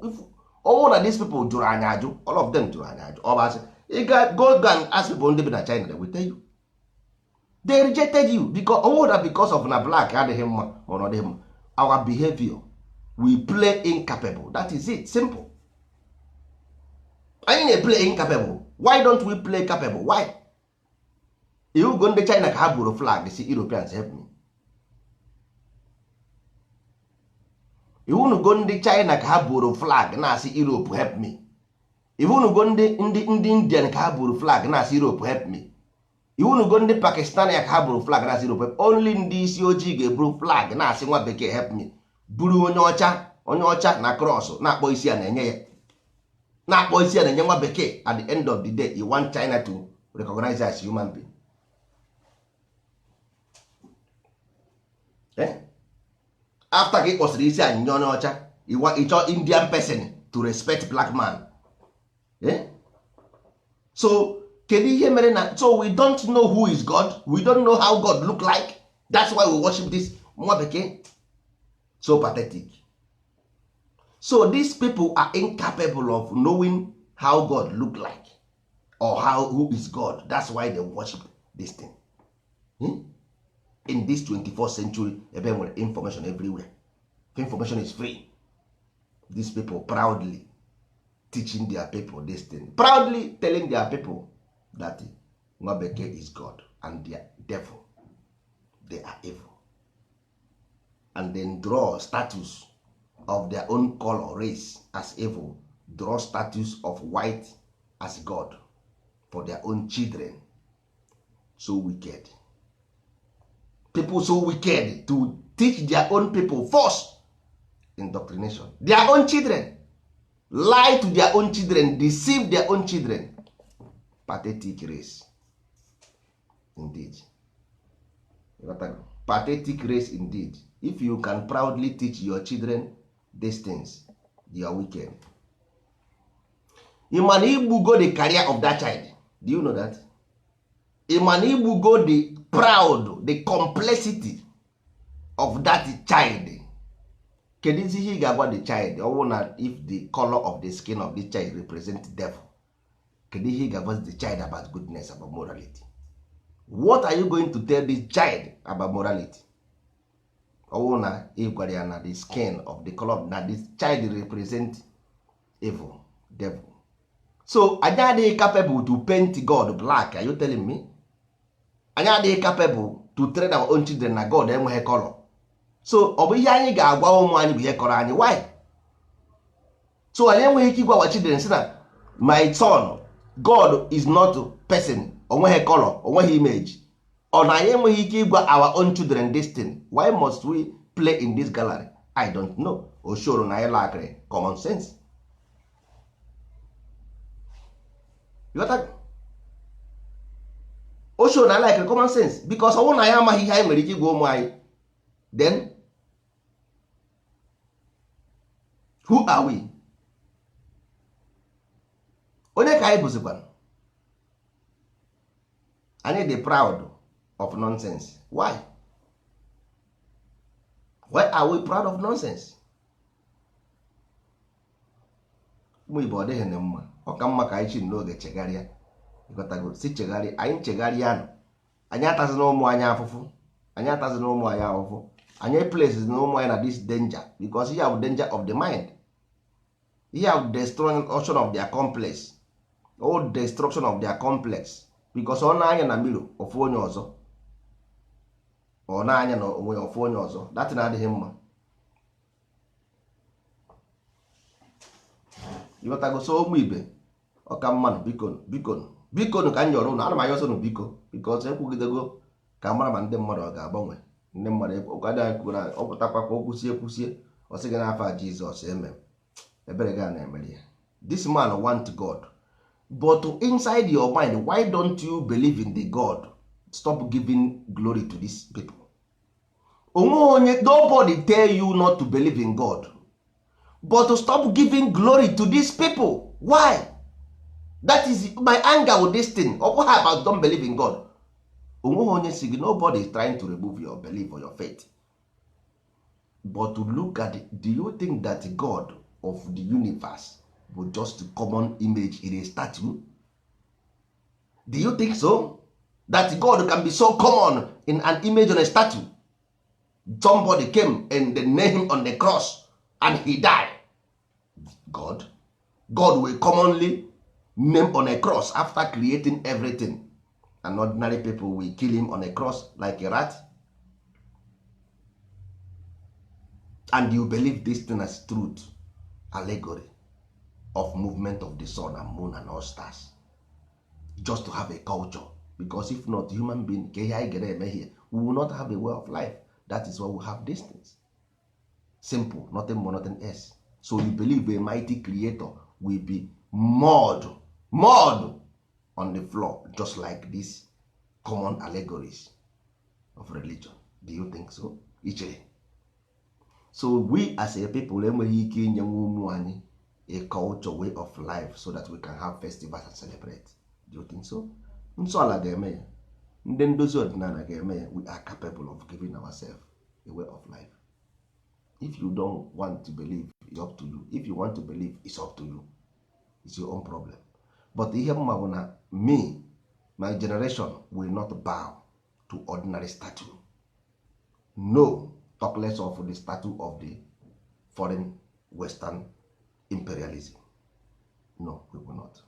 bụrụ na these people jụrụ anyị ajụ, all of them jụrụ anyị ajụ, ọ bụ asị ị ga go and ask people ndị bi na China, they will tell you they rejected you because ọ bụrụ na because of na black adịghị mma ma ọ dịghị mma. Our behavior, we play incapable, that is it, simple. Anyị na-play incapable. Why don't we play capable? Why? Ihugo ndị China ka ha buru flag si Europeans help me. Ihunugo ndị China ka ha buru flag na-asị Europe help me. Ihunugo ndị Indian ka ha buru flag na-asị Europe help me. Ihunugo ndị Pakistan ya ka ha buru flag na-asị Europe help me. Only ndị isi ojii ga-eburu flag na-asị nwa bekee help me. Buru onye ọcha na cross na-akpọ isi a na-enye ya, na-akpọ isi a na-enye nwa bekee. At the end of the day, you want China to recognize as human being. After ka ị kpọsịrị isi anyị nye onye ọcha, ịchọ Indian person to respect black man. So kedu ihe mere na, so we don't know who is God, we don't know how God look like, that's why we worship this nwa bekee. So pathetic. So these people are incapable of knowing how God look like or who is God. That's why they worship this thing. In this 24th century, ebe nwere information everywhere. Information is free. These people proudly teaching their people this thing, proudly telling their people that Nwabeke is God and they are devil, they are evil, and then draw status of their own color, race as evil, draw status of white as God for their own children. So wicked. People so wicked to teach their own people false indoctrination. Their own children. Lie to their own children. Deceive their own children. Pathetic race. Indeed. Pathetic race indeed. If you can proudly teach your children these things, you are wicked. You man igbugo the career of that child. Do you know that? You man igbugo the proud, the complexity of that child. Kedu ihe ị ga-agwa the child? Ọ na if the color of the skin of the child represent devil, kedu ihe ị ga-agwa the child about goodness, about morality? What are you going to tell this child about morality? Ọ na if gwara ya na the skin of the color na this child represent evil, devil. So anyị adịghị capable to paint God black. Are you telling me? Anyị adịghị capable to train our own children na God enweghị color. So ọ bụ ihe anyị ga-agwa ụmụ anyị bụ ihe kọrọ anyị. Why? So anyị enweghị ike ịgwa our children sị na my son, God is not person, onweghị color, onweghị image. Ọ na anyị enweghị ike ịgwa our own children this thing. Why must we play in this gallery? I don't know. O shoro na anyị lakịrị common sense. You got that? O shoro na anyị lakịrị common sense because ọ bụrụ na anyị amaghị ihe anyị nwere ike ịgwa ụmụ anyị, then who are we? Onye ka anyị bụzikwa? Anyị dị proud of nonsense. Why? Why are we proud of nonsense? Ụmụ Igbo ọ dịghị na mma. Ọ ka mma ka anyị chi n'oge chegharịa. Ịghọtago? Si chegharịa, anyị chegharịa nụ. Anyị atazi na ụmụ anyị afụfụ. Anyị atazi na ụmụ anyị afụfụ. Anyị places na ụmụ anyị na this danger because here have danger of the mind. Here have destruction of their complex. All destruction of their complex because ọ na-anya na mirror ofu onye ọzọ. ọ na-anya na onwe ya ọfụ onye ọzọ, that na-adịghị mma. ịghọtago? So ụmụ ibe ọka mmanụ biko ka m nyọrọ ụnụ, ana m anya ọsọ nụ biko ọzọ ekwugidego ka mara ma ndị mmadụ ọ ga-agbanwe. ndị mmadụ ụkadịkwuo na ọ pụtakwa ka o kwusie ọ sị gị n'afọ a Jizọs eme ebere gị na-emere ya. This man want God, but inside your mind, why don't you believe in the God? Stop giving glory to these people. Nobody tell you not to believe in God, but to stop giving glory to these people. Why? That is my anger with this thing. How about don't believe in God? Nobody is trying to remove your belief or your faith, but to look at it, do you think that God of the universe was just a common image in a statue? Do you think so? That God can be so common in an image on a statue? Somebody came and they nailed him on the cross and he died. God will commonly name on a cross after creating everything, and ordinary people will kill him on a cross like a rat. And you believe this thing as truth, allegory of movement of the sun and moon and all stars, just to have a culture. Because if not, human being here, we will not have a way of life. That is why we have these things. Simple, nothing more, nothing else. So you believe a mighty creator will be mud on the floor, just like these common allegories of religion. Do you think so? So we as a people enweghị ike inye nwa ụmụ anyị a culture, way of life, so that we can have festivals and celebrate. Do you think so? Nsọ ala ga-eme ya, ndị ndozi ọdịnala ga-eme ya. We are capable of giving ourselves a way of life. If you don't want to believe, it's up to you. If you want to believe, it's up to you. It's your own problem. But ihe mma bụ na me, my generation will not bow to ordinary statue. No, talk less of the statue of the foreign Western imperialism. No, we will not.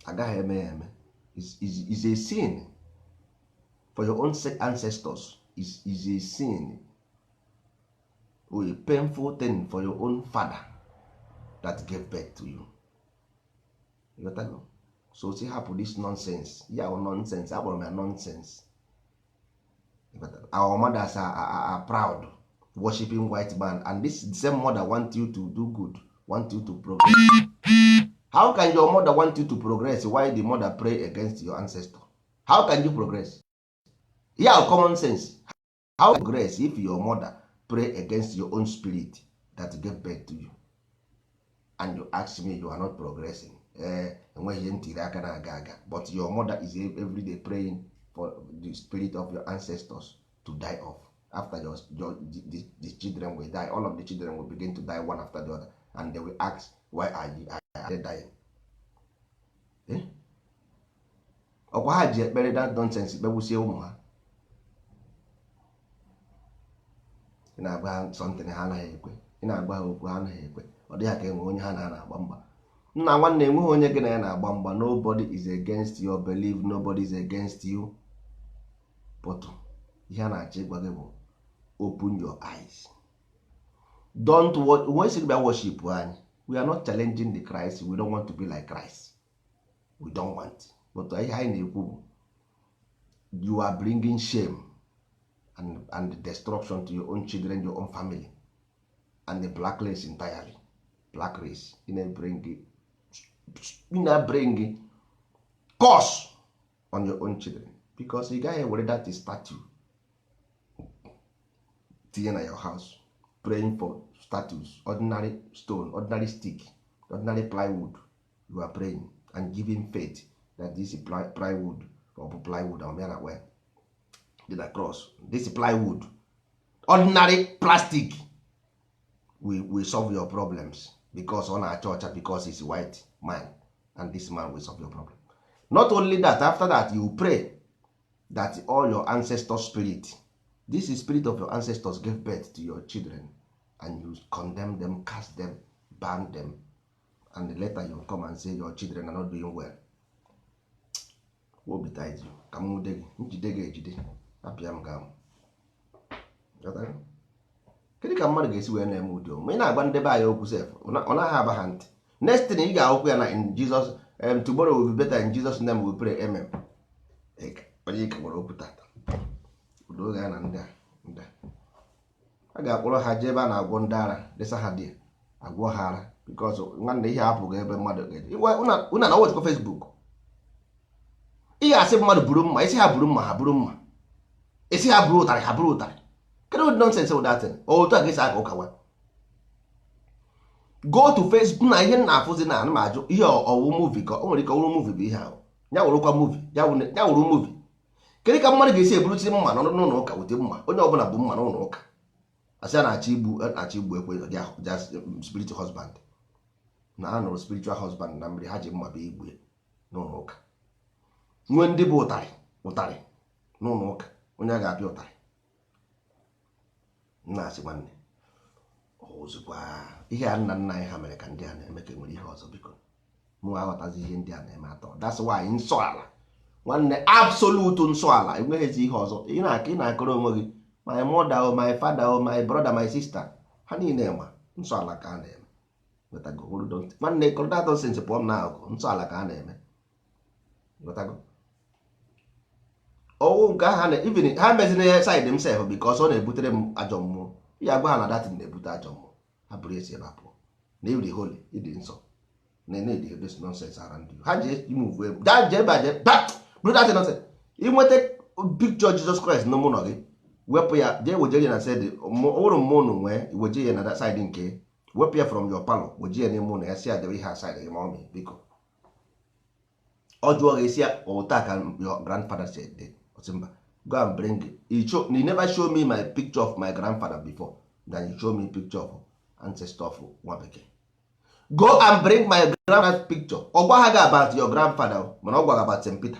Agaghị eme ya eme. Is a sin for your own ancestors. Is a sin or a painful thing for your own father that gave birth to you. You got that? So see, hapụ this nonsense. Yeah, nonsense. Abụrụ m ya nonsense. Our mothers are proud worshiping white man, and this same mother want you to do good, want you to progress. How can your mother want you to progress while the mother pray against your ancestor? How can you progress? Yeah, common sense. How progress if your mother pray against your own spirit that gave birth to you, and you ask me you are not progressing? Enweghị ntiri aka na-aga aga, but your mother is every day praying for the spirit of your ancestors to die off. After the children will die, all of the children will begin to die one after the other, and they will ask, why are they dying? Ọkwa ha ji ekpere that nonsense kpegbusie ụmụ ha. Ị na-agba ha something ha anaghị ekwe, ị na-agba ha okwu ha anaghị ekwe. Ọ dịghị ka enwe onye ha na-agba mgba. Nna nwanne, enweghị onye gị na ya na-agba mgba. Nobody is against your belief, nobody is against you. But ihe a na-achọ ịgwa gị bụ open your eyes. Don't watch when you say worship anyị. We are not challenging the Christ. We don't want to be like Christ. We don't want. But ihe anyị na-ekwu bụ you are bringing shame and destruction to your own children, your own family, and the black race entirely. Black race. You na bring curse on your own children, because you gaghị ewere that statue tinye na your house praying for statues, ordinary stone, ordinary stick, ordinary plywood. You are praying and giving faith that this plywood or plywood where did I cross this plywood, ordinary plastic will solve your problems because on our church, because it's white man, and this man will solve your problem. Not only that, after that you pray that all your ancestor spirit, this is spirit of your ancestors, gave birth to your children, and you condemn them, cast them, ban them, and later you come and say your children are not doing well. obi tight ka m nwude gị njide gị ejide apịa m ga kedu ka mmadụ ga-esi wee na-eme ụdị ma ị na-agba ndebe anyị okwu sef ọ naghị aba ha ntị next thing ị ga-ahụkwu ya na in Jesus tomorrow will be better in Jesus name we pray amen onye ike gwara okwu tata udo oge ya na ndị a ga-akpọrọ ha jee ebe a na-agwọ ndị ara desa ha dị agwọ ha ara because nwanne ihe apụghị ebe mmadụ ga-eje ụna na wechekwa Facebook ị ga-asị mmadụ buru mma isi ha buru mma ha buru mma isi ha buru ụtarị ha buru ụtarị kedu ụdị nonsense ụdatịn otu a ga-esi aka ụka go to Facebook na ihe na-afụzi na m ajụ ihe ọwụ movie ka o nwere ike ọwụrụ movie bụ ihe ahụ ya wụrụkwa movie ya wụrụ movie kedu ka mmadụ ga-esi eburuchi mma n'ụlọ ụka wete mma onye ọbụla bụ mma n'ụlọ ụka asị a na-achọ igbu ekwe spiritual husband na ha nụrụ spiritual husband na mmiri ha ji mma bụ igbu n'ụlọ ụka nwee ndị bụ ụtarị n'ụlọ ụka onye a ga-apịa ụtarị na-asị nwanne ozugbo ihe a nna nna anyị ha mere ka ndị a na-eme ka enwere ihe ọzọ biko mụ aghọtazi ihe ndị a na-eme atọ that's why nsọ ala nwanne absolute nsọ ala enweghịzi ihe ọzọ ị na-akọrọ onwe gị my mother o my father o my brother my sister ha niile ma nsọ ala ka a na-eme nwanne kọrọdatọ sensị pụọ m n'akụkụ nsọ ala ka a na-eme ọwụ nke ha even ha meziri ihe side m sef because ọ na-ebutere m ajọ mmụọ ya gwa ha na datin na-ebute ajọ mmụọ ha bụrụ esi ebe apụọ na ịdị holy ịdị nsọ na na-edi this nonsense around you ha ji move bụrụ datin nonsense inweta picture Jesus Christ na ụmụnọ gị wepụ ya jee weje ya na side ụrụ mmụọ unu nwee weje ya na side nke wepụ ya from your palọ weje ya n'ime ụlọ ya si ya debe ihe a side gị ma ọmị biko ọ jụọ gị esi ya ụta ka your grandfather said dey Simba, go and bring it. You never show me my picture of my grandfather before. Then you show me picture of ancestor of Wabeke. Go and bring my grandfather's picture. Ogwahaga about your grandfather, but not about St. Peter,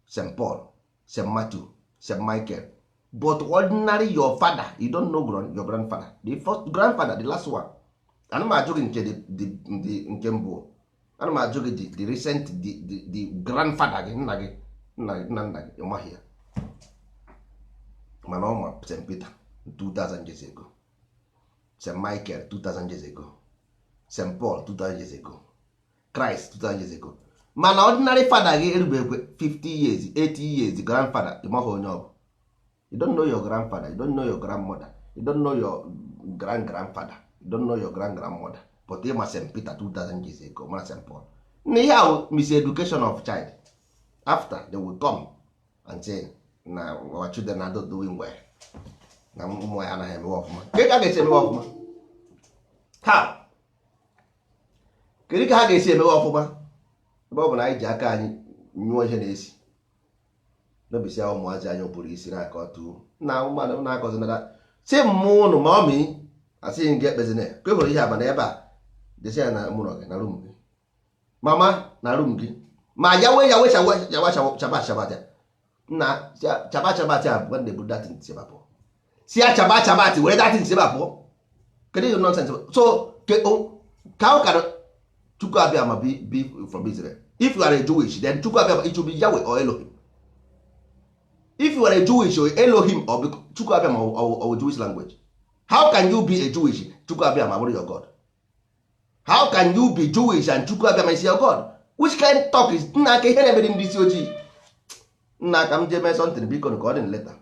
St. Paul, St. Matthew, St. Michael. But ordinary your father, you don't know your grandfather. The first grandfather, the last one. And I'm joking the Nkembo. And I'm joking the recent the grandfather again. Nna gị mana ọma St. Peter 2000 years ago, St. Michael 2000 years ago, St. Paul 2000 years ago, Christ 2000 years ago. Mana ordinary father gị erubekwe 50 years 80 years grandfather ịmaghị onye ọ bụ. You don't know your grandfather, you don't know your grandmother, you don't know your grandfather, you don't know your grandmother, but ịma St. Peter 2000 years ago ma St. Paul. Na ihe ahụ miseducation of child. After they will come and say na our children are not doing well na ụmụ ya anaghị emewe ọfụma kedu ka ha ga-esi emewe ọfụma kedu ka ha ga-esi emewe ọfụma ebe ọ bụ na anyị ji aka anyị nyụọ ihe na-esi n'obisia ụmụazị anyị pụrụ isi n'aka otu na mmadụ na-akọzi nara si mmụọ ụnụ ma ọ mị asịghị m gị ekpezina ka e hụrụ ihe aba na ebe a desi ya na mụlọ gị na rum gị mama na rum gị ma yawe chabati na chabati when they put that in sebapụ si ya chabati were that in sebapụ kedu you nonsense so ka ọ kara Chukwu abịa ma be from Israel. If you are a Jewish, then Chukwu abịa it should be Yahweh or Elohim. If you are a Jewish or Elohim or Chukwu abịa or Jewish language, how can you be a Jewish Chukwu abịa ma your God? How can you be Jewish and Chukwu abịa ma is your God? Which kind of talk is nna ka ihe na-emere ndị isi ojii nna ka m jee mee something biko ka ọ dị leta